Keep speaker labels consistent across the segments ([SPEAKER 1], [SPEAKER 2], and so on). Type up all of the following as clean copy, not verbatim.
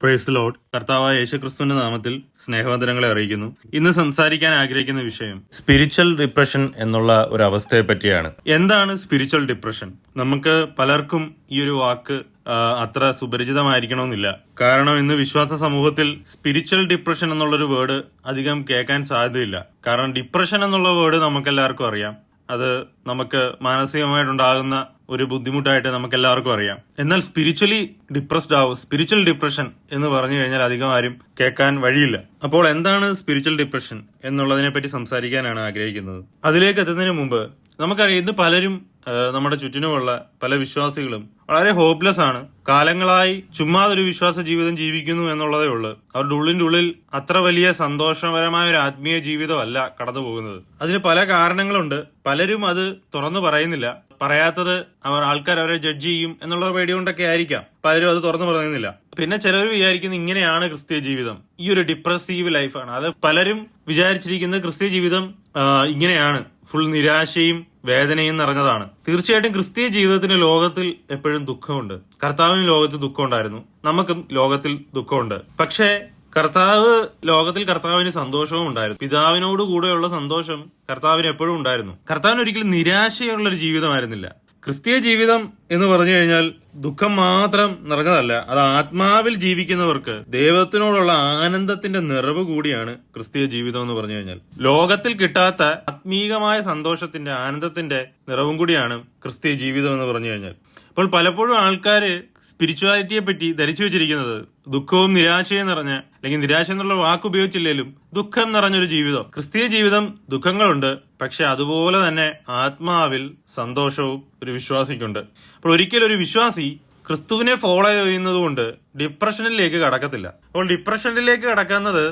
[SPEAKER 1] Praise Lord. കർത്താവായ യേശുക്രിസ്തുവിന്റെ നാമത്തിൽ സ്നേഹവന്ദനങ്ങളെ അറിയിക്കുന്നു. ഇന്ന് സംസാരിക്കാൻ ആഗ്രഹിക്കുന്ന വിഷയം സ്പിരിച്വൽ ഡിപ്രഷൻ എന്നുള്ള ഒരു അവസ്ഥയെ പറ്റിയാണ്. എന്താണ് സ്പിരിച്വൽ ഡിപ്രഷൻ? നമുക്ക് പലർക്കും ഈ ഒരു വാക്ക് അത്ര സുപരിചിതമായിരിക്കണമെന്നില്ല. കാരണം ഇന്ന് വിശ്വാസ സമൂഹത്തിൽ സ്പിരിച്വൽ ഡിപ്രഷൻ എന്നുള്ളൊരു വേർഡ് അധികം കേൾക്കാൻ സാധ്യതയില്ല. കാരണം ഡിപ്രഷൻ എന്നുള്ള വേർഡ് നമുക്കെല്ലാവർക്കും അറിയാം. അത് നമുക്ക് മാനസികമായിട്ടുണ്ടാകുന്ന ഒരു ബുദ്ധിമുട്ടായിട്ട് നമുക്ക് എല്ലാവർക്കും അറിയാം. എന്നാൽ സ്പിരിച്വലി ഡിപ്രസ്ഡ് ആവും, സ്പിരിച്വൽ ഡിപ്രഷൻ എന്ന് പറഞ്ഞു കഴിഞ്ഞാൽ അധികം ആരും കേൾക്കാൻ വഴിയില്ല. അപ്പോൾ എന്താണ് സ്പിരിച്വൽ ഡിപ്രഷൻ എന്നുള്ളതിനെ പറ്റി സംസാരിക്കാനാണ് ആഗ്രഹിക്കുന്നത്. അതിലേക്ക് എത്തുന്നതിന് മുമ്പ് നമുക്കറിയാം, ഇന്ന് പലരും നമ്മുടെ ചുറ്റിനുമുള്ള പല വിശ്വാസികളും വളരെ ഹോപ്പ്ലെസ് ആണ്. കാലങ്ങളായി ചുമ്മാതൊരു വിശ്വാസ ജീവിതം ജീവിക്കുന്നു എന്നുള്ളതേ ഉള്ളൂ. അവരുടെ ഉള്ളിന്റെ ഉള്ളിൽ അത്ര വലിയ സന്തോഷപരമായ ഒരു ആത്മീയ ജീവിതമല്ല കടന്നു പോകുന്നത്. അതിന് പല കാരണങ്ങളുണ്ട്. പലരും അത് തുറന്നു പറയുന്നില്ല. പറയാത്തത് ആൾക്കാർ അവരെ ജഡ്ജ് ചെയ്യും എന്നുള്ള പേടി കൊണ്ടൊക്കെ ആയിരിക്കാം പലരും അത് തുറന്നു പറയുന്നില്ല. പിന്നെ ചിലർ വിചാരിക്കുന്നത് ഇങ്ങനെയാണ് ക്രിസ്തീയ ജീവിതം, ഈ ഒരു ഡിപ്രസീവ് ലൈഫാണ്. അത് പലരും വിചാരിച്ചിരിക്കുന്നത് ക്രിസ്തീയ ജീവിതം ഇങ്ങനെയാണ്, ഫുൾ നിരാശയും വേദനയും നിറഞ്ഞതാണ്. തീർച്ചയായിട്ടും ക്രിസ്തീയ ജീവിതത്തിന് ലോകത്തിൽ എപ്പോഴും ദുഃഖമുണ്ട്. കർത്താവിന് ലോകത്തിൽ ദുഃഖമുണ്ടായിരുന്നു, നമുക്കും ലോകത്തിൽ ദുഃഖമുണ്ട്. പക്ഷേ കർത്താവിന് സന്തോഷവും ഉണ്ടായിരുന്നു. പിതാവിനോട് കൂടെയുള്ള സന്തോഷം കർത്താവിന് എപ്പോഴും ഉണ്ടായിരുന്നു. കർത്താവിന് ഒരിക്കലും നിരാശയുള്ള ഒരു ജീവിതമായിരുന്നില്ല. ക്രിസ്തീയ ജീവിതം എന്ന് പറഞ്ഞു കഴിഞ്ഞാൽ ദുഃഖം മാത്രം നിറഞ്ഞതല്ല, അത് ആത്മാവിൽ ജീവിക്കുന്നവർക്ക് ദൈവത്തിനോടുള്ള ആനന്ദത്തിന്റെ നിറവ് കൂടിയാണ് ക്രിസ്തീയ ജീവിതം എന്ന് പറഞ്ഞു കഴിഞ്ഞാൽ. ലോകത്തിൽ കിട്ടാത്ത ആത്മീകമായ സന്തോഷത്തിന്റെ ആനന്ദത്തിന്റെ നിറവും കൂടിയാണ് ക്രിസ്തീയ ജീവിതം എന്ന് പറഞ്ഞു കഴിഞ്ഞാൽ. അപ്പോൾ പലപ്പോഴും ആൾക്കാര് സ്പിരിച്വാലിറ്റിയെ പറ്റി ധരിച്ചു വെച്ചിരിക്കുന്നത് ദുഃഖവും നിരാശയും നിറഞ്ഞ, അല്ലെങ്കിൽ നിരാശ എന്നുള്ള വാക്ക് ഉപയോഗിച്ചില്ലേലും ദുഃഖം നിറഞ്ഞൊരു ജീവിതം. ക്രിസ്തീയ ജീവിതം ദുഃഖങ്ങളുണ്ട്, പക്ഷെ അതുപോലെ തന്നെ ആത്മാവിൽ സന്തോഷവും ഒരു വിശ്വാസിക്കുണ്ട്. അപ്പോൾ ഒരിക്കലും ഒരു വിശ്വാസി ക്രിസ്തുവിനെ ഫോളോ ചെയ്യുന്നത് കൊണ്ട് ഡിപ്രഷനിലേക്ക് കടക്കത്തില്ല. അപ്പോൾ ഡിപ്രഷനിലേക്ക് കടക്കുന്നത്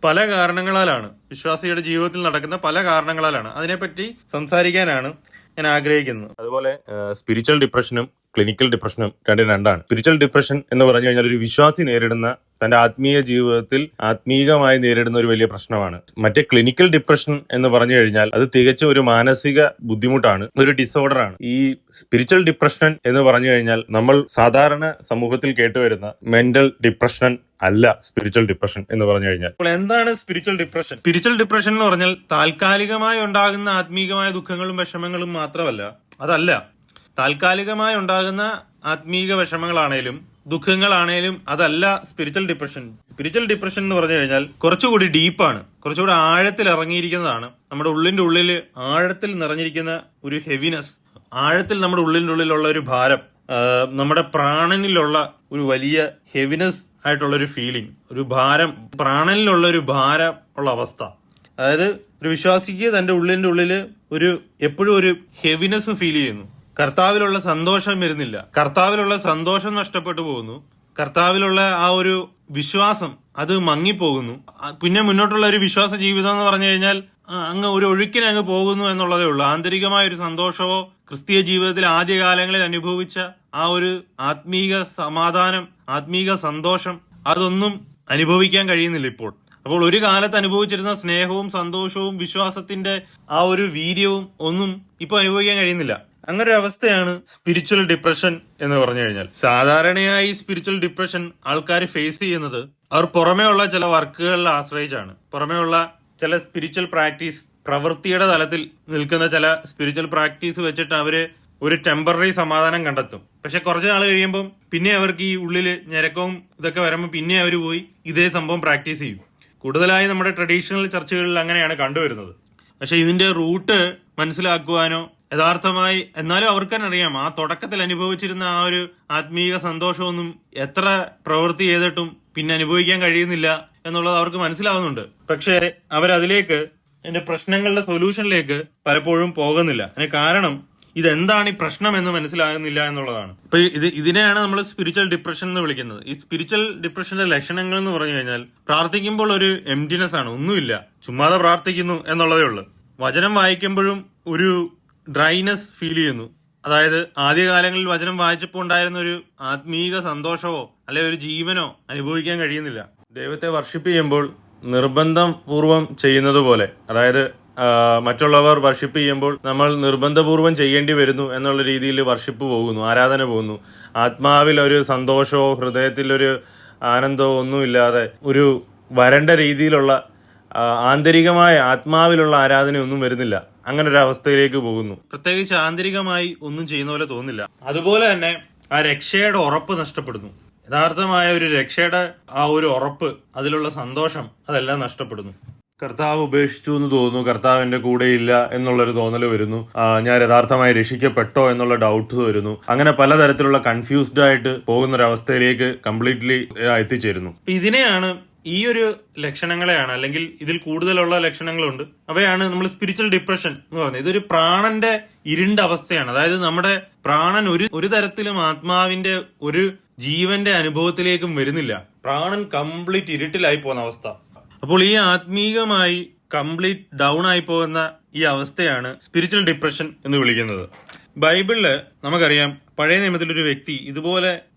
[SPEAKER 1] പല കാരണങ്ങളാലാണ്, വിശ്വാസിയുടെ ജീവിതത്തിൽ നടക്കുന്ന പല കാരണങ്ങളാലാണ്. അതിനെപ്പറ്റി സംസാരിക്കാനാണ് ഞാൻ ആഗ്രഹിക്കുന്നത്. അതുപോലെ സ്പിരിച്വൽ ഡിപ്രഷനും ക്ലിനിക്കൽ ഡിപ്രഷനും രണ്ടാണ്. സ്പിരിച്വൽ ഡിപ്രഷൻ എന്ന് പറഞ്ഞു കഴിഞ്ഞാൽ ഒരു വിശ്വാസി നേരിടുന്ന, തന്റെ ആത്മീയ ജീവിതത്തിൽ ആത്മീകമായി നേരിടുന്ന ഒരു വലിയ പ്രശ്നമാണ്. മറ്റേ ക്ലിനിക്കൽ ഡിപ്രഷൻ എന്ന് പറഞ്ഞു കഴിഞ്ഞാൽ അത് തികച്ചും ഒരു മാനസിക ബുദ്ധിമുട്ടാണ്, ഒരു ഡിസോർഡർ ആണ്. ഈ സ്പിരിച്വൽ ഡിപ്രഷൻ എന്ന് പറഞ്ഞു കഴിഞ്ഞാൽ നമ്മൾ സാധാരണ സമൂഹത്തിൽ കേട്ടുവരുന്ന മെന്റൽ ഡിപ്രഷൻ അല്ല സ്പിരിച്വൽ ഡിപ്രഷൻ എന്ന് പറഞ്ഞു കഴിഞ്ഞാൽ. അപ്പോൾ എന്താണ് സ്പിരിച്വൽ ഡിപ്രഷൻ? സ്പിരിച്വൽ ഡിപ്രഷൻ എന്ന് പറഞ്ഞാൽ താൽക്കാലികമായി ഉണ്ടാകുന്ന ആത്മീകമായ ദുഃഖങ്ങളും വിഷമങ്ങളും മാത്രമല്ല, അതല്ല. താൽക്കാലികമായി ഉണ്ടാകുന്ന ആത്മീക വിഷമങ്ങളാണേലും ദുഃഖങ്ങളാണേലും അതല്ല സ്പിരിച്വൽ ഡിപ്രഷൻ. സ്പിരിച്വൽ ഡിപ്രഷൻ എന്ന് പറഞ്ഞു കഴിഞ്ഞാൽ കുറച്ചുകൂടി ഡീപ്പാണ്, കുറച്ചുകൂടി ആഴത്തിൽ ഇറങ്ങിയിരിക്കുന്നതാണ്. നമ്മുടെ ഉള്ളിന്റെ ഉള്ളിൽ ആഴത്തിൽ നിറഞ്ഞിരിക്കുന്ന ഒരു ഹെവിനെസ്, ആഴത്തിൽ നമ്മുടെ ഉള്ളിന്റെ ഉള്ളിലുള്ള ഒരു ഭാരം, നമ്മുടെ പ്രാണനിലുള്ള ഒരു വലിയ ഹെവിനെസ് ആയിട്ടുള്ള ഒരു ഫീലിംഗ്, ഒരു ഭാരം, പ്രാണനിലുള്ള ഒരു ഭാരം ഉള്ള അവസ്ഥ. അതായത് ഒരു വിശ്വാസിക്ക് തന്റെ ഉള്ളിന്റെ ഉള്ളിൽ എപ്പോഴും ഒരു ഹെവിനെസ് ഫീൽ ചെയ്യുന്നു. കർത്താവിലുള്ള സന്തോഷം വരുന്നില്ല, കർത്താവിലുള്ള സന്തോഷം നഷ്ടപ്പെട്ടു പോകുന്നു, കർത്താവിലുള്ള ആ ഒരു വിശ്വാസം അത് മങ്ങിപ്പോകുന്നു. പിന്നെ മുന്നോട്ടുള്ള ഒരു വിശ്വാസ ജീവിതം എന്ന് പറഞ്ഞു കഴിഞ്ഞാൽ അങ്ങ് ഒരു ഒഴുക്കിന് അങ്ങ് പോകുന്നു എന്നുള്ളതേ ഉള്ളൂ. ആന്തരികമായ ഒരു സന്തോഷമോ ക്രിസ്തീയ ജീവിതത്തിൽ ആദ്യകാലങ്ങളിൽ അനുഭവിച്ച ആ ഒരു ആത്മീക സമാധാനം, ആത്മീക സന്തോഷം അതൊന്നും അനുഭവിക്കാൻ കഴിയുന്നില്ല ഇപ്പോൾ. അപ്പോൾ ഒരു കാലത്ത് അനുഭവിച്ചിരുന്ന സ്നേഹവും സന്തോഷവും വിശ്വാസത്തിന്റെ ആ ഒരു വീര്യവും ഒന്നും ഇപ്പൊ അനുഭവിക്കാൻ കഴിയുന്നില്ല. അങ്ങനെ ഒരു അവസ്ഥയാണ് സ്പിരിച്വൽ ഡിപ്രഷൻ എന്ന് പറഞ്ഞു കഴിഞ്ഞാൽ. സാധാരണയായി സ്പിരിച്വൽ ഡിപ്രഷൻ ആൾക്കാർ ഫേസ് ചെയ്യുന്നത് അവർ പുറമേ ഉള്ള ചില വർക്കുകളിൽ ആശ്രയിച്ചാണ്. പുറമേ ഉള്ള ചില സ്പിരിച്വൽ പ്രാക്ടീസ്, പ്രവൃത്തിയുടെ തലത്തിൽ നിൽക്കുന്ന ചില സ്പിരിച്വൽ പ്രാക്ടീസ് വെച്ചിട്ട് അവര് ഒരു ടെമ്പററി സമാധാനം കണ്ടെത്തും. പക്ഷെ കുറച്ച് നാൾ കഴിയുമ്പം പിന്നെ അവർക്ക് ഈ ഉള്ളില് ഞരക്കവും ഇതൊക്കെ വരുമ്പോൾ പിന്നെ അവർ പോയി ഇതേ സംഭവം പ്രാക്ടീസ് ചെയ്യും. കൂടുതലായി നമ്മുടെ ട്രഡീഷണൽ ചർച്ചുകളിൽ അങ്ങനെയാണ് കണ്ടുവരുന്നത്. പക്ഷെ ഇതിന്റെ റൂട്ട് മനസ്സിലാക്കുവാനോ യഥാർത്ഥമായി, എന്നാലും അവർക്ക് തന്നെ അറിയാം ആ തുടക്കത്തിൽ അനുഭവിച്ചിരുന്ന ആ ഒരു ആത്മീക സന്തോഷമൊന്നും എത്ര പ്രവൃത്തി ചെയ്തിട്ടും പിന്നെ അനുഭവിക്കാൻ കഴിയുന്നില്ല എന്നുള്ളത് അവർക്ക് മനസ്സിലാവുന്നുണ്ട്. പക്ഷേ അവരതിലേക്ക്, അതിന്റെ പ്രശ്നങ്ങളുടെ സൊല്യൂഷനിലേക്ക് പലപ്പോഴും പോകുന്നില്ല. അതിന് കാരണം ഇതെന്താണ് ഈ പ്രശ്നം എന്ന് മനസ്സിലാകുന്നില്ല എന്നുള്ളതാണ്. ഇപ്പൊ ഇതിനെയാണ് നമ്മൾ സ്പിരിച്വൽ ഡിപ്രഷൻ എന്ന് വിളിക്കുന്നത്. ഈ സ്പിരിച്വൽ ഡിപ്രഷന്റെ ലക്ഷണങ്ങൾ എന്ന് പറഞ്ഞു കഴിഞ്ഞാൽ പ്രാർത്ഥിക്കുമ്പോൾ ഒരു എംപ്റ്റിനെസ് ആണ്, ഒന്നുമില്ല, ചുമ്മാതെ പ്രാർത്ഥിക്കുന്നു എന്നുള്ളതേ ഉള്ളൂ. വചനം വായിക്കുമ്പോഴും ഒരു ഡ്രൈനെസ് ഫീൽ ചെയ്യുന്നു. അതായത് ആദ്യകാലങ്ങളിൽ വചനം വായിച്ചപ്പോൾ ഉണ്ടായിരുന്ന ഒരു ആത്മീക സന്തോഷമോ അല്ലെ ഒരു ജീവനോ അനുഭവിക്കാൻ കഴിയുന്നില്ല. ദൈവത്തെ വർഷിപ്പ് ചെയ്യുമ്പോൾ നിർബന്ധം പൂർവം ചെയ്യുന്നത് പോലെ, അതായത് മറ്റുള്ളവർ വർഷിപ്പ് ചെയ്യുമ്പോൾ നമ്മൾ നിർബന്ധപൂർവം ചെയ്യേണ്ടി വരുന്നു എന്നുള്ള രീതിയിൽ വർഷിപ്പ് പോകുന്നു, ആരാധന പോകുന്നു. ആത്മാവിൽ ഒരു സന്തോഷമോ ഹൃദയത്തിലൊരു ആനന്ദമോ ഒന്നുമില്ലാതെ ഒരു വരണ്ട രീതിയിലുള്ള ആന്തരികമായ ആത്മാവിലുള്ള ആരാധനയൊന്നും വരുന്നില്ല. അങ്ങനെ ഒരു അവസ്ഥയിലേക്ക് പോകുന്നു. പ്രത്യേകിച്ച് ആന്തരികമായി ഒന്നും ചെയ്യുന്ന പോലെ തോന്നില്ല. അതുപോലെ തന്നെ ആ രക്ഷയുടെ ഉറപ്പ് നഷ്ടപ്പെടുന്നു. യഥാർത്ഥമായ ഒരു രക്ഷയുടെ ആ ഒരു ഉറപ്പ്, അതിലുള്ള സന്തോഷം, അതെല്ലാം നഷ്ടപ്പെടുന്നു. കർത്താവ് ഉപേക്ഷിച്ചു എന്ന് തോന്നുന്നു, കർത്താവ് എന്റെ കൂടെ ഇല്ല എന്നുള്ളൊരു തോന്നൽ വരുന്നു, ഞാൻ യഥാർത്ഥമായി രക്ഷിക്കപ്പെട്ടോ എന്നുള്ള ഡൗട്ട്സ് വരുന്നു. അങ്ങനെ പലതരത്തിലുള്ള കൺഫ്യൂസ്ഡ് ആയിട്ട് പോകുന്ന ഒരു അവസ്ഥയിലേക്ക് കംപ്ലീറ്റ്ലി എത്തിച്ചേരുന്നു. ഇതിനെയാണ്, ഈ ഒരു ലക്ഷണങ്ങളെയാണ്, അല്ലെങ്കിൽ ഇതിൽ കൂടുതലുള്ള ലക്ഷണങ്ങളുണ്ട്, അവയാണ് നമ്മൾ സ്പിരിച്വൽ ഡിപ്രഷൻ എന്ന് പറയുന്നത്. ഇതൊരു പ്രാണന്റെ ഇരുണ്ട അവസ്ഥയാണ്. അതായത് നമ്മുടെ പ്രാണൻ ഒരു തരത്തിലും ആത്മാവിന്റെ ഒരു ജീവന്റെ അനുഭവത്തിലേക്കും വരുന്നില്ല. പ്രാണൻ കംപ്ലീറ്റ് ഇരുട്ടിലായി പോകുന്ന അവസ്ഥ. അപ്പോൾ ഈ ആത്മീകമായി കംപ്ലീറ്റ് ഡൗൺ ആയി പോകുന്ന ഈ അവസ്ഥയാണ് സ്പിരിച്വൽ ഡിപ്രഷൻ എന്ന് വിളിക്കുന്നത്. ബൈബിളില് നമുക്കറിയാം, പഴയ നിയമത്തിലൊരു വ്യക്തി ഇതുപോലെ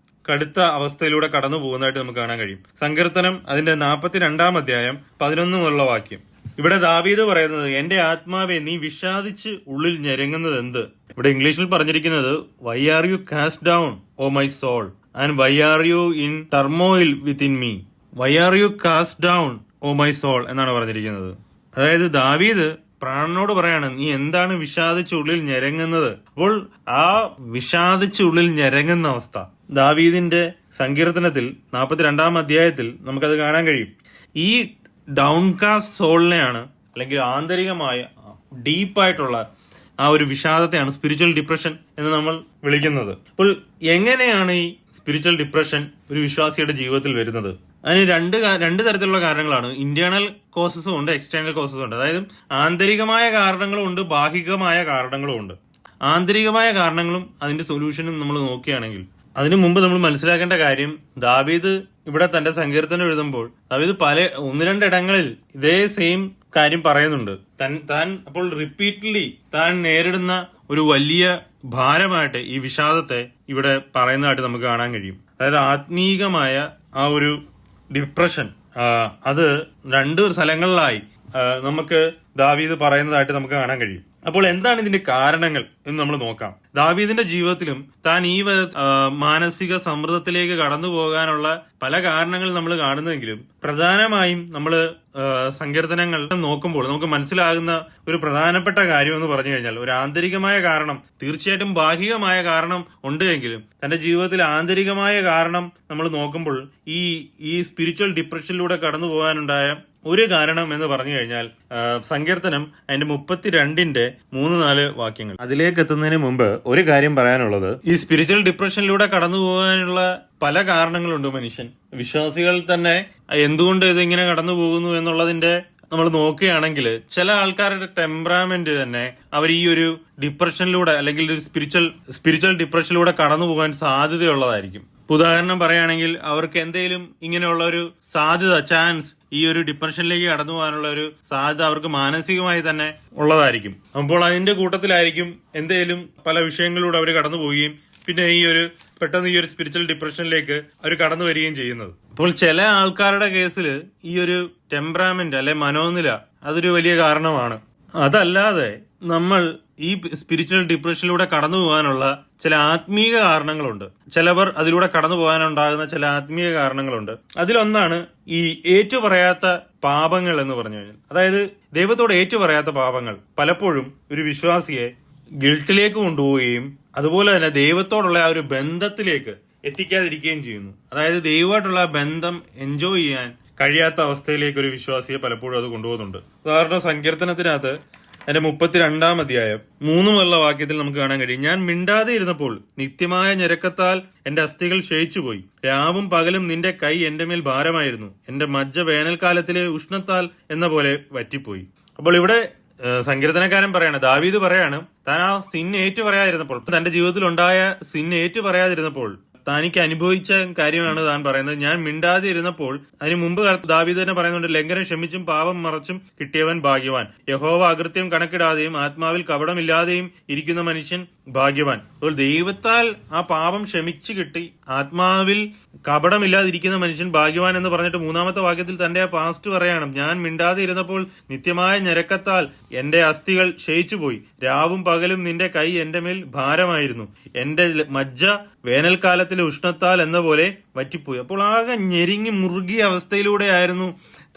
[SPEAKER 1] കടുത്ത അവസ്ഥയിലൂടെ കടന്നു പോകുന്നതായിട്ട് നമുക്ക് കാണാൻ കഴിയും. സങ്കീർത്തനം അതിന്റെ 42-ാം അധ്യായം 11 മുതലുള്ള വാക്യം. ഇവിടെ ദാവീദ് പറയുന്നത്, എന്റെ ആത്മാവെ നീ വിഷാദിച്ച് ഉള്ളിൽ ഞെരങ്ങുന്നത് എന്ത്? ഇവിടെ ഇംഗ്ലീഷിൽ പറഞ്ഞിരിക്കുന്നത്, why are you cast down O my soul and why are you in turmoil within me. Why are you cast down O my soul എന്നാണ് പറഞ്ഞിരിക്കുന്നത്. അതായത് ദാവീദ് പ്രാണനോട് പറയാണ്, നീ എന്താണ് വിഷാദിച്ചുള്ളിൽ ഞെരങ്ങുന്നത്? അപ്പോൾ ആ വിഷാദിച്ചുള്ളിൽ ഞെരങ്ങുന്ന അവസ്ഥ ദാവീദിന്റെ സങ്കീർത്തനത്തിൽ 42-ാം അധ്യായത്തിൽ നമുക്കത് കാണാൻ കഴിയും. ഈ ഡൗൺകാസ്റ്റ് സോളിനെയാണ്, അല്ലെങ്കിൽ ആന്തരികമായ ഡീപ്പായിട്ടുള്ള ആ ഒരു വിഷാദത്തെയാണ് സ്പിരിച്വൽ ഡിപ്രഷൻ എന്ന് നമ്മൾ വിളിക്കുന്നത്. അപ്പോൾ എങ്ങനെയാണ് ഈ സ്പിരിച്വൽ ഡിപ്രഷൻ ഒരു വിശ്വാസിയുടെ ജീവിതത്തിൽ വരുന്നത്? അതിന് രണ്ട് തരത്തിലുള്ള കാരണങ്ങളാണ്. ഇന്റേണൽ കോസസും ഉണ്ട്, എക്സ്റ്റേണൽ കോസസും ഉണ്ട്. അതായത് ആന്തരികമായ കാരണങ്ങളും ഉണ്ട്, ബാഹികമായ കാരണങ്ങളും ഉണ്ട്. ആന്തരികമായ കാരണങ്ങളും അതിന്റെ സൊല്യൂഷനും നമ്മൾ നോക്കുകയാണെങ്കിൽ, അതിനു മുമ്പ് നമ്മൾ മനസ്സിലാക്കേണ്ട കാര്യം, ദാവീദ് ഇവിടെ തന്റെ സങ്കീർത്തനം എഴുതുമ്പോൾ ദാവീദ് 1-2 ഇടങ്ങളിൽ ഇതേ സെയിം കാര്യം പറയുന്നുണ്ട്. താൻ അപ്പോൾ റിപ്പീറ്റ്ലി താൻ നേരിടുന്ന ഒരു വലിയ ഭാരമായിട്ട് ഈ വിഷാദത്തെ ഇവിടെ പറയുന്നതായിട്ട് നമുക്ക് കാണാൻ കഴിയും. അതായത് ആത്മീകമായ ആ ഒരു ഡിപ്രഷൻ, അത് 2 സ്ഥലങ്ങളിലായി നമുക്ക് ദാവീദ് പറയുന്നതായിട്ട് നമുക്ക് കാണാൻ കഴിയും. അപ്പോൾ എന്താണ് ഇതിന്റെ കാരണങ്ങൾ എന്ന് നമ്മൾ നോക്കാം. ദാവീദിന്റെ ജീവിതത്തിലും താൻ ഈ മാനസിക സമ്മർദ്ദത്തിലേക്ക് കടന്നു പോകാനുള്ള പല കാരണങ്ങൾ നമ്മൾ കാണുന്നെങ്കിലും, പ്രധാനമായും നമ്മൾ സങ്കീർത്തനങ്ങൾ നോക്കുമ്പോൾ നമുക്ക് മനസ്സിലാകുന്ന ഒരു പ്രധാനപ്പെട്ട കാര്യം എന്ന് പറഞ്ഞു കഴിഞ്ഞാൽ, ഒരു ആന്തരികമായ കാരണം, തീർച്ചയായിട്ടും ബാഹികമായ കാരണം ഉണ്ട് എങ്കിലും തന്റെ ജീവിതത്തിൽ ആന്തരികമായ കാരണം നമ്മൾ നോക്കുമ്പോൾ ഈ സ്പിരിച്വൽ ഡിപ്രഷനിലൂടെ കടന്നു പോകാനുണ്ടായ ഒരു കാരണം എന്ന് പറഞ്ഞു കഴിഞ്ഞാൽ, സങ്കീർത്തനം അതിന്റെ 32-ന്റെ 3-4 വാക്യങ്ങൾ. അതിലേക്ക് എത്തുന്നതിന് മുമ്പ് ഒരു കാര്യം പറയാനുള്ളത്, ഈ സ്പിരിച്വൽ ഡിപ്രഷനിലൂടെ കടന്നു പോകാനുള്ള പല കാരണങ്ങളുണ്ട് മനുഷ്യൻ. വിശ്വാസികൾ തന്നെ എന്തുകൊണ്ട് ഇതിങ്ങനെ കടന്നു പോകുന്നു എന്നുള്ളതിന്റെ നമ്മൾ നോക്കുകയാണെങ്കിൽ, ചില ആൾക്കാരുടെ ടെമ്പറാമെന്റ് തന്നെ അവർ ഈ ഒരു ഡിപ്രഷനിലൂടെ, അല്ലെങ്കിൽ ഒരു സ്പിരിച്വൽ ഡിപ്രഷനിലൂടെ കടന്നു പോകാൻ സാധ്യതയുള്ളതായിരിക്കും. ഉദാഹരണം പറയുകയാണെങ്കിൽ, അവർക്ക് എന്തെങ്കിലും ഇങ്ങനെയുള്ള ഒരു സാധ്യത, ചാൻസ്, ഈ ഒരു ഡിപ്രഷനിലേക്ക് കടന്നു പോകാനുള്ള ഒരു സാധ്യത അവർക്ക് മാനസികമായി തന്നെ ഉള്ളതായിരിക്കും. അപ്പോൾ അതിന്റെ കൂട്ടത്തിലായിരിക്കും എന്തെങ്കിലും പല വിഷയങ്ങളിലൂടെ അവർ കടന്നു പോവുകയും പിന്നെ പെട്ടെന്ന് ഈ ഒരു സ്പിരിച്വൽ ഡിപ്രഷനിലേക്ക് അവർ കടന്നു വരികയും ചെയ്യുന്നത്. അപ്പോൾ ചില ആൾക്കാരുടെ കേസിൽ ഈ ഒരു ടെമ്പറാമെന്റ് അല്ലെ മനോനില അതൊരു വലിയ കാരണമാണ്. അതല്ലാതെ നമ്മൾ ഈ സ്പിരിച്വൽ ഡിപ്രഷനിലൂടെ കടന്നു പോകാനുള്ള ചില ആത്മീയ കാരണങ്ങളുണ്ട്. ചിലവർ അതിലൂടെ കടന്നു പോകാനുണ്ടാകുന്ന ചില ആത്മീയ കാരണങ്ങളുണ്ട്. അതിലൊന്നാണ് ഈ ഏറ്റുപറയാത്ത പാപങ്ങൾ എന്ന് പറഞ്ഞു കഴിഞ്ഞാൽ, അതായത് ദൈവത്തോട് ഏറ്റുപറയാത്ത പാപങ്ങൾ പലപ്പോഴും ഒരു വിശ്വാസിയെ ഗിൽട്ടിലേക്ക് കൊണ്ടുപോവുകയും അതുപോലെ തന്നെ ദൈവത്തോടുള്ള ആ ഒരു ബന്ധത്തിലേക്ക് എത്തിക്കാതിരിക്കുകയും ചെയ്യുന്നു. അതായത് ദൈവമായിട്ടുള്ള ബന്ധം എൻജോയ് ചെയ്യാൻ കഴിയാത്ത അവസ്ഥയിലേക്ക് ഒരു വിശ്വാസിയെ പലപ്പോഴും അത് കൊണ്ടുപോകുന്നുണ്ട്. ഉദാഹരണം, സങ്കീർത്തനത്തിനകത്ത് അതിന്റെ 32-ാം അധ്യായം 3 മുതലുള്ള വാക്യത്തിൽ നമുക്ക് കാണാൻ കഴിയും, ഞാൻ മിണ്ടാതെ ഇരുന്നപ്പോൾ നിത്യമായ ഞരക്കത്താൽ എന്റെ അസ്ഥികൾ ക്ഷയിച്ചുപോയി. രാവും പകലും നിന്റെ കൈ എന്റെ മേൽ ഭാരമായിരുന്നു. എന്റെ മജ്ജ വേനൽക്കാലത്തിലെ ഉഷ്ണത്താൽ എന്ന പോലെ വറ്റിപ്പോയി. അപ്പോൾ ഇവിടെ സങ്കീർത്തനക്കാരൻ പറയാണ്, ദാവീദ് പറയാണ്, താൻ ആ സിൻ ഏറ്റു പറയാതിരുന്നപ്പോൾ, തന്റെ ജീവിതത്തിൽ ഉണ്ടായ സിൻ ഏറ്റു പറയാതിരുന്നപ്പോൾ തനിക്ക് അനുഭവിച്ച കാര്യമാണ് താൻ പറയുന്നത്. ഞാൻ മിണ്ടാതെ ഇരുന്നപ്പോൾ, അതിന് മുമ്പ് ദാവീദ് തന്നെ പറയുന്നുണ്ട്, ലംഘനം ക്ഷമിച്ചും പാപം മറച്ചും കിട്ടിയവൻ ഭാഗ്യവാൻ. യഹോവ അകൃത്യം കണക്കിടാതെയും ആത്മാവിൽ കപടമില്ലാതെയും ഇരിക്കുന്ന മനുഷ്യൻ ഭാഗ്യവാൻ. അപ്പോൾ ദൈവത്താൽ ആ പാപം ക്ഷമിച്ചു കിട്ടി ആത്മാവിൽ കപടമില്ലാതിരിക്കുന്ന മനുഷ്യൻ ഭാഗ്യവാൻ എന്ന് പറഞ്ഞിട്ട് 3-ാമത്തെ വാക്യത്തിൽ തന്റെ ആ പാസ്റ്റ് പറയണം, ഞാൻ മിണ്ടാതെ ഇരുന്നപ്പോൾ നിത്യമായ ഞരക്കത്താൽ എന്റെ അസ്ഥികൾ ക്ഷയിച്ചുപോയി. രാവും പകലും നിന്റെ കൈ എന്റെ മേൽ ഭാരമായിരുന്നു. എന്റെ മജ്ജ വേനൽക്കാലത്തിൽ കൊട്ടാരത്തിലെ ഉഷ്ണത്താൽ എന്ന പോലെ വറ്റിപ്പോയി. അപ്പോൾ ആകെ ഞെരുങ്ങി മുറുകിയ അവസ്ഥയിലൂടെയായിരുന്നു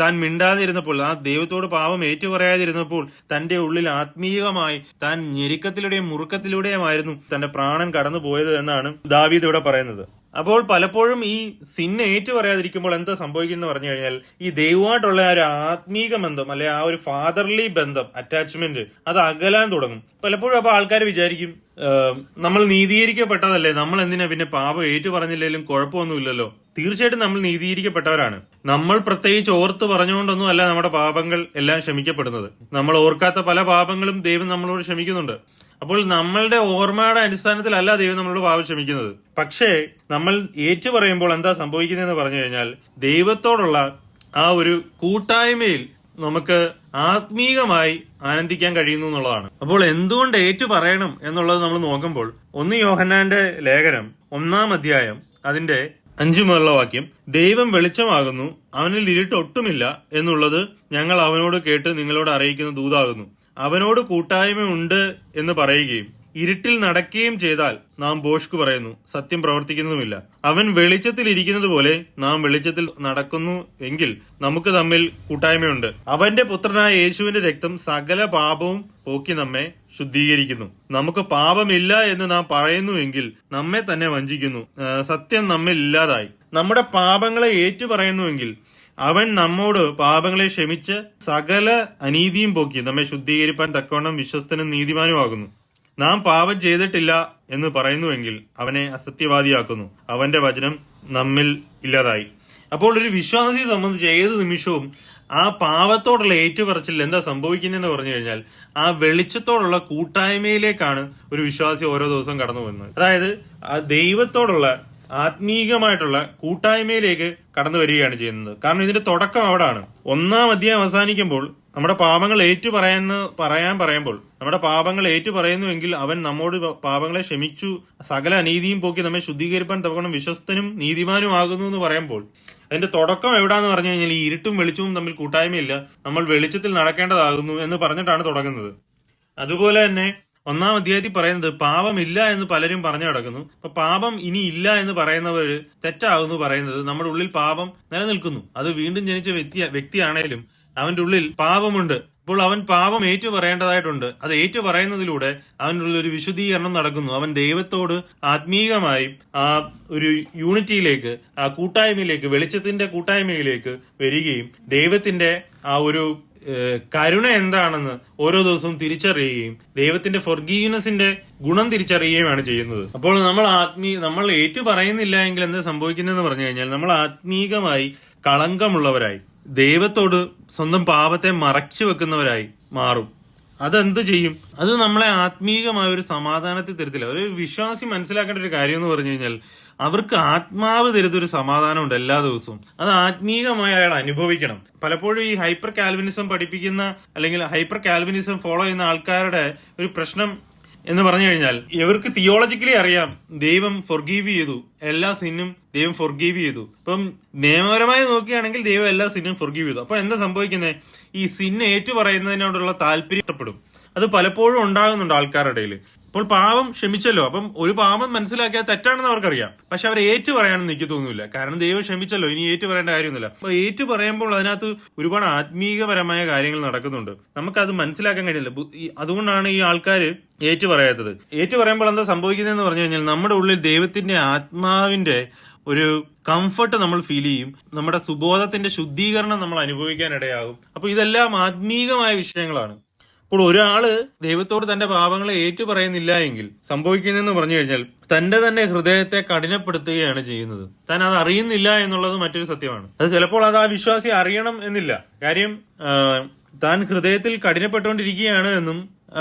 [SPEAKER 1] താൻ മിണ്ടാതിരുന്നപ്പോൾ, ആ ദൈവത്തോട് പാപം ഏറ്റുപറയാതിരുന്നപ്പോൾ തന്റെ ഉള്ളിൽ ആത്മീയമായി താൻ ഞെരുക്കത്തിലൂടെയും മുറുക്കത്തിലൂടെയുമായിരുന്നു തന്റെ പ്രാണൻ കടന്നു പോയത് എന്നാണ് ദാവീദ് ഇവിടെ പറയുന്നത്. അപ്പോൾ പലപ്പോഴും ഈ സിന്ന് ഏറ്റു പറയാതിരിക്കുമ്പോൾ എന്താ സംഭവിക്കുന്ന പറഞ്ഞു കഴിഞ്ഞാൽ ഈ ദൈവമായിട്ടുള്ള ആ ഒരു ആത്മീക ബന്ധം അല്ലെ ആ ഒരു ഫാദർലി ബന്ധം, അറ്റാച്ച്മെന്റ് അത് അകലാൻ തുടങ്ങും. പലപ്പോഴും അപ്പൊ ആൾക്കാർ വിചാരിക്കും നമ്മൾ നീതീകരിക്കപ്പെട്ടതല്ലേ, നമ്മൾ എന്തിനാ പിന്നെ പാപം ഏറ്റു പറഞ്ഞില്ലെങ്കിലും കുഴപ്പമൊന്നുമില്ലല്ലോ. തീർച്ചയായിട്ടും നമ്മൾ നീതീകരിക്കപ്പെട്ടവരാണ്. നമ്മൾ പ്രത്യേകിച്ച് ഓർത്ത് പറഞ്ഞുകൊണ്ടൊന്നും അല്ല നമ്മുടെ പാപങ്ങൾ എല്ലാം ക്ഷമിക്കപ്പെടുന്നത്. നമ്മൾ ഓർക്കാത്ത പല പാപങ്ങളും ദൈവം നമ്മളോട് ക്ഷമിക്കുന്നുണ്ട്. അപ്പോൾ നമ്മളുടെ ഓർമ്മയുടെ അടിസ്ഥാനത്തിലല്ല ദൈവം നമ്മളോട് പാപം ക്ഷമിക്കുന്നത്. പക്ഷേ നമ്മൾ ഏറ്റു പറയുമ്പോൾ എന്താ സംഭവിക്കുന്നതെന്ന് പറഞ്ഞു കഴിഞ്ഞാൽ ദൈവത്തോടുള്ള ആ ഒരു കൂട്ടായ്മയിൽ നമുക്ക് ആത്മീകമായി ആനന്ദിക്കാൻ കഴിയുന്നു എന്നുള്ളതാണ്. അപ്പോൾ എന്തുകൊണ്ട് ഏറ്റു പറയണം എന്നുള്ളത് നമ്മൾ നോക്കുമ്പോൾ 1 യോഹന്നാന്റെ ലേഖനം 1-ാം അധ്യായം അതിന്റെ 5 മുതലുള്ള വാക്യം, ദൈവം വെളിച്ചമാകുന്നു, അവനിൽ ഇരുട്ടൊട്ടുമില്ല എന്നുള്ളത് ഞങ്ങൾ അവനോട് കേട്ട് നിങ്ങളോട് അറിയിക്കുന്ന ദൂതാകുന്നു. അവനോട് കൂട്ടായ്മ ഉണ്ട് എന്ന് പറയുകയും ഇരുട്ടിൽ നടക്കുകയും ചെയ്താൽ നാം ഭോഷ്ക് പറയുന്നു, സത്യം പ്രവർത്തിക്കുന്നതുമില്ല. അവൻ വെളിച്ചത്തിൽ ഇരിക്കുന്നത് പോലെ നാം വെളിച്ചത്തിൽ നടക്കുന്നു എങ്കിൽ നമുക്ക് തമ്മിൽ കൂട്ടായ്മയുണ്ട്. അവന്റെ പുത്രനായ യേശുവിന്റെ രക്തം സകല പാപവും പോക്കി നമ്മെ ശുദ്ധീകരിക്കുന്നു. നമുക്ക് പാപമില്ല എന്ന് നാം പറയുന്നുവെങ്കിൽ നമ്മെ തന്നെ വഞ്ചിക്കുന്നു, സത്യം നമ്മിൽ ഇല്ലാതായി. നമ്മുടെ പാപങ്ങളെ ഏറ്റുപറയുന്നുവെങ്കിൽ അവൻ നമ്മോട് പാപങ്ങളെ ക്ഷമിച്ച് സകല അനീതിയും പോക്കി നമ്മെ ശുദ്ധീകരിപ്പാൻ തക്കവണ്ണം വിശ്വസ്തനും നീതിമാനുമാകുന്നു. നാം പാപം ചെയ്തിട്ടില്ല എന്ന് പറയുന്നുവെങ്കിൽ അവനെ അസത്യവാദിയാക്കുന്നു, അവന്റെ വചനം നമ്മിൽ ഇല്ലാതായി. അപ്പോൾ ഒരു വിശ്വാസിയെ സംബന്ധിച്ച് ഏത് നിമിഷവും ആ പാപത്തോടുള്ള ഏറ്റുപറച്ചിൽ എന്താ സംഭവിക്കുന്നതെന്ന് പറഞ്ഞു കഴിഞ്ഞാൽ ആ വെളിച്ചത്തോടുള്ള കൂട്ടായ്മയിലേക്കാണ് ഒരു വിശ്വാസി ഓരോ ദിവസവും കടന്നു പോകുന്നത്. അതായത് ആ ദൈവത്തോടുള്ള ആത്മീകമായിട്ടുള്ള കൂട്ടായ്മയിലേക്ക് കടന്നു വരികയാണ് ചെയ്യുന്നത്. കാരണം ഇതിന്റെ തുടക്കം അവിടാണ്. 1-ാം അധ്യായം അവസാനിക്കുമ്പോൾ നമ്മുടെ പാപങ്ങൾ പറയുമ്പോൾ നമ്മുടെ പാപങ്ങൾ ഏറ്റു പറയുന്നുവെങ്കിൽ അവൻ നമ്മോട് പാപങ്ങളെ ക്ഷമിച്ചു സകല അനീതിയും പോക്കി നമ്മെ ശുദ്ധീകരിപ്പാൻ തക്കവണ്ണം വിശ്വസ്തനും നീതിമാനും ആകുന്നു എന്ന് പറയുമ്പോൾ അതിന്റെ തുടക്കം എവിടാന്ന് പറഞ്ഞു കഴിഞ്ഞാൽ ഈ ഇരുട്ടും വെളിച്ചവും തമ്മിൽ കൂട്ടായ്മയില്ല, നമ്മൾ വെളിച്ചത്തിൽ നടക്കേണ്ടതാകുന്നു എന്ന് പറഞ്ഞിട്ടാണ് തുടങ്ങുന്നത്. അതുപോലെ തന്നെ 1-ാം അധ്യായത്തിൽ പറയുന്നത് പാപമില്ല എന്ന് പലരും പറഞ്ഞു കിടക്കുന്നു. അപ്പൊ പാപം ഇനി ഇല്ല എന്ന് പറയുന്നവര് തെറ്റാകുന്നു പറയുന്നത് നമ്മുടെ ഉള്ളിൽ പാപം നിലനിൽക്കുന്നു. അത് വീണ്ടും ജനിച്ച വ്യക്തിയാണേലും അവന്റെ ഉള്ളിൽ പാപമുണ്ട്. അപ്പോൾ അവൻ പാപം ഏറ്റു പറയേണ്ടതായിട്ടുണ്ട്. അത് ഏറ്റു പറയുന്നതിലൂടെ അവൻ്റെ ഉള്ളിൽ ഒരു വിശുദ്ധീകരണം നടക്കുന്നു. അവൻ ദൈവത്തോട് ആത്മീകമായി ആ ഒരു യൂണിറ്റിയിലേക്ക്, ആ കൂട്ടായ്മയിലേക്ക്, വെളിച്ചത്തിന്റെ കൂട്ടായ്മയിലേക്ക് വരികയും ദൈവത്തിന്റെ ആ ഒരു കരുണ എന്താണെന്ന് ഓരോ ദിവസവും തിരിച്ചറിയുകയും ദൈവത്തിന്റെ ഫൊർഗീവ്നെസിന്റെ ഗുണം തിരിച്ചറിയുകയുമാണ് ചെയ്യുന്നത്. അപ്പോൾ നമ്മൾ ഏറ്റു പറയുന്നില്ല എങ്കിൽ എന്താ സംഭവിക്കുന്നതെന്ന് പറഞ്ഞു കഴിഞ്ഞാൽ നമ്മൾ ആത്മീകമായി കളങ്കമുള്ളവരായി, ദൈവത്തോട് സ്വന്തം പാപത്തെ മറച്ചു വെക്കുന്നവരായി മാറും. അതെന്ത് ചെയ്യും? അത് നമ്മളെ ആത്മീകമായ ഒരു സമാധാനത്തിൽ തരത്തില്ല. ഒരു വിശ്വാസി മനസ്സിലാക്കേണ്ട ഒരു കാര്യം എന്ന് പറഞ്ഞു കഴിഞ്ഞാൽ അവർക്ക് ആത്മാവ് തരുന്നൊരു സമാധാനമുണ്ട് എല്ലാ ദിവസവും. അത് ആത്മീകമായി അയാൾ അനുഭവിക്കണം. പലപ്പോഴും ഈ ഹൈപ്പർ കാൽവിനിസം പഠിപ്പിക്കുന്ന അല്ലെങ്കിൽ ഹൈപ്പർ കാൽവിനിസം ഫോളോ ചെയ്യുന്ന ആൾക്കാരുടെ ഒരു പ്രശ്നം എന്ന് പറഞ്ഞു കഴിഞ്ഞാൽ ഇവർക്ക് തിയോളജിക്കലി അറിയാം ദൈവം ഫൊർഗീവ് ചെയ്തു, എല്ലാ സിന്നും ദൈവം ഫൊർഗീവ് ചെയ്തു. ഇപ്പം നിയമപരമായി നോക്കുകയാണെങ്കിൽ ദൈവം എല്ലാ സിന്നും ഫൊർഗീവ് ചെയ്തു. അപ്പൊ എന്താ സംഭവിക്കുന്നത്? ഈ സിന്ന് ഏറ്റു പറയുന്നതിനോടുള്ള താല്പര്യം ഇഷ്ടപ്പെടും. അത് പലപ്പോഴും ഉണ്ടാകുന്നുണ്ട് ആൾക്കാരുടെ ഇടയിൽ. അപ്പോൾ പാപം ക്ഷമിച്ചല്ലോ, അപ്പം ഒരു പാപം മനസ്സിലാക്കിയാൽ തെറ്റാണെന്ന് അവർക്കറിയാം. പക്ഷെ അവർ ഏറ്റു പറയാനൊന്നും എനിക്ക് തോന്നുന്നില്ല. കാരണം ദൈവം ക്ഷമിച്ചല്ലോ, ഇനി ഏറ്റു പറയേണ്ട കാര്യമൊന്നുമില്ല. അപ്പൊ ഏറ്റു പറയുമ്പോൾ അതിനകത്ത് ഒരുപാട് ആത്മീകപരമായ കാര്യങ്ങൾ നടക്കുന്നുണ്ട്. നമുക്കത് മനസ്സിലാക്കാൻ കഴിയില്ല. അതുകൊണ്ടാണ് ഈ ആൾക്കാർ ഏറ്റു പറയാത്തത്. ഏറ്റു പറയുമ്പോൾ എന്താ സംഭവിക്കുന്നതെന്ന് പറഞ്ഞു കഴിഞ്ഞാൽ നമ്മുടെ ഉള്ളിൽ ദൈവത്തിന്റെ ആത്മാവിന്റെ ഒരു കംഫർട്ട് നമ്മൾ ഫീൽ ചെയ്യും. നമ്മുടെ സുബോധത്തിന്റെ ശുദ്ധീകരണം നമ്മൾ അനുഭവിക്കാൻ ഇടയാകും. അപ്പൊ ഇതെല്ലാം ആത്മീകമായ വിഷയങ്ങളാണ്. അപ്പോൾ ഒരാള് ദൈവത്തോട് തന്റെ പാപങ്ങളെ ഏറ്റു പറയുന്നില്ല എങ്കിൽ സംഭവിക്കുന്നതെന്ന് പറഞ്ഞു കഴിഞ്ഞാൽ തന്റെ തന്നെ ഹൃദയത്തെ കഠിനപ്പെടുത്തുകയാണ് ചെയ്യുന്നത്. താൻ അത് അറിയുന്നില്ല എന്നുള്ളത് മറ്റൊരു സത്യമാണ്. അത് ചിലപ്പോൾ അത് ആ വിശ്വാസി അറിയണം എന്നില്ല. കാര്യം താൻ ഹൃദയത്തിൽ കഠിനപ്പെട്ടുകൊണ്ടിരിക്കുകയാണ് എന്നും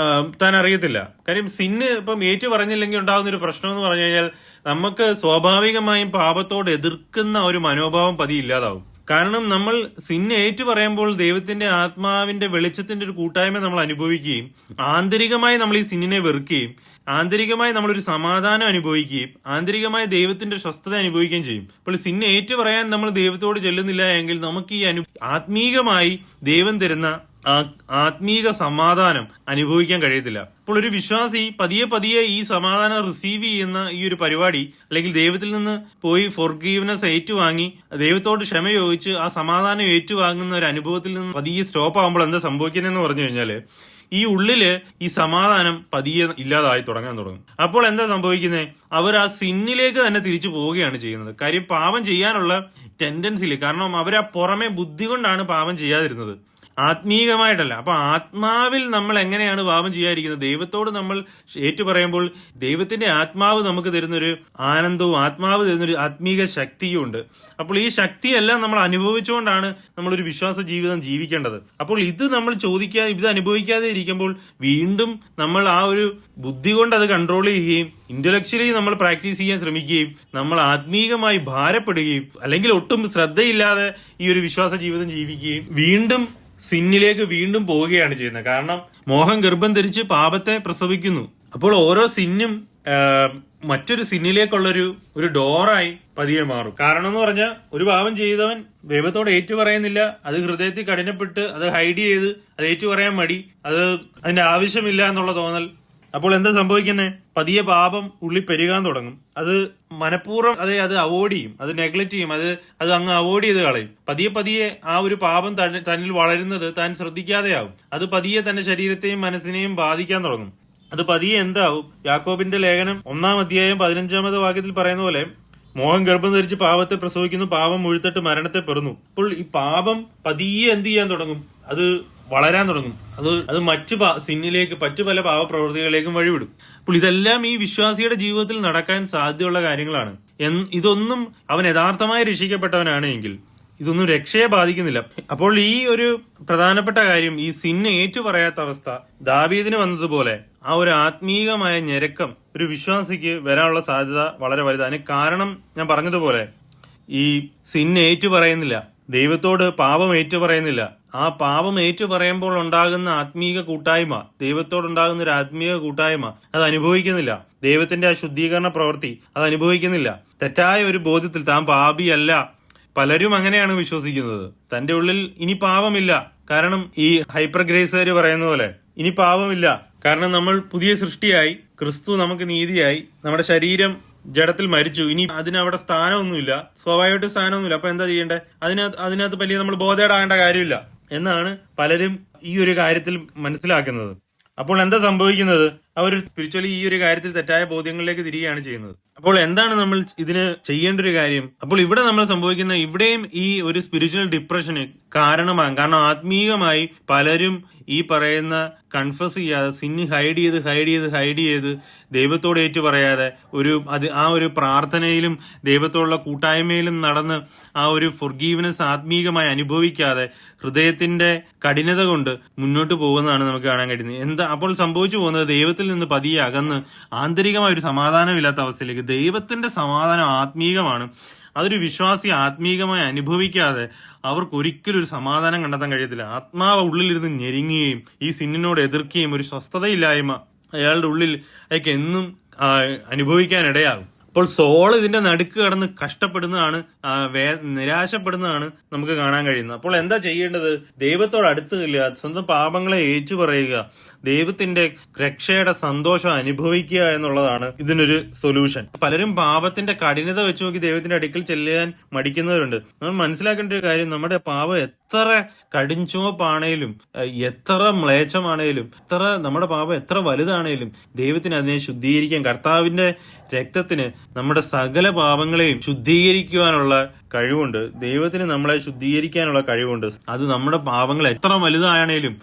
[SPEAKER 1] താൻ അറിയത്തില്ല. കാര്യം സിന്ന് ഇപ്പം ഏറ്റു പറഞ്ഞില്ലെങ്കിൽ ഉണ്ടാകുന്ന ഒരു പ്രശ്നം എന്ന് പറഞ്ഞു കഴിഞ്ഞാൽ നമുക്ക് സ്വാഭാവികമായും പാപത്തോട് എതിർക്കുന്ന ഒരു മനോഭാവം പതിയില്ലാതാവും. കാരണം നമ്മൾ സിന്ന് ഏറ്റു പറയുമ്പോൾ ദൈവത്തിന്റെ ആത്മാവിന്റെ വെളിച്ചത്തിന്റെ ഒരു കൂട്ടായ്മ നമ്മൾ അനുഭവിക്കുകയും ആന്തരികമായി നമ്മൾ ഈ സിന്നിനെ വെറുക്കുകയും ആന്തരികമായി നമ്മളൊരു സമാധാനം അനുഭവിക്കുകയും ആന്തരികമായി ദൈവത്തിന്റെ സ്വസ്ഥത അനുഭവിക്കുകയും ചെയ്യും. അപ്പോൾ സിന്ന് ഏറ്റു പറയാൻ നമ്മൾ ദൈവത്തോട് ചെല്ലുന്നില്ല എങ്കിൽ നമുക്ക് ഈ ആത്മീകമായി ദൈവം തരുന്ന ആത്മീക സമാധാനം അനുഭവിക്കാൻ കഴിയത്തില്ല. അപ്പോൾ ഒരു വിശ്വാസി പതിയെ പതിയെ ഈ സമാധാനം റിസീവ് ചെയ്യുന്ന ഈ ഒരു പരിപാടി, അല്ലെങ്കിൽ ദൈവത്തിൽ നിന്ന് പോയി ഫോർഗീവ്നെസ് ഏറ്റുവാങ്ങി ദൈവത്തോട് ക്ഷമ ചോദിച്ച് ആ സമാധാനം ഏറ്റുവാങ്ങുന്ന ഒരു അനുഭവത്തിൽ നിന്ന് പതിയെ സ്റ്റോപ്പ് ആകുമ്പോൾ എന്താ സംഭവിക്കുന്നതെന്ന് പറഞ്ഞു കഴിഞ്ഞാല് ഈ ഉള്ളില് ഈ സമാധാനം പതിയെ ഇല്ലാതായി തുടങ്ങും. അപ്പോൾ എന്താ സംഭവിക്കുന്നത്? അവർ ആ സിന്നിലേക്ക് തന്നെ തിരിച്ചു പോവുകയാണ് ചെയ്യുന്നത്. കാര്യം പാപം ചെയ്യാനുള്ള ടെൻഡൻസിയിൽ, കാരണം അവർ ആ പുറമെ ബുദ്ധി കൊണ്ടാണ് പാപം ചെയ്യാതിരുന്നത്, ആത്മീകമായിട്ടല്ല. അപ്പൊ ആത്മാവിൽ നമ്മൾ എങ്ങനെയാണ് പാപം ചെയ്യാതിരിക്കുന്നത്? ദൈവത്തോട് നമ്മൾ ഏറ്റുപറയുമ്പോൾ ദൈവത്തിന്റെ ആത്മാവ് നമുക്ക് തരുന്നൊരു ആനന്ദവും ആത്മാവ് തരുന്നൊരു ആത്മീക ശക്തിയും ഉണ്ട്. അപ്പോൾ ഈ ശക്തിയെല്ലാം നമ്മൾ അനുഭവിച്ചുകൊണ്ടാണ് നമ്മളൊരു വിശ്വാസ ജീവിതം ജീവിക്കേണ്ടത്. അപ്പോൾ ഇത് നമ്മൾ ഇത് അനുഭവിക്കാതെ ഇരിക്കുമ്പോൾ വീണ്ടും നമ്മൾ ആ ഒരു ബുദ്ധി കൊണ്ട് അത് കൺട്രോൾ ചെയ്യുകയും ഇന്റലക്ച്വലി നമ്മൾ പ്രാക്ടീസ് ചെയ്യാൻ ശ്രമിക്കുകയും നമ്മൾ ആത്മീകമായി ഭാരപ്പെടുകയും അല്ലെങ്കിൽ ഒട്ടും ശ്രദ്ധയില്ലാതെ ഈ ഒരു വിശ്വാസ ജീവിതം ജീവിക്കുകയും വീണ്ടും സിന്നിലേക്ക് വീണ്ടും പോവുകയാണ് ചെയ്യുന്നത്. കാരണം മോഹം ഗർഭം ധരിച്ച് പാപത്തെ പ്രസവിക്കുന്നു. അപ്പോൾ ഓരോ സിന്നും മറ്റൊരു സിന്നിലേക്കുള്ളൊരു ഡോറായി പതിയെ മാറും. കാരണം എന്ന് പറഞ്ഞാൽ ഒരു പാപം ചെയ്തവൻ ദൈവത്തോട് ഏറ്റുപറയുന്നില്ല, അത് ഹൃദയത്തിൽ കഠിനപ്പെട്ട് അത് ഹൈഡ് ചെയ്ത് അത് ഏറ്റുപറയാൻ മടി, അതിന്റെ ആവശ്യമില്ല എന്നുള്ള തോന്നൽ. അപ്പോൾ എന്താ സംഭവിക്കുന്നത്? പതിയെ പാപം ഉള്ളിൽ പെരുകാൻ തുടങ്ങും. അത് മനഃപൂർവ്വം അത് അവോയ്ഡ് ചെയ്യും, അത് നെഗ്ലക്ട് ചെയ്യും, അത് അങ്ങ് അവോയ്ഡ് ചെയ്ത് കളയും. പതിയെ പതിയെ ആ ഒരു പാപം തന്നിൽ വളരുന്നത് താൻ ശ്രദ്ധിക്കാതെയാവും. അത് പതിയെ തന്റെ ശരീരത്തെയും മനസ്സിനെയും ബാധിക്കാൻ തുടങ്ങും. അത് പതിയെ എന്താവും? യാക്കോബിന്റെ ലേഖനം 1-ാം അധ്യായം 15-ാമത്തെ വാക്യത്തിൽ പറയുന്ന പോലെ മോഹം ഗർഭം ധരിച്ച് പാപത്തെ പ്രസവിക്കുന്നു, പാപം മുഴുത്തിട്ട് മരണത്തെ പെറുന്നു. അപ്പോൾ ഈ പാപം പതിയെ എന്ത് ചെയ്യാൻ തുടങ്ങും? അത് വളരാൻ തുടങ്ങും. അത് മറ്റു സിന്നിലേക്ക് മറ്റു പല പാവപ്രവൃത്തികളിലേക്കും വഴിവിടും. അപ്പോൾ ഇതെല്ലാം ഈ വിശ്വാസിയുടെ ജീവിതത്തിൽ നടക്കാൻ സാധ്യതയുള്ള കാര്യങ്ങളാണ്. ഇതൊന്നും അവൻ യഥാർത്ഥമായി രക്ഷിക്കപ്പെട്ടവനാണ് എങ്കിൽ ഇതൊന്നും രക്ഷയെ ബാധിക്കുന്നില്ല. അപ്പോൾ ഈ ഒരു പ്രധാനപ്പെട്ട കാര്യം, ഈ സിന്ന് ഏറ്റുപറയാത്ത അവസ്ഥ ദാവീദിന് വന്നതുപോലെ ആ ഒരു ആത്മീകമായ ഞെരുക്കം ഒരു വിശ്വാസിക്ക് വരാനുള്ള സാധ്യത വളരെ വലുതാണ്. അതിന് കാരണം ഞാൻ പറഞ്ഞതുപോലെ ഈ സിന്ന് ഏറ്റുപറയുന്നില്ല, ദൈവത്തോട് പാപം ഏറ്റുപറയുന്നില്ല. ആ പാപം ഏറ്റുപറയുമ്പോൾ ഉണ്ടാകുന്ന ആത്മീക കൂട്ടായ്മ, ദൈവത്തോടുണ്ടാകുന്ന ഒരു ആത്മീക കൂട്ടായ്മ അത് അനുഭവിക്കുന്നില്ല. ദൈവത്തിന്റെ ആ ശുദ്ധീകരണ പ്രവൃത്തി അത് അനുഭവിക്കുന്നില്ല. തെറ്റായ ഒരു ബോധ്യത്തിൽ താൻ പാപിയല്ല. പലരും അങ്ങനെയാണ് വിശ്വസിക്കുന്നത്. തന്റെ ഉള്ളിൽ ഇനി പാപമില്ല, കാരണം ഈ ഹൈപ്പർ ഗ്രേസുകാര് പറയുന്ന പോലെ ഇനി പാപമില്ല, കാരണം നമ്മൾ പുതിയ സൃഷ്ടിയായി, ക്രിസ്തു നമുക്ക് നീതിയായി, നമ്മുടെ ശരീരം ജഡത്തിൽ മരിച്ചു, ഇനി അതിനവിടെ സ്ഥാനമൊന്നുമില്ല, സ്വാഭാവികമായിട്ട് സ്ഥാനമൊന്നുമില്ല. അപ്പൊ എന്താ ചെയ്യേണ്ടത്? അതിനകത്ത് വലിയ നമ്മൾ ബോധേടാകേണ്ട കാര്യമില്ല എന്നാണ് പലരും ഈ ഒരു കാര്യത്തിൽ മനസ്സിലാക്കുന്നത്. അപ്പോൾ എന്താ സംഭവിക്കുന്നത്? അവർ സ്പിരിച്വലി ഈ ഒരു കാര്യത്തിൽ തെറ്റായ ബോധ്യങ്ങളിലേക്ക് തിരികെയാണ് ചെയ്യുന്നത്. അപ്പോൾ എന്താണ് നമ്മൾ ഇതിന് ചെയ്യേണ്ട ഒരു കാര്യം? അപ്പോൾ ഇവിടെ നമ്മൾ ഇവിടെയും ഈ ഒരു സ്പിരിച്വൽ ഡിപ്രഷന് കാരണമാകും. കാരണം ആത്മീയമായി പലരും ഈ പറയുന്ന കൺഫസ് ചെയ്യാതെ, സിന്ന് ഹൈഡ് ചെയ്ത് ദൈവത്തോട് ഏറ്റു പറയാതെ ആ ഒരു പ്രാർത്ഥനയിലും ദൈവത്തോടുള്ള കൂട്ടായ്മയിലും നടന്ന് ആ ഒരു ഫൊർഗീവ്നെസ് ആത്മീകമായി അനുഭവിക്കാതെ ഹൃദയത്തിന്റെ കഠിനത കൊണ്ട് മുന്നോട്ട് പോകുന്നതാണ് നമുക്ക് കാണാൻ കഴിയുന്നത്. അപ്പോൾ സംഭവിച്ചു പോകുന്നത് ദൈവത്തിൽ നിന്ന് പതിയെ അകന്ന് ആന്തരികമായ ഒരു സമാധാനമില്ലാത്ത അവസ്ഥയിലേക്ക്. ദൈവത്തിന്റെ സമാധാനം ആത്മീകമാണ്. അതൊരു വിശ്വാസി ആത്മീകമായി അനുഭവിക്കാതെ അവർക്കൊരിക്കലും ഒരു സമാധാനം കണ്ടെത്താൻ കഴിയത്തില്ല. ആത്മാവ് ഉള്ളിലിരുന്ന് ഞെരുങ്ങുകയും ഈ സിന്നിനോട് എതിർക്കുകയും ഒരു സ്വസ്ഥതയില്ലായ്മ അയാളുടെ ഉള്ളിൽ അയാൾക്ക് എന്നും അനുഭവിക്കാനിടയാകും. അപ്പോൾ സോൾ ഇതിന്റെ നടുക്ക് കടന്ന് കഷ്ടപ്പെടുന്നതാണ്, നിരാശപ്പെടുന്നതാണ് നമുക്ക് കാണാൻ കഴിയുന്നത്. അപ്പോൾ എന്താ ചെയ്യേണ്ടത്? ദൈവത്തോട് അടുത്തില്ല, സ്വന്തം പാപങ്ങളെ ഏറ്റുപറയുക, ദൈവത്തിന്റെ രക്ഷയുടെ സന്തോഷം അനുഭവിക്കുക എന്നുള്ളതാണ് ഇതിനൊരു സൊല്യൂഷൻ. പലരും പാപത്തിന്റെ കഠിനത വെച്ച് നോക്കി ദൈവത്തിന്റെ അടുക്കൽ ചെല്ലാൻ മടിക്കുന്നവരുണ്ട്. നമ്മൾ മനസ്സിലാക്കേണ്ട ഒരു കാര്യം, നമ്മുടെ പാപം എത്ര കടിഞ്ചുവപ്പാണേലും, എത്ര മ്ലേച്ഛമാണേലും, നമ്മുടെ പാപം എത്ര വലുതാണേലും ദൈവത്തിന് അതിനെ ശുദ്ധീകരിക്കാൻ, കർത്താവിന്റെ രക്തത്തിന് നമ്മുടെ സകല പാപങ്ങളെയും ശുദ്ധീകരിക്കുവാനുള്ള കഴിവുണ്ട്. ദൈവത്തിന് നമ്മളെ ശുദ്ധീകരിക്കാനുള്ള കഴിവുണ്ട്. അത് നമ്മുടെ പാപങ്ങൾ എത്ര വലുതാണേലും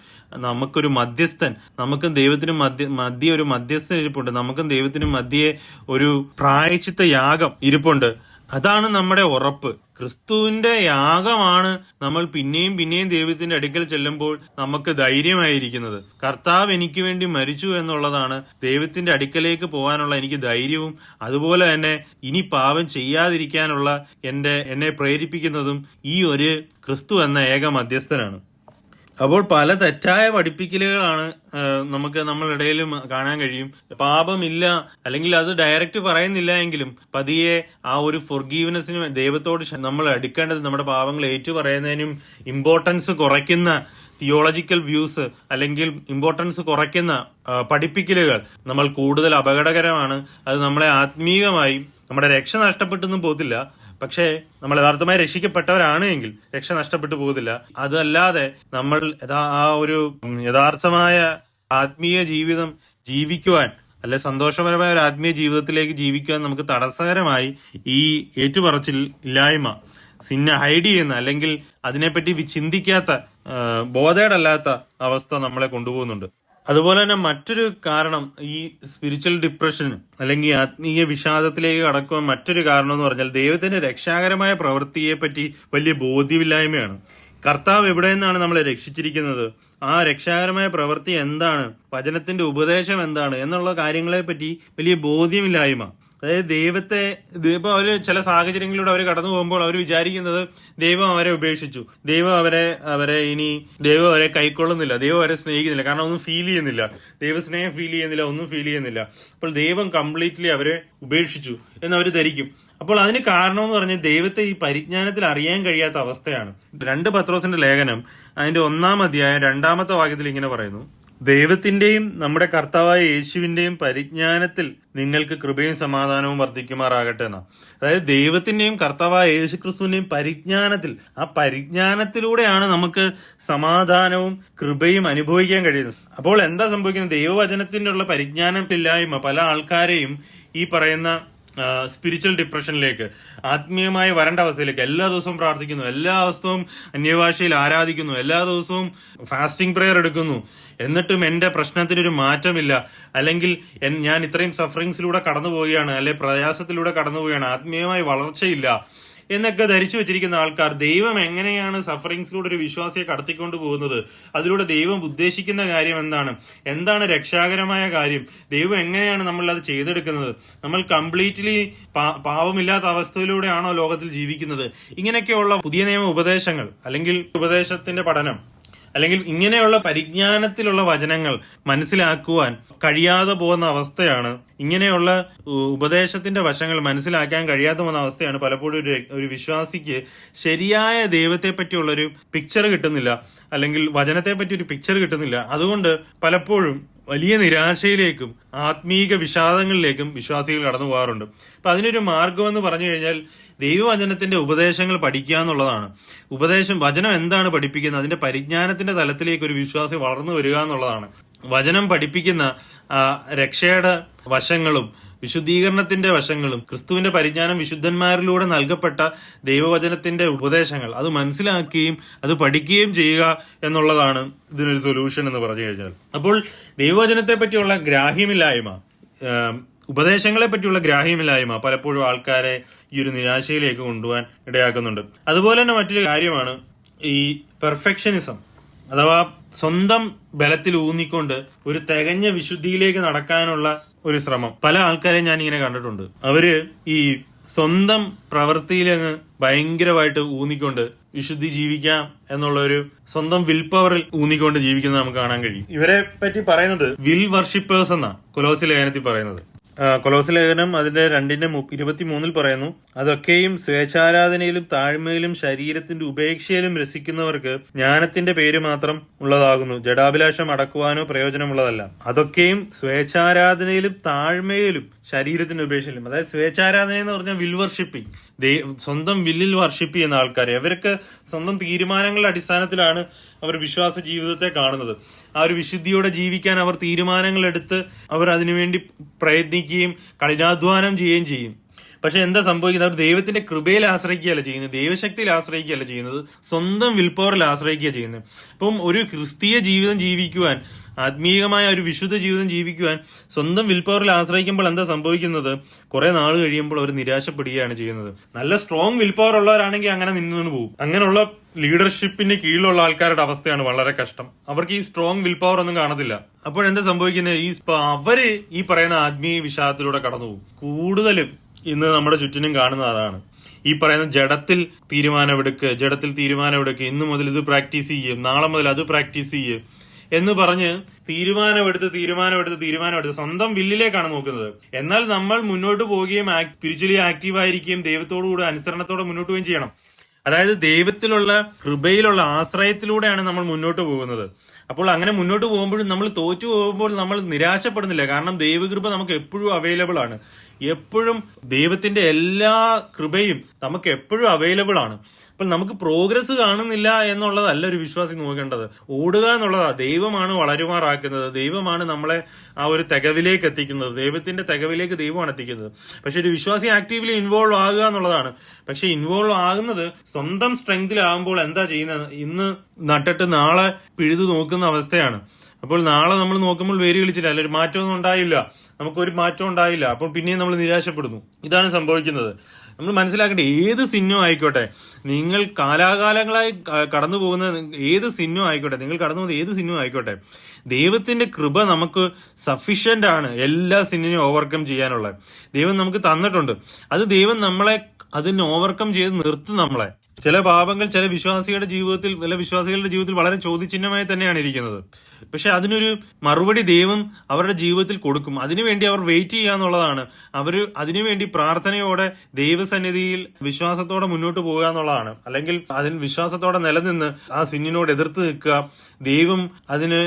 [SPEAKER 1] നമുക്കൊരു മധ്യസ്ഥൻ, നമുക്കും ദൈവത്തിനും മധ്യ ഒരു മധ്യസ്ഥൻ ഇരിപ്പുണ്ട്. നമുക്കും ദൈവത്തിനും മധ്യേ ഒരു പ്രായശ്ചിത്ത യാഗം ഇരിപ്പുണ്ട്. അതാണ് നമ്മുടെ ഉറപ്പ്. ക്രിസ്തുവിന്റെ യാഗമാണ് നമ്മൾ പിന്നെയും ദൈവത്തിന്റെ അടുക്കൽ ചെല്ലുമ്പോൾ നമുക്ക് ധൈര്യമായിരിക്കുന്നത്. കർത്താവ് എനിക്ക് വേണ്ടി മരിച്ചു എന്നുള്ളതാണ് ദൈവത്തിന്റെ അടുക്കലേക്ക് പോകാനുള്ള എനിക്ക് ധൈര്യവും, അതുപോലെ തന്നെ ഇനി പാപം ചെയ്യാതിരിക്കാനുള്ള എന്നെ പ്രേരിപ്പിക്കുന്നതും ഈ ഒരു ക്രിസ്തു എന്ന ഏക മധ്യസ്ഥനാണ്. അപ്പോൾ പല തെറ്റായ പഠിപ്പിക്കലുകളാണ് നമുക്ക് നമ്മളിടയിൽ കാണാൻ കഴിയും. പാപമില്ല, അല്ലെങ്കിൽ അത് ഡയറക്റ്റ് പറയുന്നില്ല എങ്കിലും പതിയെ ആ ഒരു ഫൊർഗീവ്നെസ്സിന് ദൈവത്തോട് നമ്മൾ അടുക്കേണ്ടത് നമ്മുടെ പാപങ്ങൾ ഏറ്റു പറയുന്നതിനും ഇമ്പോർട്ടൻസ് കുറയ്ക്കുന്ന തിയോളജിക്കൽ വ്യൂസ് അല്ലെങ്കിൽ ഇമ്പോർട്ടൻസ് കുറയ്ക്കുന്ന പഠിപ്പിക്കലുകൾ നമ്മൾ കൂടുതൽ അപകടകരമാണ്. അത് നമ്മളെ ആത്മീയമായി നമ്മുടെ രക്ഷ നഷ്ടപ്പെട്ടൊന്നും പോകത്തില്ല, പക്ഷേ നമ്മൾ യഥാർത്ഥമായി രക്ഷിക്കപ്പെട്ടവരാണ് എങ്കിൽ രക്ഷ നഷ്ടപ്പെട്ടു പോകുന്നില്ല. അതല്ലാതെ നമ്മൾ ആ ഒരു യഥാർത്ഥമായ ആത്മീയ ജീവിതം ജീവിക്കുവാൻ, അല്ലെ സന്തോഷപരമായ ഒരു ആത്മീയ ജീവിതത്തിലേക്ക് ജീവിക്കുവാൻ നമുക്ക് തടസ്സകരമായി ഈ ഏറ്റുപറച്ചിൽ ഇല്ലായ്മ, സിന്ന ഹൈഡ് ചെയ്യുന്ന അല്ലെങ്കിൽ അതിനെപ്പറ്റി ചിന്തിക്കാത്ത ബോധേഡല്ലാത്ത അവസ്ഥ നമ്മളെ കൊണ്ടുപോകുന്നുണ്ട്. അതുപോലെ തന്നെ മറ്റൊരു കാരണം ഈ സ്പിരിച്വൽ ഡിപ്രഷൻ അല്ലെങ്കിൽ ആത്മീയ വിഷാദത്തിലേക്ക് കടക്കുവാൻ മറ്റൊരു കാരണം എന്ന് പറഞ്ഞാൽ ദൈവത്തിന്റെ രക്ഷാകരമായ പ്രവൃത്തിയെ പറ്റി വലിയ ബോധ്യമില്ലായ്മയാണ്. കർത്താവ് എവിടെ നിന്നാണ് നമ്മളെ രക്ഷിച്ചിരിക്കുന്നത്, ആ രക്ഷാകരമായ പ്രവൃത്തി എന്താണ്, വചനത്തിന്റെ ഉപദേശം എന്താണ് എന്നുള്ള കാര്യങ്ങളെ പറ്റി വലിയ ബോധ്യമില്ലായ്മ. അതായത് ദൈവം അവര് ചില സാഹചര്യങ്ങളിലൂടെ അവർ കടന്നു പോകുമ്പോൾ അവർ വിചാരിക്കുന്നത് ദൈവം അവരെ ഉപേക്ഷിച്ചു, ദൈവം അവരെ കൈക്കൊള്ളുന്നില്ല, ദൈവം അവരെ സ്നേഹിക്കുന്നില്ല, കാരണം ഒന്നും ഫീൽ ചെയ്യുന്നില്ല, ദൈവസ്നേഹം ഫീൽ ചെയ്യുന്നില്ല, ഒന്നും ഫീൽ ചെയ്യുന്നില്ല. അപ്പോൾ ദൈവം കംപ്ലീറ്റ്ലി അവരെ ഉപേക്ഷിച്ചു എന്ന് അവർ ധരിക്കും. അപ്പോൾ അതിന് കാരണമെന്ന് പറഞ്ഞാൽ ദൈവത്തെ ഈ പരിജ്ഞാനത്തിൽ അറിയാൻ കഴിയാത്ത അവസ്ഥയാണ്. 2 പത്രോസിന്റെ ലേഖനം അതിന്റെ 1-ാം അധ്യായം 2-ാമത്തെ വാക്യത്തിൽ ഇങ്ങനെ പറയുന്നു: ദൈവത്തിന്റെയും നമ്മുടെ കർത്താവായ യേശുവിന്റെയും പരിജ്ഞാനത്തിൽ നിങ്ങൾക്ക് കൃപയും സമാധാനവും വർദ്ധിക്കുമാറാകട്ടെ എന്നാ. അതായത് ദൈവത്തിന്റെയും കർത്താവായ യേശുക്രിസ്തുവിന്റെയും പരിജ്ഞാനത്തിൽ, ആ പരിജ്ഞാനത്തിലൂടെയാണ് നമുക്ക് സമാധാനവും കൃപയും അനുഭവിക്കാൻ കഴിയുന്നത്. അപ്പോൾ എന്താ സംഭവിക്കുന്നത്? ദൈവവചനത്തിന്റെ ഉള്ള പരിജ്ഞാനമില്ലായ്മ പല ആൾക്കാരെയും ഈ പറയുന്ന സ്പിരിച്വൽ ഡിപ്രഷനിലേക്ക്, ആത്മീയമായി വരേണ്ട അവസ്ഥയിലേക്ക്, എല്ലാ ദിവസവും പ്രാർത്ഥിക്കുന്നു, എല്ലാ ദിവസവും അന്യഭാഷയിൽ ആരാധിക്കുന്നു, എല്ലാ ദിവസവും ഫാസ്റ്റിംഗ് പ്രെയർ എടുക്കുന്നു, എന്നിട്ടും എന്റെ പ്രശ്നത്തിനൊരു മാറ്റമില്ല, അല്ലെങ്കിൽ ഞാൻ ഇത്രയും സഫറിങ്സിലൂടെ കടന്നു പോവുകയാണ്, അല്ലെ പ്രയാസത്തിലൂടെ കടന്നു പോവുകയാണ്, ആത്മീയമായി വളർച്ചയില്ല എന്നൊക്കെ ധരിച്ചു വെച്ചിരിക്കുന്ന ആൾക്കാർ ദൈവം എങ്ങനെയാണ് സഫറിങ്സിലൂടെ ഒരു വിശ്വാസിയെ കടത്തിക്കൊണ്ടു പോകുന്നത്, അതിലൂടെ ദൈവം ഉദ്ദേശിക്കുന്ന കാര്യം എന്താണ് രക്ഷാകരമായ കാര്യം, ദൈവം എങ്ങനെയാണ് നമ്മൾ അത് ചെയ്തെടുക്കുന്നത്, നമ്മൾ കംപ്ലീറ്റ്ലി പാവമില്ലാത്ത അവസ്ഥയിലൂടെയാണോ ലോകത്തിൽ ജീവിക്കുന്നത്, ഇങ്ങനെയൊക്കെയുള്ള പുതിയ നിയമ ഉപദേശങ്ങൾ അല്ലെങ്കിൽ ഉപദേശത്തിന്റെ പഠനം അല്ലെങ്കിൽ ഇങ്ങനെയുള്ള പരിജ്ഞാനത്തിലുള്ള വചനങ്ങൾ മനസ്സിലാക്കുവാൻ കഴിയാതെ പോകുന്ന അവസ്ഥയാണ്. ഇങ്ങനെയുള്ള ഉപദേശത്തിന്റെ വശങ്ങൾ മനസ്സിലാക്കാൻ കഴിയാതെ പോകുന്ന അവസ്ഥയാണ് പലപ്പോഴും ഒരു വിശ്വാസിക്ക് ശരിയായ ദൈവത്തെ പറ്റിയുള്ള ഒരു പിക്ചർ കിട്ടുന്നില്ല, അല്ലെങ്കിൽ വചനത്തെ പറ്റി ഒരു പിക്ചർ കിട്ടുന്നില്ല. അതുകൊണ്ട് പലപ്പോഴും വലിയ നിരാശയിലേക്കും ആത്മീക വിഷാദങ്ങളിലേക്കും വിശ്വാസികൾ കടന്നു പോകാറുണ്ട്. അപ്പൊ അതിനൊരു മാർഗം എന്ന് പറഞ്ഞു കഴിഞ്ഞാൽ ദൈവവചനത്തിന്റെ ഉപദേശങ്ങൾ പഠിക്കുക എന്നുള്ളതാണ്. വചനം എന്താണ് പഠിപ്പിക്കുന്നത്, അതിന്റെ പരിജ്ഞാനത്തിന്റെ തലത്തിലേക്ക് ഒരു വിശ്വാസി വളർന്നു വരിക എന്നുള്ളതാണ്. വചനം പഠിപ്പിക്കുന്ന രക്ഷയുടെ വശങ്ങളും വിശുദ്ധീകരണത്തിന്റെ വശങ്ങളും ക്രിസ്തുവിന്റെ പരിജ്ഞാനം, വിശുദ്ധന്മാരിലൂടെ നൽകപ്പെട്ട ദൈവവചനത്തിന്റെ ഉപദേശങ്ങൾ അത് മനസ്സിലാക്കുകയും അത് പഠിക്കുകയും ചെയ്യുക എന്നുള്ളതാണ് ഇതിനൊരു സൊല്യൂഷൻ എന്ന് പറഞ്ഞു കഴിഞ്ഞാൽ. അപ്പോൾ ദൈവവചനത്തെ പറ്റിയുള്ള ഗ്രാഹ്യമില്ലായ്മ, ഉപദേശങ്ങളെ പറ്റിയുള്ള ഗ്രാഹ്യമില്ലായ്മ പലപ്പോഴും ആൾക്കാരെ ഈ ഒരു നിരാശയിലേക്ക് കൊണ്ടുപോകാൻ ഇടയാക്കുന്നുണ്ട്. അതുപോലെ തന്നെ മറ്റൊരു കാര്യമാണ് ഈ പെർഫെക്ഷനിസം, അഥവാ സ്വന്തം ബലത്തിൽ ഊന്നിക്കൊണ്ട് ഒരു തികഞ്ഞ വിശുദ്ധിയിലേക്ക് നടക്കാനുള്ള ഒരു ശ്രമം. പല ആൾക്കാരെയും ഞാൻ ഇങ്ങനെ കണ്ടിട്ടുണ്ട്. അവര് ഈ സ്വന്തം പ്രവൃത്തിയിലങ്ങ് ഭയങ്കരമായിട്ട് ഊന്നിക്കൊണ്ട് വിശുദ്ധി ജീവിക്കാം എന്നുള്ള ഒരു സ്വന്തം വിൽ പവറിൽ ഊന്നിക്കൊണ്ട് ജീവിക്കുന്നത് നമുക്ക് കാണാൻ കഴിയും. ഇവരെ പറ്റി പറയുന്നത് വിൽ വർഷിപ്പേഴ്സ് എന്നാ കൊലോസ്യ ലേഖനത്തിൽ പറയുന്നത്. കൊലോസ്യ ലേഖനം അതിന്റെ 2:23 പറയുന്നു: അതൊക്കെയും സ്വേച്ഛാരാധനയിലും താഴ്മയിലും ശരീരത്തിന്റെ ഉപേക്ഷയിലും രസിക്കുന്നവർക്ക് ജ്ഞാനത്തിന്റെ പേര് മാത്രം ഉള്ളതാകുന്നു, ജഡാഭിലാഷം അടക്കുവാനോ പ്രയോജനമുള്ളതല്ല. അതൊക്കെയും സ്വേച്ഛാരാധനയിലും താഴ്മയിലും ശരീരത്തിന്റെ ഉപേക്ഷയിലും, അതായത് സ്വേച്ഛാരാധന എന്ന് പറഞ്ഞാൽ വിൽ വർഷിപ്പിംഗ്, സ്വന്തം വില്ലിൽ വർഷിപ്പ് ചെയ്യുന്ന ആൾക്കാർ. അവർക്ക് സ്വന്തം തീരുമാനങ്ങളുടെ അടിസ്ഥാനത്തിലാണ് അവർ വിശ്വാസ ജീവിതത്തെ കാണുന്നത്. ആ ഒരു വിശുദ്ധിയോടെ ജീവിക്കാൻ അവർ തീരുമാനങ്ങൾ എടുത്ത് അവർ അതിനുവേണ്ടി പ്രയത്നിക്കുകയും കഠിനാധ്വാനം ചെയ്യുകയും ചെയ്യും. പക്ഷെ എന്താ സംഭവിക്കുന്നത്? അവർ ദൈവത്തിന്റെ കൃപയിൽ ആശ്രയിക്കുകയല്ല ചെയ്യുന്നത്, ദൈവശക്തിയിൽ ആശ്രയിക്കുകയല്ല ചെയ്യുന്നത്, സ്വന്തം വിൽ പവറിൽ ആശ്രയിക്കുക ചെയ്യുന്നത്. അപ്പം ഒരു ക്രിസ്തീയ ജീവിതം ജീവിക്കുവാൻ, ആത്മീയമായ ഒരു വിശുദ്ധ ജീവിതം ജീവിക്കുവാൻ സ്വന്തം വിൽ പവറിൽ ആശ്രയിക്കുമ്പോൾ എന്താ സംഭവിക്കുന്നത്? കുറെ നാൾ കഴിയുമ്പോൾ അവർ നിരാശപ്പെടുകയാണ് ചെയ്യുന്നത്. നല്ല സ്ട്രോങ് വിൽ പവർ ഉള്ളവരാണെങ്കിൽ അങ്ങനെ നിന്ന് പോകും. അങ്ങനെയുള്ള ലീഡർഷിപ്പിന് കീഴിലുള്ള ആൾക്കാരുടെ അവസ്ഥയാണ് വളരെ കഷ്ടം. അവർക്ക് ഈ സ്ട്രോങ് വിൽ പവർ ഒന്നും കാണത്തില്ല. അപ്പോഴെന്താ സംഭവിക്കുന്നത്? അവര് ഈ പറയുന്ന ആത്മീയ വിഷാദത്തിലൂടെ കടന്നുപോകും. കൂടുതലും ഇന്ന് നമ്മുടെ ചുറ്റിനും കാണുന്നത് അതാണ്. ഈ പറയുന്ന ജഡത്തിൽ തീരുമാനമെടുക്കുക, ഇന്നു മുതൽ ഇത് പ്രാക്ടീസ് ചെയ്യും, നാളെ മുതൽ അത് പ്രാക്ടീസ് ചെയ്യും എന്ന് പറഞ്ഞ് തീരുമാനമെടുത്ത് സ്വന്തം വില്ലിലേക്കാണ് നോക്കുന്നത്. എന്നാൽ നമ്മൾ മുന്നോട്ട് പോവുകയും സ്പിരിച്വലി ആക്റ്റീവ് ആയിരിക്കുകയും ദൈവത്തോടുകൂടെ അനുസരണത്തോടെ മുന്നോട്ട് പോവുകയും ചെയ്യണം. അതായത് ദൈവത്തിലുള്ള കൃപയിലുള്ള ആശ്രയത്തിലൂടെയാണ് നമ്മൾ മുന്നോട്ട് പോകുന്നത്. അപ്പോൾ അങ്ങനെ മുന്നോട്ട് പോകുമ്പോഴും നമ്മൾ തോറ്റു പോകുമ്പോൾ നമ്മൾ നിരാശപ്പെടുന്നില്ല. കാരണം ദൈവകൃപ നമുക്ക് എപ്പോഴും അവൈലബിൾ ആണ്. എപ്പോഴും ദൈവത്തിന്റെ എല്ലാ കൃപയും നമുക്ക് എപ്പോഴും അവൈലബിൾ ആണ്. അപ്പോൾ നമുക്ക് പ്രോഗ്രസ് കാണുന്നില്ല എന്നുള്ളതല്ല ഒരു വിശ്വാസി നോക്കേണ്ടത്. ഓടുക എന്നുള്ളതാണ്. ദൈവമാണ് വളരുമാറാക്കുന്നത്. ദൈവമാണ് നമ്മളെ ആ ഒരു തികവിലേക്ക് എത്തിക്കുന്നത്. ദൈവത്തിന്റെ തികവിലേക്ക് ദൈവമാണ് എത്തിക്കുന്നത്. പക്ഷെ ഒരു വിശ്വാസി ആക്റ്റീവ്ലി ഇൻവോൾവ് ആകുക എന്നുള്ളതാണ്. പക്ഷെ ഇൻവോൾവ് ആകുന്നത് സ്വന്തം സ്ട്രെങ്തിലാകുമ്പോൾ എന്താ ചെയ്യുന്നത്? ഇന്ന് നട്ടിട്ട് നാളെ പിഴുതു നോക്കുന്ന അവസ്ഥയാണ്. അപ്പോൾ നാളെ നമ്മൾ നോക്കുമ്പോൾ വേര് കളിച്ചില്ല, അല്ല ഒരു മാറ്റമൊന്നും ഉണ്ടായില്ല, നമുക്കൊരു മാറ്റം ഉണ്ടായില്ല. അപ്പോൾ പിന്നെയും നമ്മൾ നിരാശപ്പെടുന്നു. ഇതാണ് സംഭവിക്കുന്നത്. നമ്മൾ മനസ്സിലാക്കേണ്ട ഏത് സിന്നും ആയിക്കോട്ടെ, നിങ്ങൾ കാലാകാലങ്ങളായി കടന്നു പോകുന്ന ഏത് സിന്നും ആയിക്കോട്ടെ, നിങ്ങൾ കടന്നു പോകുന്ന ഏത് സിന്നും ആയിക്കോട്ടെ, ദൈവത്തിന്റെ കൃപ നമുക്ക് സഫീഷ്യന്റ് ആണ് എല്ലാ സിന്നിനെയും ഓവർകം ചെയ്യാനുള്ള. ദൈവം നമുക്ക് തന്നിട്ടുണ്ട്. അത് ദൈവം നമ്മളെ അതിന് ഓവർകം ചെയ്ത് നിർത്തും നമ്മളെ. ചില പാപങ്ങൾ ചില വിശ്വാസികളുടെ ജീവിതത്തിൽ വളരെ ചോദ്യചിഹ്നമായി തന്നെയാണ് ഇരിക്കുന്നത്. പക്ഷെ അതിനൊരു മറുപടി ദൈവം അവരുടെ ജീവിതത്തിൽ കൊടുക്കും. അതിനുവേണ്ടി അവർ വെയിറ്റ് ചെയ്യുക എന്നുള്ളതാണ്. അവർ അതിനുവേണ്ടി പ്രാർത്ഥനയോടെ ദൈവസന്നിധിയിൽ വിശ്വാസത്തോടെ മുന്നോട്ട് പോകുക എന്നുള്ളതാണ്. അല്ലെങ്കിൽ അതിന് വിശ്വാസത്തോടെ നിലനിന്ന് ആ സിന്നിനോട് എതിർത്ത് നിൽക്കുക. ദൈവം അതിന്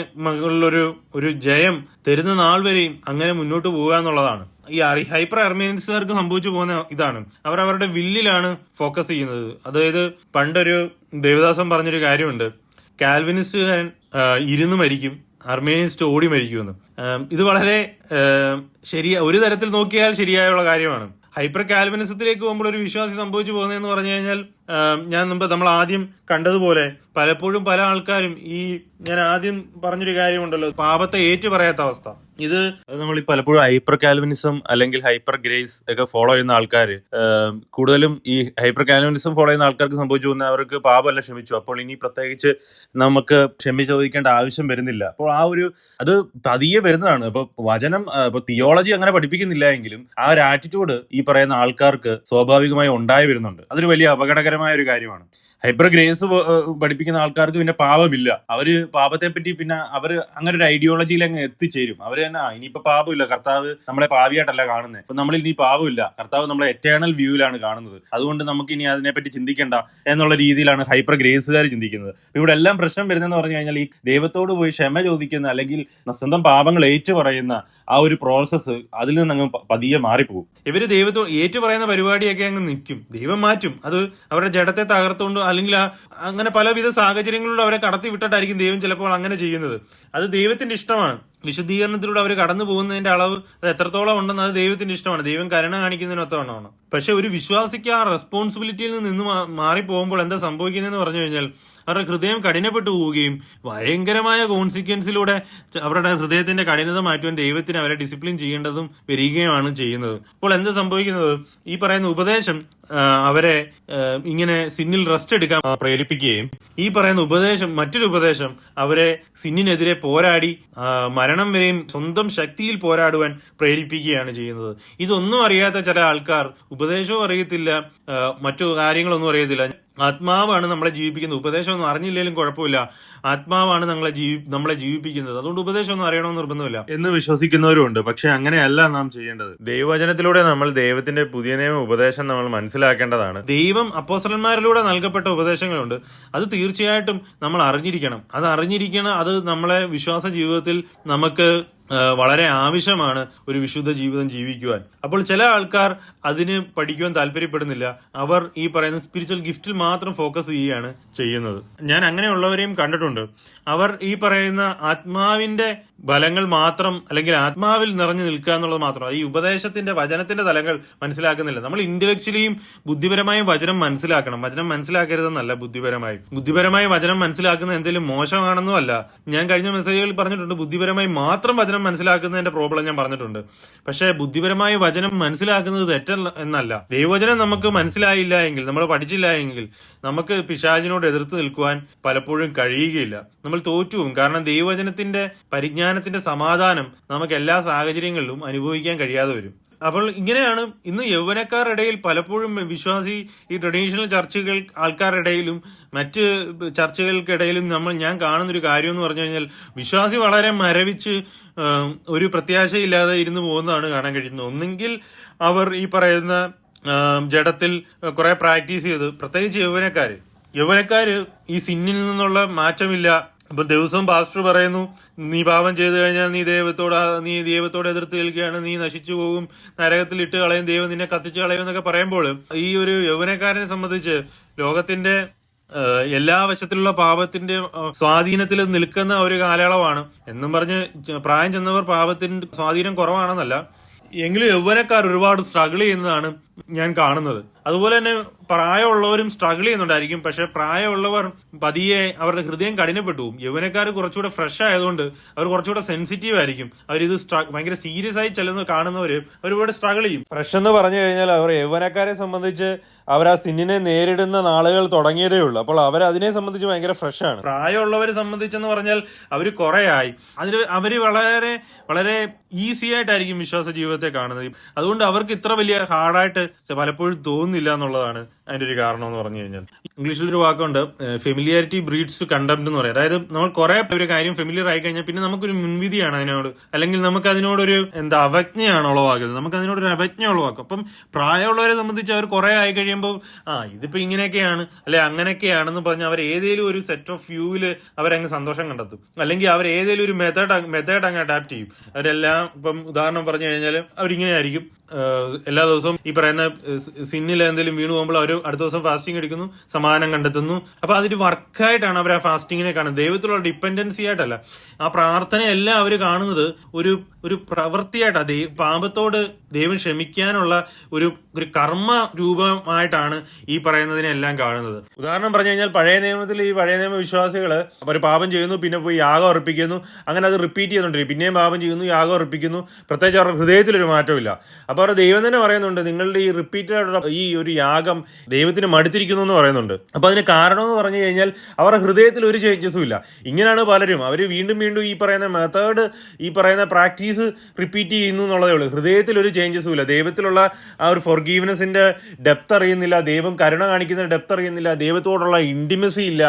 [SPEAKER 1] ഒരു ജയം തരുന്ന നാൾ വരെയും അങ്ങനെ മുന്നോട്ട് പോകുക എന്നുള്ളതാണ്. ഈ ഹൈപ്പർ അർമേനിയൻസുകാർക്ക് സംഭവിച്ചു പോകുന്ന ഇതാണ്. അവർ അവരുടെ വില്ലിലാണ് ഫോക്കസ് ചെയ്യുന്നത്. അതായത് പണ്ടൊരു ദേവദാസൻ പറഞ്ഞൊരു കാര്യമുണ്ട്, കാൽവിനിസ്റ്റുകാരൻ ഇരുന്ന് മരിക്കും, അർമേനിയനിസ്റ്റ് ഓടി മരിക്കുമെന്ന്. ഇത് വളരെ ഒരു തരത്തിൽ നോക്കിയാൽ ശരിയായുള്ള കാര്യമാണ്. ഹൈപ്പർ കാൽവിനിസത്തിലേക്ക് പോകുമ്പോൾ ഒരു വിശ്വാസി സംഭവിച്ചു പോകുന്നതെന്ന് പറഞ്ഞു കഴിഞ്ഞാൽ, നമ്മൾ ആദ്യം കണ്ടതുപോലെ പലപ്പോഴും പല ആൾക്കാരും ഞാൻ ആദ്യം പറഞ്ഞൊരു കാര്യമുണ്ടല്ലോ, പാപത്തെ ഏറ്റു പറയാത്ത അവസ്ഥ. ഇത് നമ്മൾ പലപ്പോഴും ഹൈപ്പർ കാൽവിനിസം അല്ലെങ്കിൽ ഹൈപ്പർ ഗ്രേസ് ഒക്കെ ഫോളോ ചെയ്യുന്ന ആൾക്കാർ, കൂടുതലും ഈ ഹൈപ്പർ കാൽവിനിസം ഫോളോ ചെയ്യുന്ന ആൾക്കാർക്ക് സംഭവിച്ചു പോകുന്ന അവർക്ക് പാപമല്ല ക്ഷമിച്ചു, അപ്പോൾ ഇനി പ്രത്യേകിച്ച് നമുക്ക് ക്ഷമ ചോദിക്കേണ്ട ആവശ്യം വരുന്നില്ല. അപ്പോൾ അത് പതിയെ വരുന്നതാണ്. ഇപ്പൊ തിയോളജി അങ്ങനെ പഠിപ്പിക്കുന്നില്ല എങ്കിലും ആ ഒരു ആറ്റിറ്റ്യൂഡ് ഈ പറയുന്ന ആൾക്കാർക്ക് സ്വാഭാവികമായി ഉണ്ടായി വരുന്നുണ്ട്. അതൊരു വലിയ അപകടകരമായ ഒരു കാര്യമാണ്. ഹൈപ്പർ ഗ്രേസ് പഠിപ്പിക്കുന്ന ആൾക്കാർക്ക് പിന്നെ പാപമില്ല. അവര് പാപത്തെ പറ്റി പിന്നെ അങ്ങനെ ഒരു ഐഡിയോളജിയിൽ അങ്ങ് എത്തിച്ചേരും. അവര് തന്നെ ഇനിയിപ്പോ പാപമില്ല, കർത്താവ് നമ്മളെ പാപിയായിട്ടല്ല കാണുന്നത്, അപ്പൊ നമ്മൾ ഇനി പാപമില്ല, കർത്താവ് നമ്മളെ എറ്റേണൽ വ്യൂവിലാണ് കാണുന്നത്, അതുകൊണ്ട് നമുക്ക് ഇനി അതിനെപ്പറ്റി ചിന്തിക്കേണ്ട എന്നുള്ള രീതിയിലാണ് ഹൈപ്പർ ഗ്രേസുകാർ ചിന്തിക്കുന്നത്. ഇവിടെ എല്ലാം പ്രശ്നം വരുന്നതെന്ന് പറഞ്ഞു കഴിഞ്ഞാൽ ഈ ദൈവത്തോട് പോയി ക്ഷമ ചോദിക്കുന്ന അല്ലെങ്കിൽ സ്വന്തം പാപങ്ങൾ ഏറ്റു പറയുന്ന ആ ഒരു പ്രോസസ്സ് അതിൽ നിന്ന് അങ്ങ് പതിയെ മാറിപ്പോകും. ഇവര് ദൈവത്തോട് ഏറ്റു പറയുന്ന പരിപാടിയൊക്കെ അങ്ങ് നിൽക്കും. ദൈവം മാറ്റും. അത് അവരുടെ ജഡത്തെ തകർത്തുകൊണ്ട് അല്ലെങ്കിൽ അങ്ങനെ പലവിധ സാഹചര്യങ്ങളിലൂടെ അവരെ കടത്തി വിട്ടിട്ടായിരിക്കും ദൈവം ചിലപ്പോൾ അങ്ങനെ ചെയ്യുന്നത്. അത് ദൈവത്തിന്റെ ഇഷ്ടമാണ്. വിശുദ്ധീകരണത്തിലൂടെ അവർ കടന്നു പോകുന്നതിന്റെ അളവ് അത് എത്രത്തോളം ഉണ്ടെന്ന് അത് ദൈവത്തിന്റെ ഇഷ്ടമാണ്. ദൈവം കരുണ കാണിക്കുന്നതിനൊത്തവണ്ണമാണ്. പക്ഷെ ഒരു വിശ്വാസിക്ക് ആ റെസ്പോൺസിബിലിറ്റിയിൽ നിന്ന് മാറിപ്പോകുമ്പോൾ എന്താ സംഭവിക്കുന്നതെന്ന് പറഞ്ഞു കഴിഞ്ഞാൽ അവരുടെ ഹൃദയം കഠിനപ്പെട്ടു പോവുകയും ഭയങ്കരമായ കോൺസിക്വൻസിലൂടെ അവരുടെ ഹൃദയത്തിന്റെ കഠിനത മാറ്റുവാൻ ദൈവത്തിന് അവരെ ഡിസിപ്ലിൻ ചെയ്യേണ്ടതും വരികയുമാണ് ചെയ്യുന്നത്. അപ്പോൾ എന്താ സംഭവിക്കുന്നത്? ഈ പറയുന്ന ഉപദേശം അവരെ ഇങ്ങനെ സിന്നിൽ റെസ്റ്റ് എടുക്കാൻ പ്രേരിപ്പിക്കുകയും ഈ പറയുന്ന മറ്റൊരു ഉപദേശം അവരെ സിന്നിനെതിരെ പോരാടി മരണം വരെയും സ്വന്തം ശക്തിയിൽ പോരാടുവാൻ പ്രേരിപ്പിക്കുകയാണ് ചെയ്യുന്നത്. ഇതൊന്നും അറിയാത്ത ചില ആൾക്കാർ ഉപദേശവും അറിയത്തില്ല, മറ്റു കാര്യങ്ങളൊന്നും അറിയത്തില്ല. ആത്മാവാണ് നമ്മളെ ജീവിപ്പിക്കുന്നത്. ഉപദേശമൊന്നും അറിഞ്ഞില്ലെങ്കിലും കുഴപ്പമില്ല, ആത്മാവാണ് നമ്മളെ ജീവിപ്പിക്കുന്നത്, അതുകൊണ്ട് ഉപദേശമൊന്നും അറിയണമെന്ന് നിർബന്ധമില്ല എന്ന് വിശ്വസിക്കുന്നവരുണ്ട്. പക്ഷെ അങ്ങനെയല്ല നാം ചെയ്യേണ്ടത്. ദൈവവചനത്തിലൂടെ നമ്മൾ ദൈവത്തിന്റെ പുതിയ നിയമ ഉപദേശം നമ്മൾ മനസ്സിലാക്കേണ്ടതാണ്. ദൈവം അപ്പോസ്തലന്മാരിലൂടെ നൽകപ്പെട്ട ഉപദേശങ്ങളുണ്ട്. അത് തീർച്ചയായിട്ടും നമ്മൾ അറിഞ്ഞിരിക്കണം. അത് നമ്മളെ വിശ്വാസ ജീവിതത്തിൽ നമുക്ക് വളരെ ആവശ്യമാണ് ഒരു വിശുദ്ധ ജീവിതം ജീവിക്കുവാൻ. അപ്പോൾ ചില ആൾക്കാർ അതിന് പഠിക്കുവാൻ താല്പര്യപ്പെടുന്നില്ല. അവർ ഈ പറയുന്ന സ്പിരിച്വൽ ഗിഫ്റ്റിൽ മാത്രം ഫോക്കസ് ചെയ്യുകയാണ് ചെയ്യുന്നത്. ഞാൻ അങ്ങനെയുള്ളവരെയും കണ്ടിട്ടുണ്ട്. അവർ ഈ പറയുന്ന ആത്മാവിന്റെ ബലങ്ങൾ മാത്രം അല്ലെങ്കിൽ ആത്മാവിൽ നിറഞ്ഞു നിൽക്കുക എന്നുള്ളത് മാത്രം, ഈ ഉപദേശത്തിന്റെ വചനത്തിന്റെ തലങ്ങൾ മനസ്സിലാക്കുന്നില്ല. നമ്മൾ ഇന്റലക്ച്വലിയും ബുദ്ധിപരമായും വചനം മനസ്സിലാക്കണം. വചനം മനസ്സിലാക്കരുതെന്നല്ല, ബുദ്ധിപരമായി വചനം മനസ്സിലാക്കുന്ന എന്തെങ്കിലും മോശമാണെന്നും അല്ല. ഞാൻ കഴിഞ്ഞ മെസ്സേജുകളിൽ പറഞ്ഞിട്ടുണ്ട്, ബുദ്ധിപരമായി മാത്രം വചനം മനസ്സിലാക്കുന്നതിന്റെ പ്രോബ്ലം ഞാൻ പറഞ്ഞിട്ടുണ്ട്. പക്ഷെ ബുദ്ധിപരമായി വചനം മനസ്സിലാക്കുന്നത് തെറ്റല്ല എന്നല്ല. ദൈവവചനം നമുക്ക് മനസ്സിലായില്ല എങ്കിൽ, നമ്മൾ പഠിച്ചില്ല എങ്കിൽ നമുക്ക് പിശാചിനോട് എതിർത്ത് നിൽക്കുവാൻ പലപ്പോഴും കഴിയുകയില്ല. നമ്മൾ തോറ്റുപോകും. കാരണം ദൈവവചനത്തിന്റെ പരിജ്ഞാനത്തിന്റെ സമാധാനം നമുക്ക് എല്ലാ സാഹചര്യങ്ങളിലും അനുഭവിക്കാൻ കഴിയാതെ വരും. അപ്പോൾ ഇങ്ങനെയാണ് ഇന്ന് യൗവനക്കാരുടെ ഇടയിൽ പലപ്പോഴും ഈ ട്രഡീഷണൽ ആൾക്കാരുടെ ഇടയിലും മറ്റ് ചർച്ചകൾക്കിടയിലും ഞാൻ കാണുന്നൊരു കാര്യം എന്ന് പറഞ്ഞു കഴിഞ്ഞാൽ, വിശ്വാസി വളരെ മരവിച്ച് ഒരു പ്രത്യാശയില്ലാതെ ഇരുന്ന് പോകുന്നതാണ് കാണാൻ കഴിയുന്നത്. ഒന്നെങ്കിൽ അവർ ഈ പറയുന്ന ജഡത്തിൽ കുറെ പ്രാക്ടീസ് ചെയ്ത്, പ്രത്യേകിച്ച് യൗവനക്കാര് ഈ സിന്നിൽ നിന്നുള്ള മാറ്റമില്ല. അപ്പൊ ദിവസവും പാസ്റ്റർ പറയുന്നു, നീ പാപം ചെയ്തു കഴിഞ്ഞാൽ നീ ദൈവത്തോട് എതിർത്ത് നിൽക്കുകയാണ്, നീ നശിച്ചു പോകും, നരകത്തിൽ ഇട്ട് കളയും, ദൈവം നിന്നെ കത്തിച്ചു കളയും എന്നൊക്കെ പറയുമ്പോൾ ഈ ഒരു യൗവനക്കാരനെ സംബന്ധിച്ച് ലോകത്തിന്റെ എല്ലാ വശത്തിലുള്ള പാപത്തിന്റെ സ്വാധീനത്തിൽ നിൽക്കുന്ന ഒരു കാലയളവാണ്. എന്നും പറഞ്ഞ് പ്രായം ചെന്നവർ പാപത്തിന്റെ സ്വാധീനം കുറവാണെന്നല്ല, എങ്കിലും യൗവനക്കാർ ഒരുപാട് സ്ട്രഗിൾ ചെയ്യുന്നതാണ് ഞാൻ കാണുന്നത്. അതുപോലെ തന്നെ പ്രായമുള്ളവരും സ്ട്രഗിൾ ചെയ്യുന്നുണ്ടായിരിക്കും. പക്ഷെ പ്രായമുള്ളവർ പതിയെ അവരുടെ ഹൃദയം കഠിനപ്പെട്ടു പോകും. യൗവനക്കാർ കുറച്ചുകൂടെ ഫ്രഷ് ആയതുകൊണ്ട് അവർ കുറച്ചുകൂടെ സെൻസിറ്റീവ് ആയിരിക്കും. അവരിത് ഭയങ്കര സീരിയസ് ആയി കാണുന്നവര് ഒരുപാട് സ്ട്രഗിൾ ചെയ്യും. ഫ്രഷ് എന്ന് പറഞ്ഞു കഴിഞ്ഞാൽ അവർ യൗവനക്കാരെ സംബന്ധിച്ച് അവർ ആ സിന്നിനെ നേരിടുന്ന നാളുകൾ തുടങ്ങിയതേ ഉള്ളൂ. അപ്പോൾ അവർ അതിനെ സംബന്ധിച്ച് ഭയങ്കര ഫ്രഷ് ആണ്. പ്രായമുള്ളവരെ സംബന്ധിച്ചെന്ന് പറഞ്ഞാൽ അവർ കുറെ ആയി, അവര് വളരെ വളരെ ഈസി ആയിട്ടായിരിക്കും വിശ്വാസ ജീവിതത്തെ കാണുന്നത്. അതുകൊണ്ട് അവർക്ക് ഇത്ര വലിയ ഹാർഡായിട്ട് പലപ്പോഴും തോന്നുന്നില്ല എന്നുള്ളതാണ് അതിന്റെ ഒരു കാരണം എന്ന് പറഞ്ഞു കഴിഞ്ഞാൽ. ഇംഗ്ലീഷിൽ ഒരു വാക്കുണ്ട്, ഫെമിലിയാരിറ്റി ബ്രീഡ്സ് കണ്ടംപ്റ്റ് എന്ന് പറയും. അതായത് നമ്മൾ കുറെ ഒരു കാര്യം ഫെമിലിയർ ആയി കഴിഞ്ഞാൽ പിന്നെ നമുക്കൊരു മുൻവിധിയാണ് അതിനോട്, അല്ലെങ്കിൽ നമുക്ക് അതിനോടൊരു അവജ്ഞയാണ് ഉളവാക്കുന്നത്, നമുക്ക് അതിനോടൊരു അവജ്ഞ ഉളവാക്കും. അപ്പം പ്രായമുള്ളവരെ സംബന്ധിച്ച് അവർ കുറെ ആയി കഴിയുമ്പോൾ ഇതിപ്പോ ഇങ്ങനെയൊക്കെയാണ് അല്ലെ അങ്ങനെയൊക്കെയാണെന്ന് പറഞ്ഞ് അവർ ഏതെങ്കിലും ഒരു സെറ്റ് ഓഫ് വ്യൂവില് അവരങ്ങ് സന്തോഷം കണ്ടെത്തും, അല്ലെങ്കിൽ അവർ ഏതെങ്കിലും ഒരു മെത്തേഡ് അങ്ങ് അഡാപ്റ്റ് ചെയ്യും. അവരെല്ലാം ഇപ്പം ഉദാഹരണം പറഞ്ഞു കഴിഞ്ഞാൽ അവരിങ്ങനെ ആയിരിക്കും, എല്ലാ ദിവസവും ഈ പറയുന്ന സിന്നിൽ എന്തെങ്കിലും വീണു പോകുമ്പോൾ അവർ അടുത്ത ദിവസം ഫാസ്റ്റിംഗ് എടുക്കുന്നു, സമാധാനം കണ്ടെത്തുന്നു. അപ്പൊ അതൊരു വർക്കായിട്ടാണ് അവർ ആ ഫാസ്റ്റിങ്ങിനെ കാണുന്നത്, ദൈവത്തിലുള്ള ഡിപ്പെൻഡൻസി ആയിട്ടല്ല. ആ പ്രാർത്ഥനയെല്ലാം അവർ കാണുന്നത് ഒരു പ്രവൃത്തിയായിട്ടാണ്. പാപത്തോട് ദൈവം ക്ഷമിക്കാനുള്ള ഒരു കർമ്മ രൂപമായിട്ടാണ് ഈ പറയുന്നതിനെല്ലാം കാണുന്നത്. ഉദാഹരണം പറഞ്ഞു കഴിഞ്ഞാൽ പഴയ നിയമ വിശ്വാസികള് അവർ പാപം ചെയ്യുന്നു, പിന്നെ പോയി യാഗം അർപ്പിക്കുന്നു, അങ്ങനെ അത് റിപ്പീറ്റ് ചെയ്യുന്നുണ്ട്. പിന്നെയും പാപം ചെയ്യുന്നു, യാഗം അർപ്പിക്കുന്നു, പ്രത്യേകിച്ച് അവരുടെ ഹൃദയത്തിലൊരു മാറ്റമില്ല. അപ്പൊ അവരുടെ ദൈവം തന്നെ പറയുന്നുണ്ട്, നിങ്ങളുടെ ഈ റിപ്പീറ്റഡ് ഈ ഒരു യാഗം ദൈവത്തിന് മടുത്തിരിക്കുന്നു എന്ന് പറയുന്നുണ്ട്. അപ്പൊ അതിന് കാരണം എന്ന് പറഞ്ഞു കഴിഞ്ഞാൽ അവരുടെ ഹൃദയത്തിൽ ഒരു ചേഞ്ചസും ഇല്ല. ഇങ്ങനെയാണ് പലരും, അവർ വീണ്ടും വീണ്ടും ഈ പറയുന്ന മെത്തേഡ്, ഈ പറയുന്ന പ്രാക്ടീസ് റിപ്പീറ്റ് ചെയ്യുന്നു എന്നുള്ളതേ ഉള്ളൂ. ഹൃദയത്തിൽ ഒരു ചേഞ്ചസും ഇല്ല. ദൈവത്തിലുള്ള ആ ഒരു ഫോർഗീവ്നെസിന്റെ ഡെപ്ത് അറിയുന്നില്ല, ദൈവം കരുണ കാണിക്കുന്ന ഡെപ്ത് അറിയുന്നില്ല, ദൈവത്തോടുള്ള ഇന്റിമസി ഇല്ല,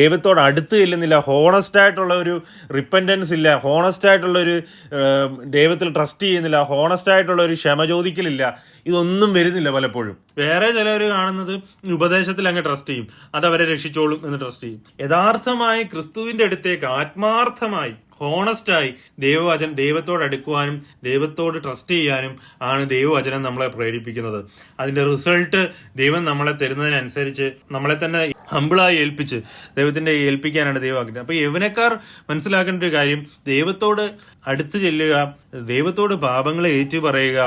[SPEAKER 1] ദൈവത്തോട് അടുത്ത് ചെല്ലുന്നില്ല, ഹോണസ്റ്റ് ആയിട്ടുള്ള ഒരു റിപ്പൻറ്റൻസ് ഇല്ല, ഹോണസ്റ്റ് ആയിട്ടുള്ള ഒരു ദൈവത്തിൽ ട്രസ്റ്റ് ചെയ്യുന്നില്ല, ഹോണസ്റ്റ് ആയിട്ടുള്ള ഒരു ക്ഷമ ചോദിക്കലില്ല. ഇതൊന്നും വരുന്നില്ല പലപ്പോഴും. വേറെ ചിലവർ കാണുന്നത് ഉപദേശത്തിൽ അങ്ങ് ട്രസ്റ്റ് ചെയ്യും, അതവരെ രക്ഷിച്ചോളും എന്ന് ട്രസ്റ്റ് ചെയ്യും. യഥാർത്ഥമായി ക്രിസ്തുവിന്റെ അടുത്തേക്ക് ആത്മാർത്ഥമായി ഹോണസ്റ്റായി ദൈവത്തോട് അടുക്കുവാനും ദൈവത്തോട് ട്രസ്റ്റ് ചെയ്യാനും ആണ് ദൈവവചനം നമ്മളെ പ്രേരിപ്പിക്കുന്നത്. അതിന്റെ റിസൾട്ട് ദൈവം നമ്മളെ തരുന്നതിനനുസരിച്ച് നമ്മളെ തന്നെ ഹമ്പിളായി ഏൽപ്പിച്ച് ദൈവത്തിന്റെ ഏൽപ്പിക്കാനാണ് ദൈവം ആഗ്രഹിക്കുന്നത്. അപ്പൊ യൗവനക്കാർ മനസ്സിലാക്കേണ്ട ഒരു കാര്യം, ദൈവത്തോട് അടുത്ത് ചെല്ലുക, ദൈവത്തോട് പാപങ്ങളെ ഏറ്റു പറയുക,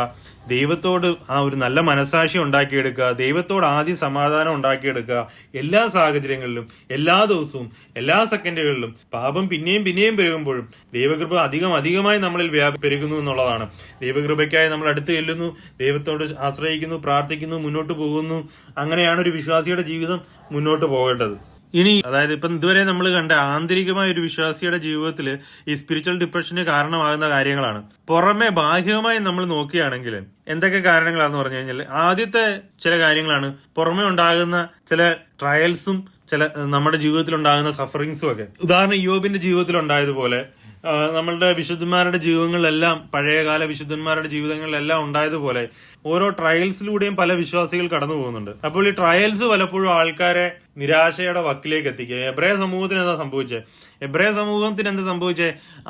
[SPEAKER 1] ദൈവത്തോട് ആ ഒരു നല്ല മനസാക്ഷി ഉണ്ടാക്കിയെടുക്കുക, ദൈവത്തോട് ആദ്യം സമാധാനം ഉണ്ടാക്കിയെടുക്കുക. എല്ലാ സാഹചര്യങ്ങളിലും, എല്ലാ ദിവസവും, എല്ലാ സെക്കൻഡുകളിലും പാപം പിന്നെയും പിന്നെയും പെരുകുമ്പോഴും ദൈവകൃപ അധികമായി നമ്മളിൽ പെരുകുന്നു എന്നുള്ളതാണ്. ദൈവകൃപയ്ക്കായി നമ്മൾ അടുത്ത് ചെല്ലുന്നു, ദൈവത്തോട് ആശ്രയിക്കുന്നു, പ്രാർത്ഥിക്കുന്നു, മുന്നോട്ട് പോകുന്നു. അങ്ങനെയാണ് ഒരു വിശ്വാസിയുടെ ജീവിതം മുന്നോട്ട് പോകേണ്ടത്. ഇനി അതായത് ഇപ്പം ഇതുവരെ നമ്മൾ കണ്ട ആന്തരികമായ ഒരു വിശ്വാസിയുടെ ജീവിതത്തിൽ ഈ സ്പിരിച്വൽ ഡിപ്രഷന് കാരണമാകുന്ന കാര്യങ്ങളാണ്. പുറമെ ബാഹ്യമായി നമ്മൾ നോക്കുകയാണെങ്കിൽ എന്തൊക്കെ കാരണങ്ങളാന്ന് പറഞ്ഞു കഴിഞ്ഞാൽ, ആദ്യത്തെ ചില കാര്യങ്ങളാണ് പുറമെ ഉണ്ടാകുന്ന ചില ട്രയൽസും ചില നമ്മുടെ ജീവിതത്തിൽ ഉണ്ടാകുന്ന സഫറിങ്സും ഒക്കെ. ഉദാഹരണം ഇയ്യോബിന്റെ ജീവിതത്തിൽ ഉണ്ടായതുപോലെ നമ്മളുടെ വിശുദ്ധന്മാരുടെ ജീവിതങ്ങളിലെല്ലാം, പഴയകാല വിശുദ്ധന്മാരുടെ ജീവിതങ്ങളിലെല്ലാം ഉണ്ടായതുപോലെ ഓരോ ട്രയൽസിലൂടെയും പല വിശ്വാസികൾ കടന്നു പോകുന്നുണ്ട്. അപ്പോൾ ഈ ട്രയൽസ് പലപ്പോഴും ആൾക്കാരെ നിരാശയുടെ വക്കിലേക്ക് എത്തിക്കുക. എബ്രായ സമൂഹത്തിന് എന്താ സംഭവിച്ചത്?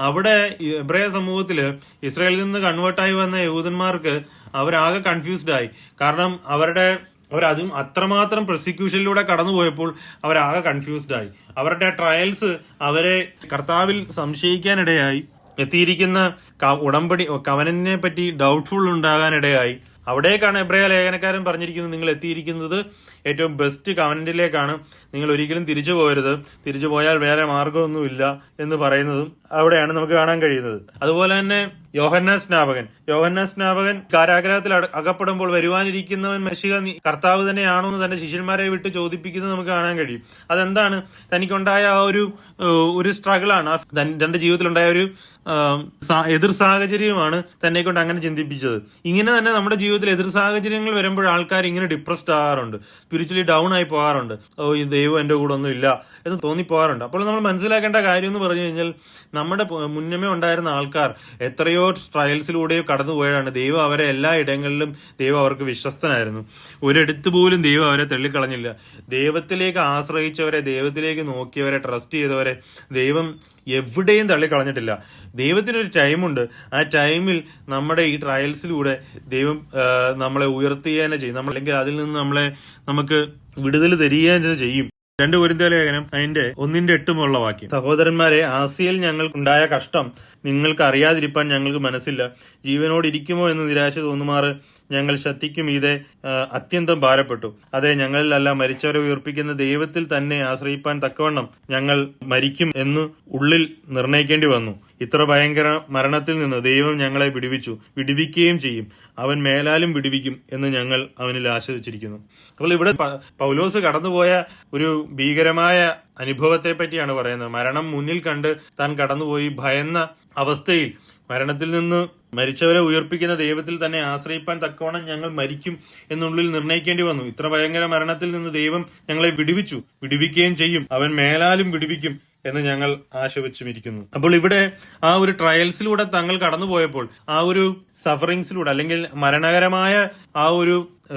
[SPEAKER 1] അവിടെ എബ്രായ സമൂഹത്തില് ഇസ്രായേലിൽ നിന്ന് കൺവേർട്ടായി വന്ന യഹൂദന്മാർക്ക് അവരാകെ കൺഫ്യൂസ്ഡ് ആയി. കാരണം അവരതും അത്രമാത്രം പ്രോസിക്യൂഷനിലൂടെ കടന്നുപോയപ്പോൾ അവരാകെ കൺഫ്യൂസ്ഡ് ആയി. അവരുടെ ട്രയൽസ് അവരെ കർത്താവിൽ സംശയിക്കാനിടയായി, എത്തിയിരിക്കുന്ന ഉടമ്പടി കവനനെ പറ്റി ഡൗട്ട്ഫുൾ ഉണ്ടാകാനിടയായി. അവിടേക്കാണ് എബ്രായ ലേഖനക്കാരൻ പറഞ്ഞിരിക്കുന്നത്, നിങ്ങൾ എത്തിയിരിക്കുന്നത് ഏറ്റവും ബെസ്റ്റ് കവനന്റിലേക്കാണ്, നിങ്ങൾ ഒരിക്കലും തിരിച്ചു പോകരുത്, തിരിച്ചു പോയാൽ വേറെ മാർഗമൊന്നുമില്ല എന്ന് പറയുന്നതും അവിടെയാണ് നമുക്ക് കാണാൻ കഴിയുന്നത്. അതുപോലെ തന്നെ യോഹന്നാൻ സ്നാപകൻ കാരാഗ്രഹത്തിൽ അകപ്പെടുമ്പോൾ വരുവാനിരിക്കുന്നവൻ മെശിഹ കർത്താവ് തന്നെയാണോ എന്ന് തന്റെ ശിഷ്യന്മാരെ വിട്ട് ചോദിപ്പിക്കുന്നത് നമുക്ക് കാണാൻ കഴിയും. അതെന്താണ്? തനിക്കുണ്ടായ ആ ഒരു സ്ട്രഗിളാണ്, തന്റെ ജീവിതത്തിലുണ്ടായ ഒരു എതിർ സാഹചര്യമാണ് തന്നെ കൊണ്ട് അങ്ങനെ ചിന്തിപ്പിച്ചത്. ഇങ്ങനെ തന്നെ നമ്മുടെ ജീവിതത്തിൽ ജീവിതത്തിൽ എതിർ സാഹചര്യങ്ങൾ വരുമ്പോൾ ആൾക്കാർ ഇങ്ങനെ ഡിപ്രസ്ഡ് ആകാറുണ്ട്, സ്പിരിച്വലി ഡൗൺ ആയി പോകാറുണ്ട്. ഈ ദൈവം എന്റെ കൂടെ ഒന്നും ഇല്ല എന്ന് തോന്നിപ്പോകാറുണ്ട്. അപ്പോൾ നമ്മൾ മനസ്സിലാക്കേണ്ട കാര്യം എന്ന് പറഞ്ഞു കഴിഞ്ഞാൽ, നമ്മുടെ മുന്നമേ ഉണ്ടായിരുന്ന ആൾക്കാർ എത്രയോ ട്രയൽസിലൂടെയോ കടന്നുപോയാണ്. ദൈവം അവരെ എല്ലാ ഇടങ്ങളിലും ദൈവം അവർക്ക് വിശ്വസ്തനായിരുന്നു. ഒരിടത്ത് പോലും ദൈവം അവരെ തള്ളിക്കളഞ്ഞില്ല. ദൈവത്തിലേക്ക് ആശ്രയിച്ചവരെ, ദൈവത്തിലേക്ക് നോക്കിയവരെ, ട്രസ്റ്റ് ചെയ്തവരെ ദൈവം എവിടെയും തള്ളിക്കളഞ്ഞിട്ടില്ല. ദൈവത്തിനൊരു ടൈമുണ്ട്. ആ ടൈമിൽ നമ്മുടെ ഈ ട്രയൽസിലൂടെ ദൈവം നമ്മളെ ഉയർത്തുക ചെയ്യും. അല്ലെങ്കിൽ അതിൽ നിന്ന് നമുക്ക് വിടുതൽ തരിക ചെയ്യും. 2 കൊരിന്ത്യർ ലേഖനം അതിന്റെ 1:8 വാക്യം: സഹോദരന്മാരെ, ആസിയയിൽ ഞങ്ങൾക്കുണ്ടായ കഷ്ടം നിങ്ങൾക്ക് അറിയാതിരിപ്പാൻ ഞങ്ങൾക്ക് മനസ്സില്ല. ജീവനോട് ഇരിക്കുമോ എന്ന് നിരാശ തോന്നുമാറ് ഞങ്ങൾ ശക്തിക്കും ഇതേ അത്യന്തം ഭാരപ്പെട്ടു. അതെ, ഞങ്ങളിലല്ല, മരിച്ചവരെ ഉയർപ്പിക്കുന്ന ദൈവത്തിൽ തന്നെ ആശ്രയിപ്പാൻ തക്കവണ്ണം ഞങ്ങൾ മരിക്കും എന്ന് ഉള്ളിൽ നിർണയിക്കേണ്ടി വന്നു. ഇത്ര ഭയങ്കര മരണത്തിൽ നിന്ന് ദൈവം ഞങ്ങളെ വിടുവിക്കുകയും ചെയ്യും. അവൻ മേലാലും വിടുവിക്കും എന്ന് ഞങ്ങൾ അവനിൽ ആശ്രയിച്ചിരിക്കുന്നു. അപ്പോൾ ഇവിടെ പൗലോസ് കടന്നുപോയ ഒരു ഭീകരമായ അനുഭവത്തെ പറ്റിയാണ് പറയുന്നത്. മരണം മുന്നിൽ കണ്ട് താൻ കടന്നുപോയി ഭയന്ന അവസ്ഥയിൽ മരണത്തിൽ നിന്ന് മരിച്ചവരെ ഉയർപ്പിക്കുന്ന ദൈവത്തിൽ തന്നെ ആശ്രയിപ്പാൻ തക്കവണ്ണം ഞങ്ങൾ മരിക്കും എന്നുള്ളിൽ നിർണയിക്കേണ്ടി വന്നു. ഇത്ര ഭയങ്കര മരണത്തിൽ നിന്ന് ദൈവം ഞങ്ങളെ വിടുവിക്കുകയും ചെയ്യും. അവൻ മേലാലും വിടുവിക്കും എന്ന് ഞങ്ങൾ ആശിച്ചിരിക്കുന്നു. അപ്പോൾ ഇവിടെ ആ ഒരു ട്രയൽസിലൂടെ തങ്ങൾ കടന്നുപോയപ്പോൾ, ആ ഒരു സഫറിങ്സിലൂടെ അല്ലെങ്കിൽ മരണകരമായ ആ ഒരു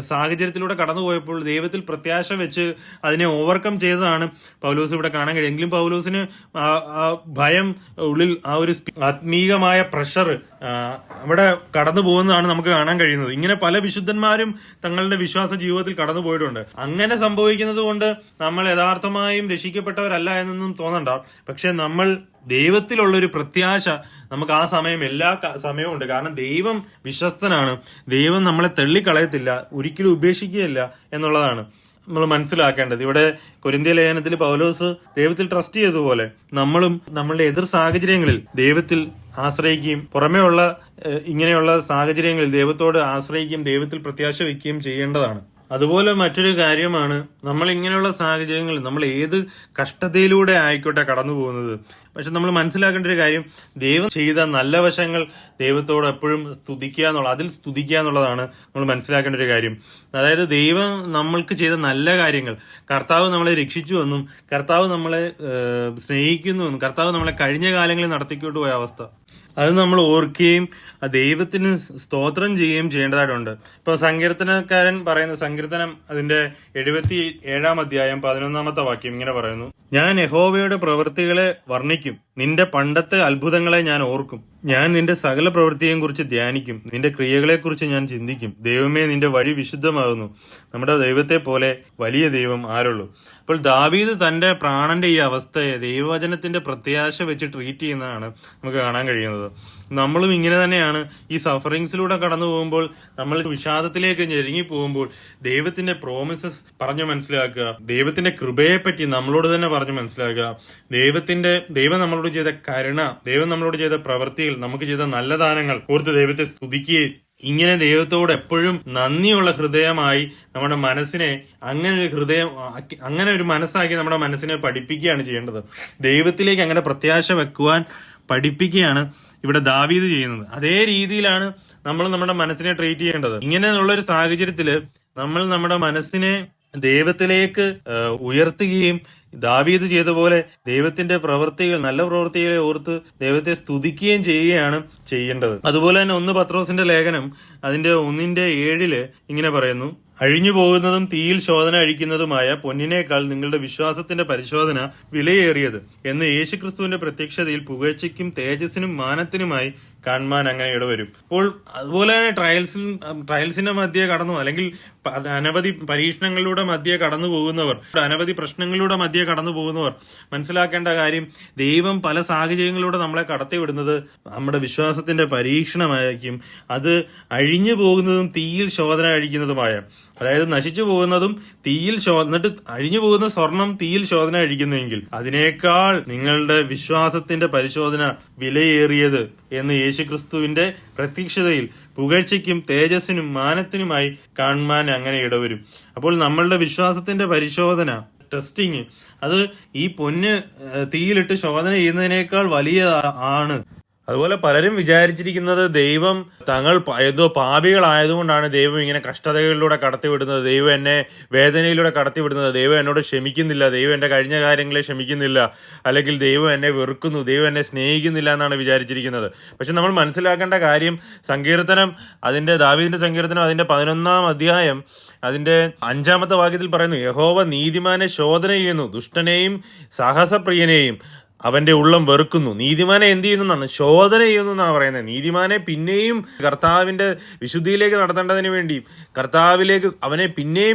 [SPEAKER 1] സാഹചര്യത്തിലൂടെ കടന്നുപോയപ്പോൾ ദൈവത്തിൽ പ്രത്യാശ വെച്ച് അതിനെ ഓവർകം ചെയ്തതാണ് പൗലോസ് ഇവിടെ കാണാൻ കഴിയും. എങ്കിലും പൗലോസിന് ആ ഭയം ഉള്ളിൽ, ആ ഒരു ആത്മീകമായ പ്രഷർ അവിടെ കടന്നു പോകുന്നതാണ് നമുക്ക് കാണാൻ കഴിയുന്നത്. ഇങ്ങനെ പല വിശുദ്ധന്മാരും തങ്ങളുടെ വിശ്വാസ ജീവിതത്തിൽ കടന്നു പോയിട്ടുണ്ട്. അങ്ങനെ സംഭവിക്കുന്നത് കൊണ്ട് നമ്മൾ യഥാർത്ഥമായും രക്ഷിക്കപ്പെട്ടവരല്ല എന്നൊന്നും തോന്നണ്ട. പക്ഷെ നമ്മൾ ദൈവത്തിലുള്ളൊരു പ്രത്യാശ നമുക്ക് ആ സമയം, എല്ലാ സമയവും ഉണ്ട്. കാരണം ദൈവം വിശ്വസ്തനാണ്. ദൈവം നമ്മളെ തള്ളിക്കളയത്തില്ല, ഒരിക്കലും ഉപേക്ഷിക്കുകയില്ല എന്നുള്ളതാണ് നമ്മൾ മനസ്സിലാക്കേണ്ടത്. ഇവിടെ കൊരിന്ത്യ ലേഖനത്തിൽ പൗലോസ് ദൈവത്തിൽ ട്രസ്റ്റ് ചെയ്തതുപോലെ നമ്മളും നമ്മളുടെ എതിർ സാഹചര്യങ്ങളിൽ ദൈവത്തിൽ ആശ്രയിക്കുകയും, പുറമേയുള്ള ഇങ്ങനെയുള്ള സാഹചര്യങ്ങളിൽ ദൈവത്തോട് ആശ്രയിക്കുകയും ദൈവത്തിൽ പ്രത്യാശ വയ്ക്കുകയും ചെയ്യേണ്ടതാണ്. അതുപോലെ മറ്റൊരു കാര്യമാണ്, നമ്മൾ ഇങ്ങനെയുള്ള സാഹചര്യങ്ങളിൽ നമ്മൾ ഏത് കഷ്ടതയിലൂടെ ആയിക്കോട്ടെ കടന്നു പോകുന്നത്, പക്ഷെ നമ്മൾ മനസ്സിലാക്കേണ്ട ഒരു കാര്യം, ദൈവം ചെയ്ത നല്ല വശങ്ങൾ ദൈവത്തോട് എപ്പോഴും അതിൽ സ്തുതിക്കുക എന്നുള്ളതാണ് നമ്മൾ മനസ്സിലാക്കേണ്ട ഒരു കാര്യം. അതായത് ദൈവം നമ്മൾക്ക് ചെയ്ത നല്ല കാര്യങ്ങൾ, കർത്താവ് നമ്മളെ രക്ഷിച്ചു എന്നും കർത്താവ് നമ്മളെ സ്നേഹിക്കുന്നു എന്നും കർത്താവ് നമ്മളെ കഴിഞ്ഞ കാലങ്ങളിൽ നടത്തിക്കൊണ്ട് പോയ അവസ്ഥ, അത് നമ്മൾ ഓർക്കുകയും ദൈവത്തിന് സ്തോത്രം ചെയ്യുകയും ചെയ്യേണ്ടതായിട്ടുണ്ട്. ഇപ്പൊ സങ്കീർത്തനക്കാരൻ പറയുന്ന സങ്കീർത്തനം അതിന്റെ 77 അധ്യായം 11 വാക്യം ഇങ്ങനെ പറയുന്നു: ഞാൻ യഹോവയുടെ പ്രവൃത്തികളെ വർണ്ണിക്കും, നിന്റെ പണ്ടത്തെ അത്ഭുതങ്ങളെ ഞാൻ ഓർക്കും. ഞാൻ നിന്റെ സകല പ്രവൃത്തിയെയും കുറിച്ച് ധ്യാനിക്കും, നിന്റെ ക്രിയകളെക്കുറിച്ച് ഞാൻ ചിന്തിക്കും. ദൈവമേ, നിന്റെ വഴി വിശുദ്ധമാകുന്നു. നമ്മുടെ ദൈവത്തെ പോലെ വലിയ ദൈവം ആരുള്ളൂ. അപ്പോൾ ദാവീദ് തന്റെ പ്രാണന്റെ ഈ അവസ്ഥയെ ദൈവവചനത്തിന്റെ പ്രത്യാശ വെച്ച് ട്രീറ്റ് ചെയ്യുന്നതാണ് നമുക്ക് കാണാൻ കഴിയുന്നത്. നമ്മളും ഇങ്ങനെ തന്നെയാണ്. ഈ സഫറിങ്സിലൂടെ കടന്നു പോകുമ്പോൾ, നമ്മൾ വിഷാദത്തിലേക്ക് ഞെരുങ്ങി പോകുമ്പോൾ ദൈവത്തിന്റെ പ്രോമിസസ് പറഞ്ഞു മനസ്സിലാക്കുക, ദൈവത്തിന്റെ കൃപയെപ്പറ്റി നമ്മളോട് തന്നെ പറഞ്ഞു മനസ്സിലാക്കുക, ദൈവം നമ്മളോട് ചെയ്ത കരുണ, ദൈവം നമ്മളോട് ചെയ്ത പ്രവൃത്തികൾ, നമുക്ക് ചെയ്ത നല്ല ദാനങ്ങൾ ഓർത്ത് ദൈവത്തെ സ്തുതിക്കുകയും, ഇങ്ങനെ ദൈവത്തോട് എപ്പോഴും നന്ദിയുള്ള ഹൃദയമായി നമ്മുടെ മനസ്സിനെ അങ്ങനെ ഒരു മനസ്സാക്കി നമ്മുടെ മനസ്സിനെ പഠിപ്പിക്കുകയാണ് ചെയ്യേണ്ടത്. ദൈവത്തിലേക്ക് അങ്ങനെ പ്രത്യാശ വെക്കുവാൻ പഠിപ്പിക്കുകയാണ് ഇവിടെ ദാവീദ് ചെയ്യുന്നത്. അതേ രീതിയിലാണ് നമ്മൾ നമ്മുടെ മനസ്സിനെ ട്രീറ്റ് ചെയ്യേണ്ടത്. ഇങ്ങനെയുള്ളൊരു സാഹചര്യത്തില് നമ്മൾ നമ്മുടെ മനസ്സിനെ ദൈവത്തിലേക്ക് ഉയർത്തുകയും ദാവീദ് ചെയ്ത പോലെ ദൈവത്തിന്റെ പ്രവൃത്തികൾ, നല്ല പ്രവൃത്തികളെ ഓർത്ത് ദൈവത്തെ സ്തുതിക്കുകയും ചെയ്യുകയാണ് ചെയ്യേണ്ടത്. അതുപോലെ തന്നെ 1 പത്രോസിന്റെ ലേഖനം അതിന്റെ 1:7 ഇങ്ങനെ പറയുന്നു: അഴിഞ്ഞു പോകുന്നതും തീയിൽ ശോധന അഴിക്കുന്നതുമായ പൊന്നിനേക്കാൾ നിങ്ങളുടെ വിശ്വാസത്തിന്റെ പരിശോധന വിലയേറിയത് എന്ന് യേശുക്രിസ്തുവിന്റെ പ്രത്യക്ഷതയിൽ പുകഴ്ചയ്ക്കും തേജസ്സിനും മാനത്തിനുമായി കാണുവാൻ അങ്ങനെ ഇടവരും. അപ്പോൾ അതുപോലെ തന്നെ ട്രയൽസിന്റെ മധ്യേ കടന്നു, അല്ലെങ്കിൽ അനവധി പരീക്ഷണങ്ങളിലൂടെ മധ്യേ കടന്നു പോകുന്നവർ, അനവധി പ്രശ്നങ്ങളിലൂടെ മധ്യേ കടന്നു പോകുന്നവർ മനസ്സിലാക്കേണ്ട കാര്യം, ദൈവം പല സാഹചര്യങ്ങളിലൂടെ നമ്മളെ കടത്തിവിടുന്നത് നമ്മുടെ വിശ്വാസത്തിന്റെ പരീക്ഷണമായിരിക്കും. അത് അഴിഞ്ഞു പോകുന്നതും തീയിൽ ശോധന കഴിക്കുന്നതുമായ, അതായത് നശിച്ചു പോകുന്നതും എന്നിട്ട് അഴിഞ്ഞു പോകുന്ന സ്വർണം തീയിൽ ശോധന കഴിക്കുന്നെങ്കിൽ അതിനേക്കാൾ നിങ്ങളുടെ വിശ്വാസത്തിന്റെ പരിശോധന വിലയേറിയത് എന്ന് യേശുക്രിസ്തുവിന്റെ പ്രത്യക്ഷതയിൽ പുകഴ്ചയ്ക്കും തേജസ്സിനും മാനത്തിനുമായി കാണുവാൻ അങ്ങനെ ഇടവരും. അപ്പോൾ നമ്മളുടെ വിശ്വാസത്തിന്റെ പരിശോധന, ടെസ്റ്റിങ്, അത് ഈ പൊന്ന് തീയിലിട്ട് ശോധന ചെയ്യുന്നതിനേക്കാൾ വലിയ ആണ്. അതുപോലെ പലരും വിചാരിച്ചിരിക്കുന്നത് ദൈവം തങ്ങൾ എന്തോ പാപികളായതുകൊണ്ടാണ് ദൈവം ഇങ്ങനെ കഷ്ടതകളിലൂടെ കടത്തിവിടുന്നത്, ദൈവം എന്നെ വേദനയിലൂടെ കടത്തിവിടുന്നത്, ദൈവം എന്നോട് ക്ഷമിക്കുന്നില്ല, ദൈവം എൻ്റെ കഴിഞ്ഞ കാര്യങ്ങളെ ക്ഷമിക്കുന്നില്ല, അല്ലെങ്കിൽ ദൈവം എന്നെ വെറുക്കുന്നു, ദൈവം എന്നെ സ്നേഹിക്കുന്നില്ല എന്നാണ് വിചാരിച്ചിരിക്കുന്നത്. പക്ഷെ നമ്മൾ മനസ്സിലാക്കേണ്ട കാര്യം, ദാവീദിന്റെ സങ്കീർത്തനം അതിന്റെ 11-ാം അധ്യായം അതിന്റെ 5-ാമത്തെ വാക്യത്തിൽ പറയുന്നു, യഹോവ നീതിമാനെ ശോധന ചെയ്യുന്നു, ദുഷ്ടനെയും സാഹസപ്രിയനെയും അവന്റെ ഉള്ളം വെറുക്കുന്നു. നീതിമാനെ എന്ത് ചെയ്യുന്നു എന്നാണ്, ശോധന ചെയ്യുന്നു എന്നാണ് പറയുന്നത്. നീതിമാനെ പിന്നെയും കർത്താവിന്റെ വിശുദ്ധിയിലേക്ക് നടത്തേണ്ടതിന് വേണ്ടി കർത്താവിലേക്ക് അവനെ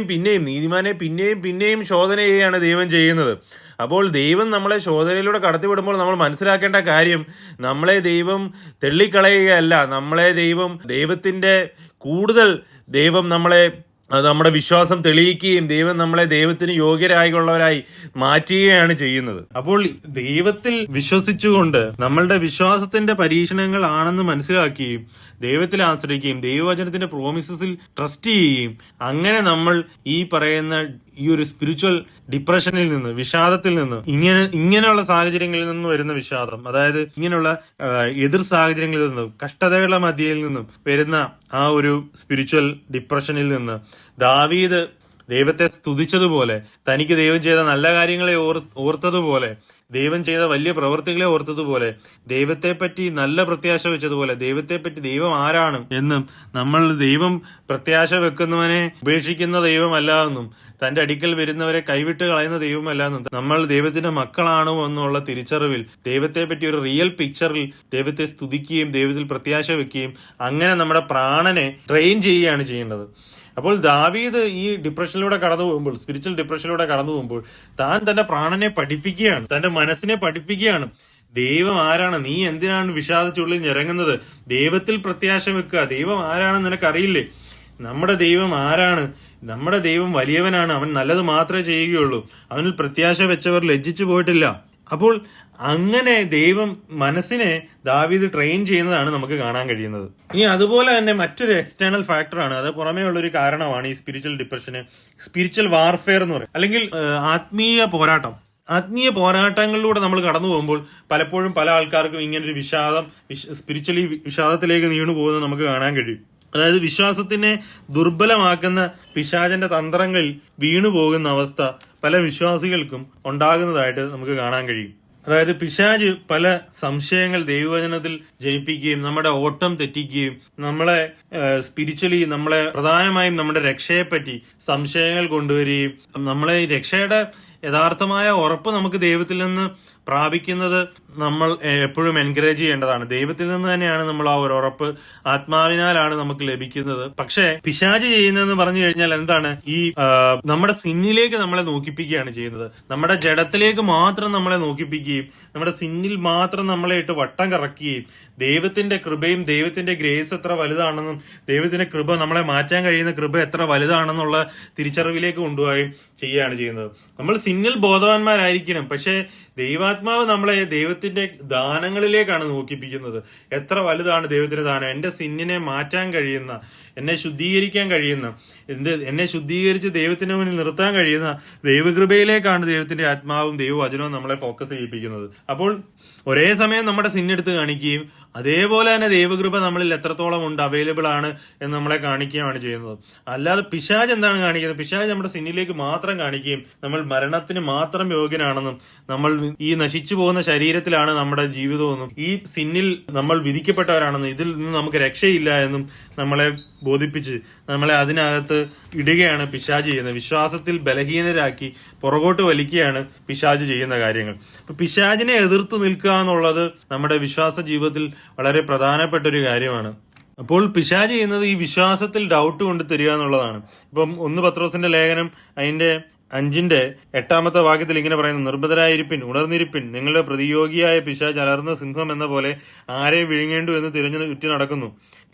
[SPEAKER 1] നീതിമാനെ പിന്നെയും ശോധന ചെയ്യുകയാണ് ദൈവം ചെയ്യുന്നത്. അപ്പോൾ ദൈവം നമ്മളെ ശോധനയിലൂടെ കടത്തിവിടുമ്പോൾ നമ്മൾ മനസ്സിലാക്കേണ്ട കാര്യം, നമ്മളെ ദൈവം തെള്ളിക്കളയുകയല്ല, ദൈവത്തിന്റെ കൂടുതൽ നമ്മളെ നമ്മുടെ വിശ്വാസം തെളിയിക്കുകയും ദൈവം നമ്മളെ ദൈവത്തിന് യോഗ്യരായുള്ളവരായി മാറ്റുകയാണ് ചെയ്യുന്നത്. അപ്പോൾ ദൈവത്തിൽ വിശ്വസിച്ചുകൊണ്ട് നമ്മളുടെ വിശ്വാസത്തിന്റെ പരീക്ഷണങ്ങൾ ആണെന്ന് മനസ്സിലാക്കുകയും ദൈവത്തിൽ ആശ്രയിക്കുകയും ദൈവവചനത്തിന്റെ പ്രോമിസസിൽ ട്രസ്റ്റ് ചെയ്യുകയും അങ്ങനെ നമ്മൾ ഈ പറയുന്ന ഈ ഒരു സ്പിരിച്വൽ ഡിപ്രഷനിൽ നിന്ന്, വിഷാദത്തിൽ നിന്ന്, ഇങ്ങനെയുള്ള സാഹചര്യങ്ങളിൽ നിന്ന് വരുന്ന വിഷാദം, അതായത് ഇങ്ങനെയുള്ള എതിർ സാഹചര്യങ്ങളിൽ നിന്നും കഷ്ടതകളുടെ മധ്യയിൽ നിന്നും വരുന്ന ആ ഒരു സ്പിരിച്വൽ ഡിപ്രഷനിൽ നിന്ന് ദാവീദ് ദൈവത്തെ സ്തുതിച്ചതുപോലെ, തനിക്ക് ദൈവം ചെയ്ത നല്ല കാര്യങ്ങളെ ഓർത്തതുപോലെ, ദൈവം ചെയ്ത വലിയ പ്രവൃത്തികളെ ഓർത്തതുപോലെ, ദൈവത്തെപ്പറ്റി നല്ല പ്രത്യാശ വെച്ചതുപോലെ, ദൈവത്തെപ്പറ്റി ദൈവം ആരാണ് എന്നും, ദൈവം പ്രത്യാശ വെക്കുന്നവനെ ഉപേക്ഷിക്കുന്ന ദൈവമല്ല എന്നും, തന്റെ അടുക്കൽ വരുന്നവരെ കൈവിട്ട് കളയുന്ന ദൈവമല്ല എന്നും, നമ്മൾ ദൈവത്തിന്റെ മക്കളാണോ എന്നുള്ള തിരിച്ചറിവിൽ ദൈവത്തെപ്പറ്റി ഒരു റിയൽ പിക്ചറിൽ ദൈവത്തെ സ്തുതിക്കുകയും ദൈവത്തിൽ പ്രത്യാശ വെക്കുകയും അങ്ങനെ നമ്മുടെ പ്രാണനെ ട്രെയിൻ ചെയ്യുകയാണ് ചെയ്യേണ്ടത്. അപ്പോൾ ദാവീദ് ഈ ഡിപ്രഷനിലൂടെ കടന്നു പോകുമ്പോൾ, സ്പിരിച്വൽ ഡിപ്രഷനിലൂടെ കടന്നു പോകുമ്പോൾ, താൻ തന്റെ പ്രാണനെ പഠിപ്പിക്കുകയാണ്, തന്റെ മനസ്സിനെ പഠിപ്പിക്കുകയാണ്. ദൈവം ആരാണ്, നീ എന്തിനാണ് വിഷാദച്ചുള്ളിൽ ഞെരങ്ങുന്നത്, ദൈവത്തിൽ പ്രത്യാശ വെക്കുക, ദൈവം ആരാണെന്ന് നിനക്കറിയില്ലേ, നമ്മുടെ ദൈവം ആരാണ്, നമ്മുടെ ദൈവം വലിയവനാണ്, അവൻ നല്ലത് മാത്രമേ ചെയ്യുകയുള്ളൂ, അവനിൽ പ്രത്യാശ വെച്ചവർ ലജ്ജിച്ചു പോയിട്ടില്ല. അപ്പോൾ അങ്ങനെ ദൈവം മനസ്സിനെ ദാവീദ് ട്രെയിൻ ചെയ്യുന്നതാണ് നമുക്ക് കാണാൻ കഴിയുന്നത്. ഇനി അതുപോലെ തന്നെ മറ്റൊരു എക്സ്റ്റേണൽ ഫാക്ടറാണ്, അത് പുറമേ ഉള്ളൊരു കാരണമാണ് ഈ സ്പിരിച്വൽ ഡിപ്രഷന് സ്പിരിച്വൽ വാർഫെയർ എന്ന് പറയും, അല്ലെങ്കിൽ ആത്മീയ പോരാട്ടം. ആത്മീയ പോരാട്ടങ്ങളിലൂടെ നമ്മൾ കടന്നു പോകുമ്പോൾ പലപ്പോഴും പല ആൾക്കാർക്കും ഇങ്ങനൊരു സ്പിരിച്വലി വിഷാദത്തിലേക്ക് നീണ്ടു പോകുന്നത് നമുക്ക് കാണാൻ കഴിയും. അതായത് വിശ്വാസത്തിനെ ദുർബലമാക്കുന്ന പിശാചന്റെ തന്ത്രങ്ങളിൽ വീണു പോകുന്ന അവസ്ഥ പല വിശ്വാസികൾക്കും ഉണ്ടാകുന്നതായിട്ട് നമുക്ക് കാണാൻ കഴിയും. അതായത് പിശാച് പല സംശയങ്ങൾ ദൈവവചനത്തിൽ ജനിപ്പിക്കുകയും നമ്മുടെ ഓട്ടം തെറ്റിക്കുകയും നമ്മളെ സ്പിരിച്വലി, പ്രധാനമായും നമ്മുടെ രക്ഷയെപ്പറ്റി സംശയങ്ങൾ കൊണ്ടുവരികയും നമ്മളെ രക്ഷയുടെ യഥാർത്ഥമായ ഉറപ്പ് നമുക്ക് ദൈവത്തിൽ നിന്ന് പ്രാപിക്കുന്നത് നമ്മൾ എപ്പോഴും എൻകറേജ് ചെയ്യേണ്ടതാണ്. ദൈവത്തിൽ നിന്ന് തന്നെയാണ് നമ്മൾ ആ ഒരു ഉറപ്പ്, ആത്മാവിനാലാണ് നമുക്ക് ലഭിക്കുന്നത്. പക്ഷേ പിശാച് ചെയ്യുന്നതെന്ന് പറഞ്ഞു കഴിഞ്ഞാൽ എന്താണ്, ഈ നമ്മുടെ സിന്നിലേക്ക് നമ്മളെ നോക്കിപ്പിക്കുകയാണ് ചെയ്യുന്നത്. നമ്മുടെ ജഡത്തിലേക്ക് മാത്രം നമ്മളെ നോക്കിപ്പിക്കുകയും നമ്മുടെ സിന്നിൽ മാത്രം നമ്മളെ ഇട്ട് വട്ടം കറക്കുകയും ദൈവത്തിന്റെ കൃപയും ദൈവത്തിന്റെ ഗ്രേസ് എത്ര വലുതാണെന്നും ദൈവത്തിന്റെ കൃപ നമ്മളെ മാറ്റാൻ കഴിയുന്ന കൃപ എത്ര വലുതാണെന്നുള്ള തിരിച്ചറിവിലേക്ക് കൊണ്ടുപോവുകയും ചെയ്യുകയാണ് ചെയ്യുന്നത്. നമ്മൾ സിന്നിൽ ബോധവാന്മാരായിരിക്കണം, പക്ഷേ ദൈവാത്മാവ് നമ്മളെ ദൈവത്തിന്റെ ദാനങ്ങളിലേക്കാണ് നോക്കിപ്പിക്കുന്നത്. എത്ര വലുതാണ് ദൈവത്തിന്റെ ദാനം, എന്റെ സിന്നിനെ മാറ്റാൻ കഴിയുന്ന, എന്നെ ശുദ്ധീകരിക്കാൻ കഴിയുന്ന, എന്നെ ശുദ്ധീകരിച്ച് ദൈവത്തിന് മുന്നിൽ നിർത്താൻ കഴിയുന്ന ദൈവകൃപയിലേക്കാണ് ദൈവത്തിന്റെ ആത്മാവും ദൈവവചനവും നമ്മളെ ഫോക്കസ് ചെയ്യിപ്പിക്കുന്നത്. അപ്പോൾ ഒരേ സമയം നമ്മുടെ സിന്നെടുത്ത് കാണിക്കുകയും അതേപോലെ തന്നെ ദൈവകൃപ നമ്മളിൽ എത്രത്തോളം ഉണ്ട്, അവൈലബിൾ ആണ് എന്ന് നമ്മളെ കാണിക്കുകയാണ് ചെയ്യുന്നത്. അല്ലാതെ പിശാച് എന്താണ് കാണിക്കുന്നത്, പിശാച് നമ്മുടെ സിന്നിലേക്ക് മാത്രം കാണിക്കുകയും നമ്മൾ മരണത്തിന് മാത്രം യോഗ്യനാണെന്നും നമ്മൾ ഈ നശിച്ചു പോകുന്ന ശരീരത്തിലാണ് നമ്മുടെ ജീവിതമെന്നും ഈ സിന്നിൽ നമ്മൾ വിധിക്കപ്പെട്ടവരാണെന്നും ഇതിൽ നിന്ന് നമുക്ക് രക്ഷയില്ല എന്നും നമ്മളെ ബോധിപ്പിച്ച് നമ്മളെ അതിനകത്ത് ഇടുകയാണ് പിശാച് ചെയ്യുന്നത്. വിശ്വാസത്തിൽ ബലഹീനരാക്കി പുറകോട്ട് വലിക്കുകയാണ് പിശാച് ചെയ്യുന്ന കാര്യങ്ങൾ. അപ്പൊ പിശാചിനെ എതിർത്ത് നിൽക്കുക എന്നുള്ളത് നമ്മുടെ വിശ്വാസ ജീവിതത്തിൽ വളരെ പ്രധാനപ്പെട്ട ഒരു കാര്യമാണ്. അപ്പോൾ പിശാച് ചെയ്യുന്നത് ഈ വിശ്വാസത്തിൽ ഡൗട്ട് കൊണ്ട് തരിക എന്നുള്ളതാണ്. ഇപ്പം 1 പത്രോസിന്റെ ലേഖനം അതിന്റെ 5-8 വാക്യത്തിൽ ഇങ്ങനെ പറയുന്നു, നിർബന്ധരായിരിപ്പിൻ, ഉണർന്നിരിപ്പിൻ, നിങ്ങളുടെ പ്രതിയോഗിയായ പിശാച് അലർന്ന സിംഹം എന്ന പോലെ ആരെ വിഴുങ്ങേണ്ടു എന്ന് തിരഞ്ഞു ചുറ്റി നടക്കുന്നു.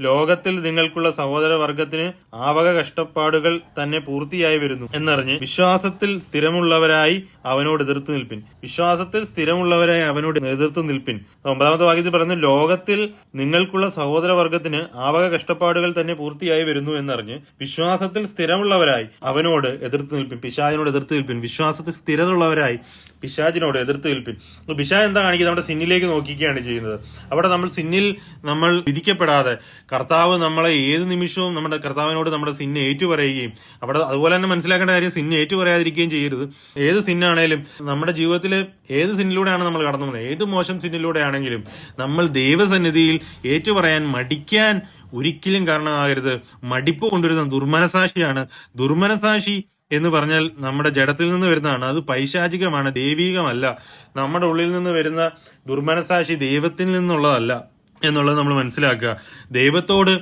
[SPEAKER 1] ലോകത്തിൽ നിങ്ങൾക്കുള്ള സഹോദര വർഗത്തിന് ആവക കഷ്ടപ്പാടുകൾ തന്നെ പൂർത്തിയായി വരുന്നു എന്നറിഞ്ഞ് വിശ്വാസത്തിൽ സ്ഥിരമുള്ളവരായി അവനോട് എതിർത്ത് നിൽപ്പിൻ. വിശ്വാസത്തിൽ സ്ഥിരമുള്ളവരായി അവനോട് എതിർത്ത് നിൽപ്പിൻ. 9 വാക്യത്തിൽ പറയുന്നു, ലോകത്തിൽ നിങ്ങൾക്കുള്ള സഹോദര വർഗത്തിന് ആവക കഷ്ടപ്പാടുകൾ തന്നെ പൂർത്തിയായി വരുന്നു എന്നറിഞ്ഞ് വിശ്വാസത്തിൽ സ്ഥിരമുള്ളവരായി അവനോട് എതിർത്ത് നിൽപ്പിൻ. പിശാചിനോട് പിശാചിനോട് എതിർത്ത് നിൽപ്പിൻ. വിശ്വാസത്തിൽ സ്ഥിരതയുള്ളവരായി പിശാചിനോട് എതിർത്ത് നിൽപ്പിൻ. പിശാച് എന്താ കാണിക്കുന്നത്? നമ്മുടെ സിന്നിലേക്ക് നോക്കിക്കുകയാണ് ചെയ്യുന്നത്. അവിടെ സിന്നിൽ നമ്മൾ വിധിക്കപ്പെടാതെ കർത്താവ് നമ്മളെ ഏത് നിമിഷവും നമ്മുടെ കർത്താവിനോട് നമ്മുടെ സിന്നെ ഏറ്റുപറയുകയും, അവിടെ അതുപോലെ തന്നെ മനസ്സിലാക്കേണ്ട കാര്യം സിന്നെ ഏറ്റുപറയാതിരിക്കുകയും ചെയ്യരുത്. ഏത് സിന്നാണേലും നമ്മുടെ ജീവിതത്തിൽ ഏത് സിന്നിലൂടെയാണ് നമ്മൾ കടന്നു പോകുന്നത്, ഏത് മോശം സിന്നിലൂടെ ആണെങ്കിലും നമ്മൾ ദൈവസന്നിധിയിൽ ഏറ്റുപറയാൻ മടിക്കാൻ ഒരിക്കലും കാരണമാകരുത്. മടിപ്പ് കൊണ്ടുവരുന്ന ദുർമനസാക്ഷിയാണ്. ദുർമനസാക്ഷി എന്ന് പറഞ്ഞാൽ നമ്മുടെ ജഡത്തിൽ നിന്ന് വരുന്നതാണ്. അത് പൈശാചികമാണ്, ദൈവീകമല്ല. നമ്മുടെ ഉള്ളിൽ നിന്ന് വരുന്ന ദുർമനസാക്ഷി ദൈവത്തിൽ നിന്നുള്ളതല്ല എന്നുള്ളത് നമ്മൾ മനസ്സിലാക്കുക. ദൈവത്തോട്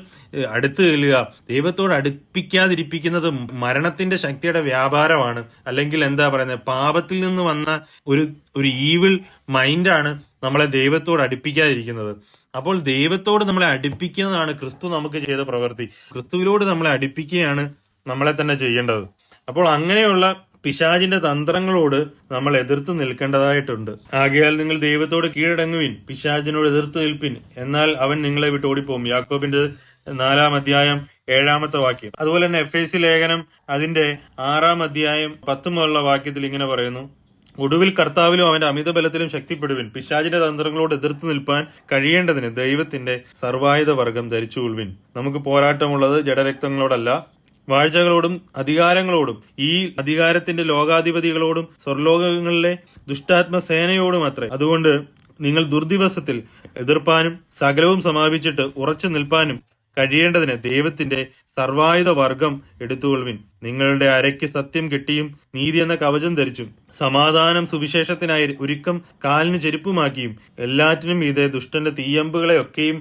[SPEAKER 1] അടുത്ത് ചെല്ലുക. ദൈവത്തോട് അടുപ്പിക്കാതിരിപ്പിക്കുന്നത് മരണത്തിന്റെ ശക്തിയുടെ വ്യാപാരമാണ്. അല്ലെങ്കിൽ എന്താ പറയുന്നത്, പാപത്തിൽ നിന്ന് വന്ന ഒരു ഈവിൾ മൈൻഡാണ് നമ്മളെ ദൈവത്തോട് അടുപ്പിക്കാതിരിക്കുന്നത്. അപ്പോൾ ദൈവത്തോട് നമ്മളെ അടുപ്പിക്കുന്നതാണ് ക്രിസ്തു നമുക്ക് ചെയ്ത പ്രവൃത്തി. ക്രിസ്തുവിനോട് നമ്മളെ അടുപ്പിക്കുകയാണ് നമ്മളെ തന്നെ ചെയ്യേണ്ടത്. അപ്പോൾ അങ്ങനെയുള്ള പിശാചിന്റെ തന്ത്രങ്ങളോട് നമ്മൾ എതിർത്ത് നിൽക്കേണ്ടതായിട്ടുണ്ട്. ആകയാൽ നിങ്ങൾ ദൈവത്തോട് കീഴടങ്ങുവിൻ, പിശാചിനോട് എതിർത്ത് നിൽപ്പിൻ, എന്നാൽ അവൻ നിങ്ങളെ വിട്ട് ഓടിപ്പോകും. യാക്കോബിന്റെ 4-ാം അധ്യായം 7-ാമത്തെ വാക്യം. അതുപോലെ തന്നെ എഫേസ്യ ലേഖനം അതിന്റെ 6-ാം അധ്യായം 10 മുതലുള്ള വാക്യത്തിൽ ഇങ്ങനെ പറയുന്നു: ഒടുവിൽ കർത്താവിലും അവന്റെ അമിതബലത്തിലും ശക്തിപ്പെടുവിൻ, പിശാചിന്റെ തന്ത്രങ്ങളോട് എതിർത്ത് നിൽപ്പാൻ കഴിയേണ്ടതിന് ദൈവത്തിന്റെ സർവായുധ വർഗം ധരിച്ചുകൊള്ളുവിൻ. നമുക്ക് പോരാട്ടമുള്ളത് ജഡരക്തങ്ങളോടല്ല, വാഴ്ചകളോടും അധികാരങ്ങളോടും, ഈ അധികാരത്തിന്റെ ലോകാധിപതികളോടും സ്വർലോകങ്ങളിലെ ദുഷ്ടാത്മസേനയോടും അത്രേ. അതുകൊണ്ട് നിങ്ങൾ ദുർദിവസത്തിൽ എതിർപ്പാനും സകലവും സമാപിച്ചിട്ട് ഉറച്ചു നിൽപ്പാനും കഴിയേണ്ടതിന് ദൈവത്തിന്റെ സർവായുധ വർഗം എടുത്തുകൊള്ളുവിൻ. നിങ്ങളുടെ അരയ്ക്ക് സത്യം കെട്ടിയും നീതി എന്ന കവചം ധരിച്ചും സമാധാനം സുവിശേഷത്തിനായി ഒരുക്കം കാലിന് ചെരുപ്പുമാക്കിയും എല്ലാറ്റിനും ഇതേ ദുഷ്ടന്റെ തീയമ്പുകളെയൊക്കെയും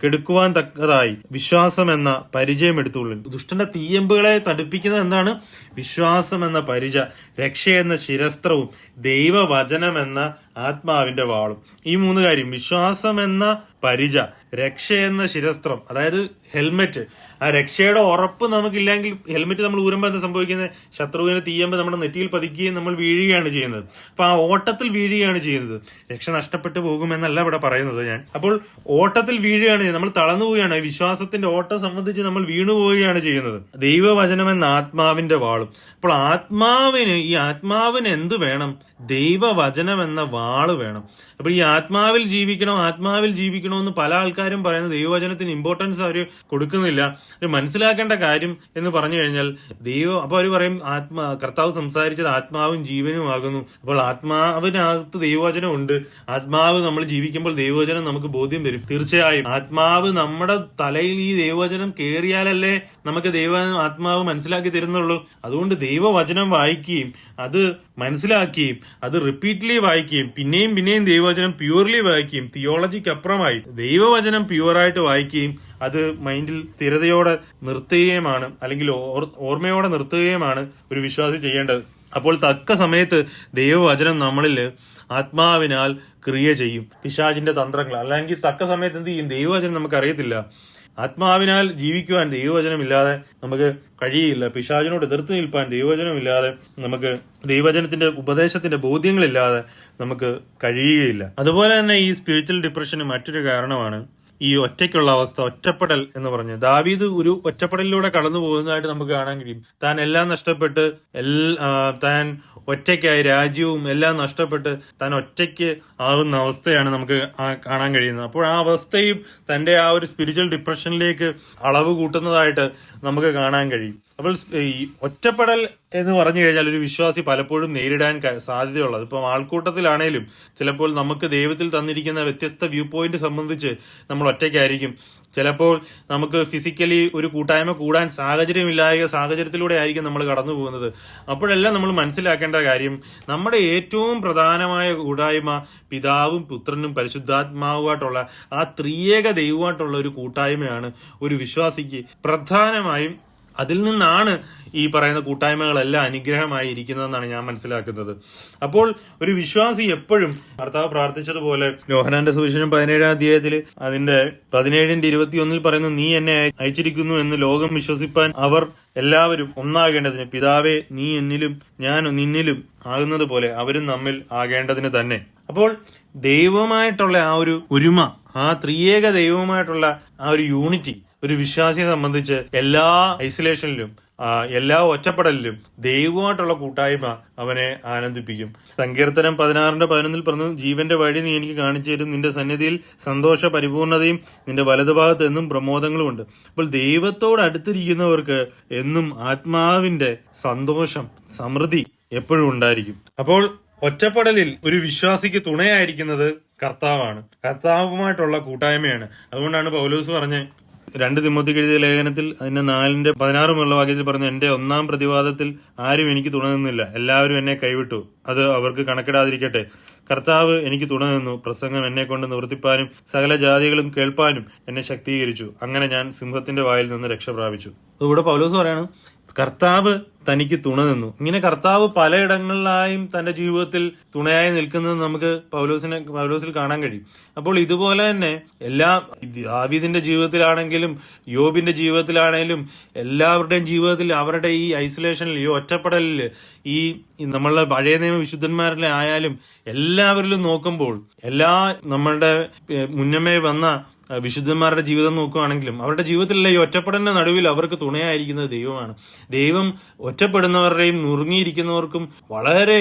[SPEAKER 1] കെടുക്കുവാൻ തക്കതായി വിശ്വാസം എന്ന പരിചയം എടുത്തുകൊള്ളുവിൻ. ദുഷ്ടന്റെ തീയമ്പുകളെ തടുപ്പിക്കുന്നത് എന്താണ്? വിശ്വാസം എന്ന പരിച, രക്ഷ എന്ന ശിരസ്ത്രവും ദൈവവചനം എന്ന ആത്മാവിന്റെ വാളും. ഈ 3 കാര്യം, വിശ്വാസം എന്ന പരിച, രക്ഷ എന്ന ശിരസ്ത്രം, അതായത് ഹെൽമെറ്റ്. ആ രക്ഷയുടെ ഉറപ്പ് നമുക്കില്ലെങ്കിൽ ഹെൽമെറ്റ് നമ്മൾ ഊരുമ്പോൾ എന്താ സംഭവിക്കുന്നത്? ശത്രുവിനെ തീയുമ്പോൾ നമ്മുടെ നെറ്റിയിൽ പതിക്കുകയും നമ്മൾ വീഴുകയാണ് ചെയ്യുന്നത്. അപ്പൊ ആ ഓട്ടത്തിൽ വീഴുകയാണ് ചെയ്യുന്നത്. രക്ഷ നഷ്ടപ്പെട്ടു പോകുമെന്നല്ല ഇവിടെ പറയുന്നത് ഞാൻ. അപ്പോൾ ഓട്ടത്തിൽ വീഴുകയാണ് ചെയ്യുന്നത്, നമ്മൾ തളർന്നു പോവുകയാണ്. വിശ്വാസത്തിന്റെ ഓട്ടം സംബന്ധിച്ച് നമ്മൾ വീണു പോവുകയാണ് ചെയ്യുന്നത്. ദൈവവചനം എന്ന ആത്മാവിന്റെ വാളും. അപ്പോൾ ഈ ആത്മാവിന് എന്ത് വേണം? ദൈവവചനം എന്ന വാള് വേണം. അപ്പൊ ഈ ആത്മാവിൽ ജീവിക്കണമെന്ന് പല ആൾക്കാരും പറയുന്നത് ദൈവവചനത്തിന് ഇമ്പോർട്ടൻസ് അവർ കൊടുക്കുന്നില്ല. മനസ്സിലാക്കേണ്ട കാര്യം എന്ന് പറഞ്ഞു കഴിഞ്ഞാൽ അപ്പൊ അവർ പറയും കർത്താവ് സംസാരിച്ചത് ആത്മാവും ജീവനും ആകുന്നു. അപ്പോൾ ആത്മാവിനകത്ത് ദൈവവചനം ഉണ്ട്. ആത്മാവ് നമ്മൾ ജീവിക്കുമ്പോൾ ദൈവവചനം നമുക്ക് ബോധ്യം വരും. തീർച്ചയായും ആത്മാവ് നമ്മുടെ തലയിൽ ഈ ദൈവവചനം കേറിയാലല്ലേ നമുക്ക് ആത്മാവ് മനസ്സിലാക്കി തരുന്നുള്ളൂ. അതുകൊണ്ട് ദൈവവചനം വായിക്കുകയും അത് മനസ്സിലാക്കുകയും അത് റിപ്പീറ്റ്ലി വായിക്കുകയും പിന്നെയും ദൈവവചനം പ്യൂർലി വായിക്കുകയും തിയോളജിക്ക് അപ്പുറമായി ദൈവവചനം പ്യൂറായിട്ട് വായിക്കുകയും അത് മൈൻഡിൽ സ്ഥിരതയോടെ നിർത്തുകയുമാണ്, അല്ലെങ്കിൽ ഓർമ്മയോടെ നിർത്തുകയുമാണ് ഒരു വിശ്വാസി ചെയ്യേണ്ടത്. അപ്പോൾ തക്ക സമയത്ത് ദൈവവചനം നമ്മളിൽ ആത്മാവിനാൽ ക്രിയ ചെയ്യും. പിശാചിന്റെ തന്ത്രങ്ങൾ അല്ലെങ്കിൽ തക്ക സമയത്ത് എന്ത് ചെയ്യും? ദൈവവചനം നമുക്കറിയത്തില്ല. ആത്മാവിനാൽ ജീവിക്കുവാൻ ദൈവവചനമില്ലാതെ നമുക്ക് കഴിയില്ല. പിശാചിനോട് എതിർത്ത് നിൽപ്പാൻ ദൈവവചനമില്ലാതെ നമുക്ക്, ദൈവവചനത്തിന്റെ ഉപദേശത്തിന്റെ ബോധ്യങ്ങളില്ലാതെ നമുക്ക് കഴിയുകയില്ല. അതുപോലെ തന്നെ ഈ സ്പിരിച്വൽ ഡിപ്രഷന് മറ്റൊരു കാരണമാണ് ഈ ഒറ്റയ്ക്കുള്ള അവസ്ഥ, ഒറ്റപ്പെടൽ എന്ന് പറഞ്ഞ്. ദാവീദ് ഒരു ഒറ്റപ്പെടലിലൂടെ കടന്നു പോകുന്നതായിട്ട് നമുക്ക് കാണാൻ കഴിയും. താൻ എല്ലാം നഷ്ടപ്പെട്ട് താൻ ഒറ്റയ്ക്കായി, രാജ്യവും എല്ലാം നഷ്ടപ്പെട്ട് താൻ ഒറ്റയ്ക്ക് ആകുന്ന അവസ്ഥയാണ് നമുക്ക് കാണാൻ കഴിയുന്നത്. അപ്പോൾ ആ അവസ്ഥയും തന്റെ ആ ഒരു സ്പിരിച്വൽ ഡിപ്രഷനിലേക്ക് അളവ് കൂട്ടുന്നതായിട്ട് നമുക്ക് കാണാൻ കഴിയും. അപ്പോൾ ഈ ഒറ്റപ്പെടൽ എന്ന് പറഞ്ഞു കഴിഞ്ഞാൽ ഒരു വിശ്വാസി പലപ്പോഴും നേരിടാൻ സാധ്യതയുള്ളത്, ഇപ്പം ആൾക്കൂട്ടത്തിലാണേലും ചിലപ്പോൾ നമുക്ക് ദൈവത്തിൽ തന്നിരിക്കുന്ന വ്യത്യസ്ത വ്യൂ പോയിന്റ് സംബന്ധിച്ച് നമ്മൾ ഒറ്റയ്ക്കായിരിക്കും. ചിലപ്പോൾ നമുക്ക് ഫിസിക്കലി ഒരു കൂട്ടായ്മ കൂടാൻ സാഹചര്യത്തിലൂടെ ആയിരിക്കും നമ്മൾ കടന്നു പോകുന്നത്. അപ്പോഴെല്ലാം നമ്മൾ മനസ്സിലാക്കേണ്ട കാര്യം, നമ്മുടെ ഏറ്റവും പ്രധാനമായ കൂട്ടായ്മ പിതാവും പുത്രനും പരിശുദ്ധാത്മാവുമായിട്ടുള്ള ആ ത്രിയേക ദൈവമായിട്ടുള്ള ഒരു കൂട്ടായ്മയാണ് ഒരു വിശ്വാസിക്ക് പ്രധാനമായും. അതിൽ നിന്നാണ് ഈ പറയുന്ന കൂട്ടായ്മകളെല്ലാം അനുഗ്രഹമായി ഇരിക്കുന്നതെന്നാണ് ഞാൻ മനസ്സിലാക്കുന്നത്. അപ്പോൾ ഒരു വിശ്വാസി എപ്പോഴും കർത്താവ് പ്രാർത്ഥിച്ചതുപോലെ യോഹന്നാന്റെ സുവിശേഷം 17-ാം അധ്യായത്തിൽ അതിന്റെ 17-21 പറയുന്നു, നീ എന്നെ അയച്ചിരിക്കുന്നു എന്ന് ലോകം വിശ്വസിപ്പാൻ അവർ എല്ലാവരും ഒന്നാകേണ്ടതിന് പിതാവേ നീ എന്നിലും ഞാൻ നിന്നിലും ആകുന്നത് പോലെ അവരും നമ്മിൽ ആകേണ്ടതിന് തന്നെ. അപ്പോൾ ദൈവമായിട്ടുള്ള ആ ഒരു ഒരുമ, ആ ത്രിയേക ദൈവമായിട്ടുള്ള ആ ഒരു യൂണിറ്റി ഒരു വിശ്വാസിയെ സംബന്ധിച്ച് എല്ലാ ഐസൊലേഷനിലും എല്ലാ ഒറ്റപ്പെടലിലും ദൈവമായിട്ടുള്ള കൂട്ടായ്മ അവനെ ആനന്ദിപ്പിക്കും. സങ്കീർത്തനം 16:11 പറഞ്ഞു, ജീവന്റെ വഴി നീ എനിക്ക് കാണിച്ചു തരും, നിന്റെ സന്നിധിയിൽ സന്തോഷ പരിപൂർണതയും നിന്റെ വലതുഭാഗത്ത് എന്നും പ്രമോദങ്ങളും ഉണ്ട്. അപ്പോൾ ദൈവത്തോട് അടുത്തിരിക്കുന്നവർക്ക് എന്നും ആത്മാവിന്റെ സന്തോഷം, സമൃദ്ധി എപ്പോഴും ഉണ്ടായിരിക്കും. അപ്പോൾ ഒറ്റപ്പെടലിൽ ഒരു വിശ്വാസിക്ക് തുണയായിരിക്കുന്നത് കർത്താവാണ്, കർത്താവുമായിട്ടുള്ള കൂട്ടായ്മയാണ്. അതുകൊണ്ടാണ് പൗലോസ് പറഞ്ഞ് 2 തിമോത്തിക്ക് എഴുതിയ ലേഖനത്തിൽ അതിന്റെ 4:16 വാക്യത്തിൽ പറഞ്ഞു, എന്റെ ഒന്നാം പ്രതിവാദത്തിൽ ആരും എനിക്ക് തുണ നിന്നില്ല, എല്ലാവരും എന്നെ കൈവിട്ടു, അത് അവർക്ക് കണക്കിടാതിരിക്കട്ടെ. കർത്താവ് എനിക്ക് തുണ നിന്നു, പ്രസംഗം എന്നെ കൊണ്ട് നിവർത്തിപ്പാനും സകല ജാതികളും കേൾപ്പാനും എന്നെ ശക്തീകരിച്ചു, അങ്ങനെ ഞാൻ സിംഹത്തിന്റെ വായിൽ നിന്ന് രക്ഷ പ്രാപിച്ചു. ഇവിടെ പൗലോസ് പറയാണ്, കർത്താവ് തനിക്ക് തുണ നിന്നു. ഇങ്ങനെ കർത്താവ് പലയിടങ്ങളിലായും തന്റെ ജീവിതത്തിൽ തുണയായി നിൽക്കുന്നത് നമുക്ക് പൗലോസിൽ കാണാൻ കഴിയും. അപ്പോൾ ഇതുപോലെ തന്നെ ദാവീദിന്റെ ജീവിതത്തിലാണെങ്കിലും യോബിന്റെ ജീവിതത്തിലാണെങ്കിലും എല്ലാവരുടെയും ജീവിതത്തിൽ അവരുടെ ഈ ഐസൊലേഷനിൽ, ഈ ഒറ്റപ്പെടലിൽ, ഈ നമ്മളുടെ പഴയ നിയമ വിശുദ്ധന്മാരിലെ ആയാലും എല്ലാവരിലും നോക്കുമ്പോൾ നമ്മളുടെ മുന്നമേ വന്ന വിശുദ്ധന്മാരുടെ ജീവിതം നോക്കുകയാണെങ്കിലും അവരുടെ ജീവിതത്തിലുള്ള ഈ ഒറ്റപ്പെടലിന്റെ നടുവിൽ അവർക്ക് തുണയായിരിക്കുന്നത് ദൈവമാണ്. ദൈവം ഒറ്റപ്പെടുന്നവരുടെയും നുറുങ്ങിയിരിക്കുന്നവർക്കും വളരെ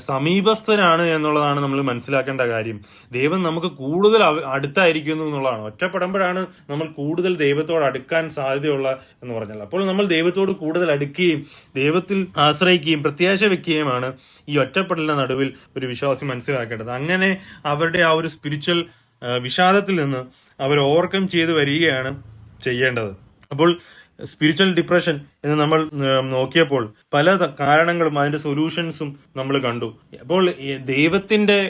[SPEAKER 1] സമീപസ്ഥനാണ് എന്നുള്ളതാണ് നമ്മൾ മനസ്സിലാക്കേണ്ട കാര്യം. ദൈവം നമുക്ക് കൂടുതൽ അടുത്തായിരിക്കുന്നു എന്നുള്ളതാണ്. ഒറ്റപ്പെടുമ്പോഴാണ് നമ്മൾ കൂടുതൽ ദൈവത്തോട് അടുക്കാൻ സാധ്യതയുള്ള എന്ന് പറഞ്ഞാൽ. അപ്പോൾ നമ്മൾ ദൈവത്തോട് കൂടുതൽ അടുക്കുകയും ദൈവത്തിൽ ആശ്രയിക്കുകയും പ്രത്യാശ വെക്കുകയുമാണ് ഈ ഒറ്റപ്പെടലിന്റെ നടുവിൽ ഒരു വിശ്വാസി മനസ്സിലാക്കേണ്ടത്. അങ്ങനെ അവരുടെ ആ ഒരു സ്പിരിച്വൽ വിഷാദത്തിൽ നിന്ന് അവർ ഓവർകം ചെയ്ത് വരികയാണ് ചെയ്യേണ്ടത്. അപ്പോൾ സ്പിരിച്വൽ ഡിപ്രഷൻ എന്ന് നമ്മൾ നോക്കിയപ്പോൾ പല കാരണങ്ങളും അതിന്റെ സൊല്യൂഷൻസും നമ്മൾ കണ്ടു. അപ്പോൾ ദൈവത്തിന്റെ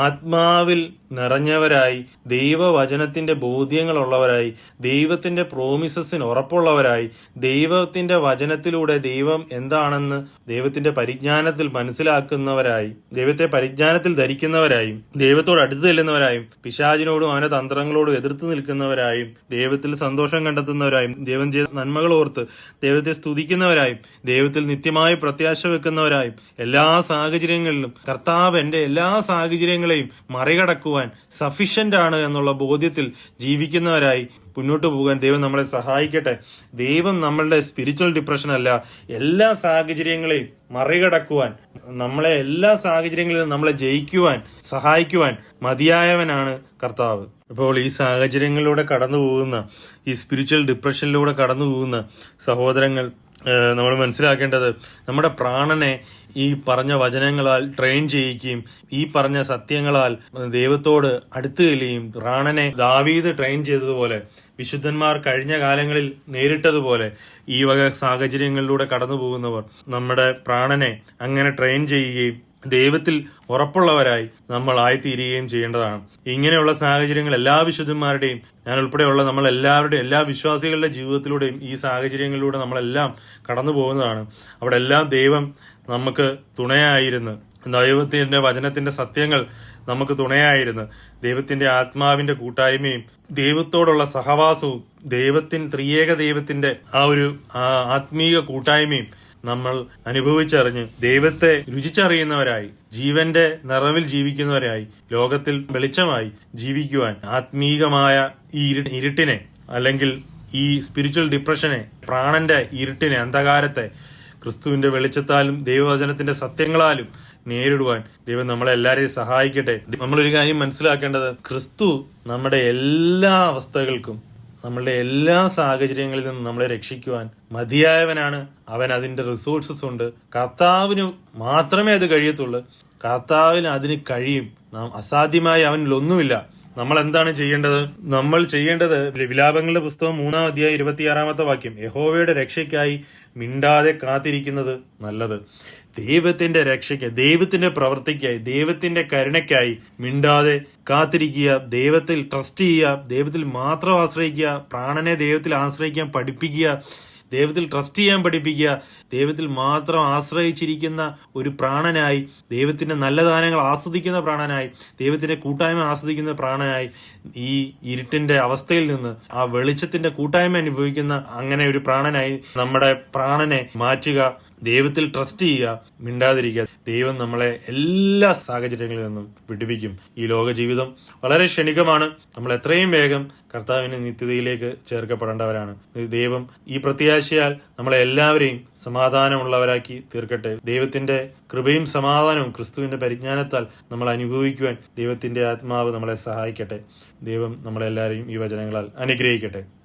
[SPEAKER 1] ആത്മാവിൽ നിറഞ്ഞവരായി, ദൈവവചനത്തിന്റെ ബോധ്യങ്ങളുള്ളവരായി, ദൈവത്തിന്റെ പ്രോമിസസിന് ഉറപ്പുള്ളവരായി, ദൈവത്തിന്റെ വചനത്തിലൂടെ ദൈവം എന്താണെന്ന് ദൈവത്തിന്റെ പരിജ്ഞാനത്തിൽ മനസ്സിലാക്കുന്നവരായി, ദൈവത്തെ പരിജ്ഞാനത്തിൽ ധരിക്കുന്നവരായും, ദൈവത്തോട് അടുത്ത് ചെല്ലുന്നവരായും, പിശാചിനോടും അവന്റെ തന്ത്രങ്ങളോടും എതിർത്ത് നിൽക്കുന്നവരായും, ദൈവത്തിൽ സന്തോഷം കണ്ടെത്തുന്നവരായും, ദൈവം ചെയ്ത നന്മകൾ ഓർത്ത് ദൈവത്തെ സ്തുതിക്കുന്നവരായും, ദൈവത്തിൽ നിത്യമായി പ്രത്യാശ വെക്കുന്നവരായും, എല്ലാ സാഹചര്യങ്ങളിലും കർത്താവ് എന്റെ എല്ലാ സാഹചര്യങ്ങളെയും മറികടക്കുവാൻ സഫിഷ്യന്റ് ആണ് എന്നുള്ള ബോധ്യത്തിൽ ജീവിക്കുന്നവരായി മുന്നോട്ട് പോകാൻ ദൈവം നമ്മളെ സഹായിക്കട്ടെ. ദൈവം നമ്മളുടെ സ്പിരിച്വൽ ഡിപ്രഷൻ അല്ല, എല്ലാ സാഹചര്യങ്ങളെയും മറികടക്കുവാൻ, നമ്മളെ എല്ലാ സാഹചര്യങ്ങളിലും നമ്മളെ ജയിക്കുവാൻ സഹായിക്കുവാൻ മതിയായവനാണ് കർത്താവ്. അപ്പോൾ ഈ സാഹചര്യങ്ങളിലൂടെ കടന്നു പോകുന്ന, ഈ സ്പിരിച്വൽ ഡിപ്രഷനിലൂടെ കടന്നു പോകുന്ന സഹോദരങ്ങൾ നമ്മൾ മനസ്സിലാക്കേണ്ടത്, നമ്മുടെ പ്രാണനെ ഈ പറഞ്ഞ വചനങ്ങളാൽ ട്രെയിൻ ചെയ്യിക്കുകയും ഈ പറഞ്ഞ സത്യങ്ങളാൽ ദൈവത്തോട് അടുത്തു ചെല്ലുകയും, പ്രാണനെ ദാവീദ് ട്രെയിൻ ചെയ്തതുപോലെ, വിശുദ്ധന്മാർ കഴിഞ്ഞ കാലങ്ങളിൽ നേരിട്ടതുപോലെ ഈ വക സാഹചര്യങ്ങളിലൂടെ കടന്നു പോകുന്നവർ നമ്മുടെ പ്രാണനെ അങ്ങനെ ട്രെയിൻ ചെയ്യുകയും ദൈവത്തിൽ ഉറപ്പുള്ളവരായി നമ്മൾ ആയിത്തീരുകയും ചെയ്യേണ്ടതാണ്. ഇങ്ങനെയുള്ള സാഹചര്യങ്ങൾ എല്ലാ വിശുദ്ധന്മാരുടെയും, ഞാൻ ഉൾപ്പെടെയുള്ള നമ്മളെല്ലാവരുടെയും, എല്ലാ വിശ്വാസികളുടെ ജീവിതത്തിലൂടെയും ഈ സാഹചര്യങ്ങളിലൂടെ നമ്മളെല്ലാം കടന്നു പോകുന്നതാണ്. അവിടെ എല്ലാം ദൈവം നമുക്ക് തുണയായിരുന്നു, ദൈവത്തിന്റെ വചനത്തിന്റെ സത്യങ്ങൾ നമുക്ക് തുണയായിരുന്നു, ദൈവത്തിന്റെ ആത്മാവിന്റെ കൂട്ടായ്മയും ദൈവത്തോടുള്ള സഹവാസവും ത്രിയേക ദൈവത്തിന്റെ ആ ഒരു ആത്മീക കൂട്ടായ്മയും നമ്മൾ അനുഭവിച്ചറിഞ്ഞ് ദൈവത്തെ രുചിച്ചറിയുന്നവരായി, ജീവന്റെ നിറവിൽ ജീവിക്കുന്നവരായി, ലോകത്തിൽ വെളിച്ചമായി ജീവിക്കുവാൻ ആത്മീകമായ ഈ ഇരുട്ടിനെ, അല്ലെങ്കിൽ ഈ സ്പിരിച്വൽ ഡിപ്രഷനെ, പ്രാണന്റെ ഇരുട്ടിനെ, അന്ധകാരത്തെ ക്രിസ്തുവിന്റെ വെളിച്ചത്താലും ദൈവവചനത്തിന്റെ സത്യങ്ങളാലും നേരിടുവാൻ ദൈവം നമ്മളെ എല്ലാവരെയും സഹായിക്കട്ടെ. നമ്മളൊരു കാര്യം മനസ്സിലാക്കേണ്ടത്, ക്രിസ്തു നമ്മുടെ എല്ലാ അവസ്ഥകൾക്കും, നമ്മളുടെ എല്ലാ സാഹചര്യങ്ങളിൽ നിന്നും നമ്മളെ രക്ഷിക്കുവാൻ മതിയായവനാണ്. അവൻ അതിന്റെ റിസോഴ്സസ് ഉണ്ട്. കർത്താവിന് മാത്രമേ അത് കഴിയത്തുള്ളൂ. കർത്താവിന് അതിന് കഴിയും. അസാധ്യമായി അവനിലൊന്നുമില്ല. നമ്മൾ എന്താണ് ചെയ്യേണ്ടത്? നമ്മൾ ചെയ്യേണ്ടത് വിലാപങ്ങളുടെ പുസ്തകം 3:26 വാക്യം, യഹോവയുടെ രക്ഷയ്ക്കായി മിണ്ടാതെ കാത്തിരിക്കുന്നത് നല്ലത്. ദൈവത്തിന്റെ രക്ഷയ്ക്ക്, ദൈവത്തിന്റെ പ്രവൃത്തിക്കായി, ദൈവത്തിന്റെ കരുണയ്ക്കായി മിണ്ടാതെ കാത്തിരിക്കുക, ദൈവത്തിൽ ട്രസ്റ്റ് ചെയ്യുക, ദൈവത്തിൽ മാത്രം ആശ്രയിക്കുക, പ്രാണനെ ദൈവത്തിൽ ആശ്രയിക്കാൻ പഠിപ്പിക്കുക, ദൈവത്തിൽ ട്രസ്റ്റ് ചെയ്യാൻ പഠിപ്പിക്കുക, ദൈവത്തിൽ മാത്രം ആശ്രയിച്ചിരിക്കുന്ന ഒരു പ്രാണനായി, ദൈവത്തിന്റെ നല്ല ദാനങ്ങൾ ആസ്വദിക്കുന്ന പ്രാണനായി, ദൈവത്തിന്റെ കൂട്ടായ്മ ആസ്വദിക്കുന്ന പ്രാണനായി, ഈ ഇരുട്ടിന്റെ അവസ്ഥയിൽ നിന്ന് ആ വെളിച്ചത്തിന്റെ കൂട്ടായ്മ അനുഭവിക്കുന്ന അങ്ങനെ ഒരു പ്രാണനായി നമ്മുടെ പ്രാണനെ മാറ്റുക. ദൈവത്തിൽ ട്രസ്റ്റ് ചെയ്യുക, മിണ്ടാതിരിക്കുക. ദൈവം നമ്മളെ എല്ലാ സാഹചര്യങ്ങളിൽ നിന്നും വിടുവിക്കും. ഈ ലോക ജീവിതം വളരെ ക്ഷണികമാണ്. നമ്മൾ എത്രയും വേഗം കർത്താവിന്റെ നിത്യതയിലേക്ക് ചേർക്കപ്പെടേണ്ടവരാണ്. ദൈവം ഈ പ്രത്യാശയാൽ നമ്മളെ എല്ലാവരെയും സമാധാനമുള്ളവരാക്കി തീർക്കട്ടെ. ദൈവത്തിന്റെ കൃപയും സമാധാനവും ക്രിസ്തുവിന്റെ പരിജ്ഞാനത്താൽ നമ്മൾ അനുഭവിക്കുവാൻ ദൈവത്തിന്റെ ആത്മാവ് നമ്മളെ സഹായിക്കട്ടെ. ദൈവം നമ്മളെല്ലാവരെയും ഈ വചനങ്ങളാൽ അനുഗ്രഹിക്കട്ടെ.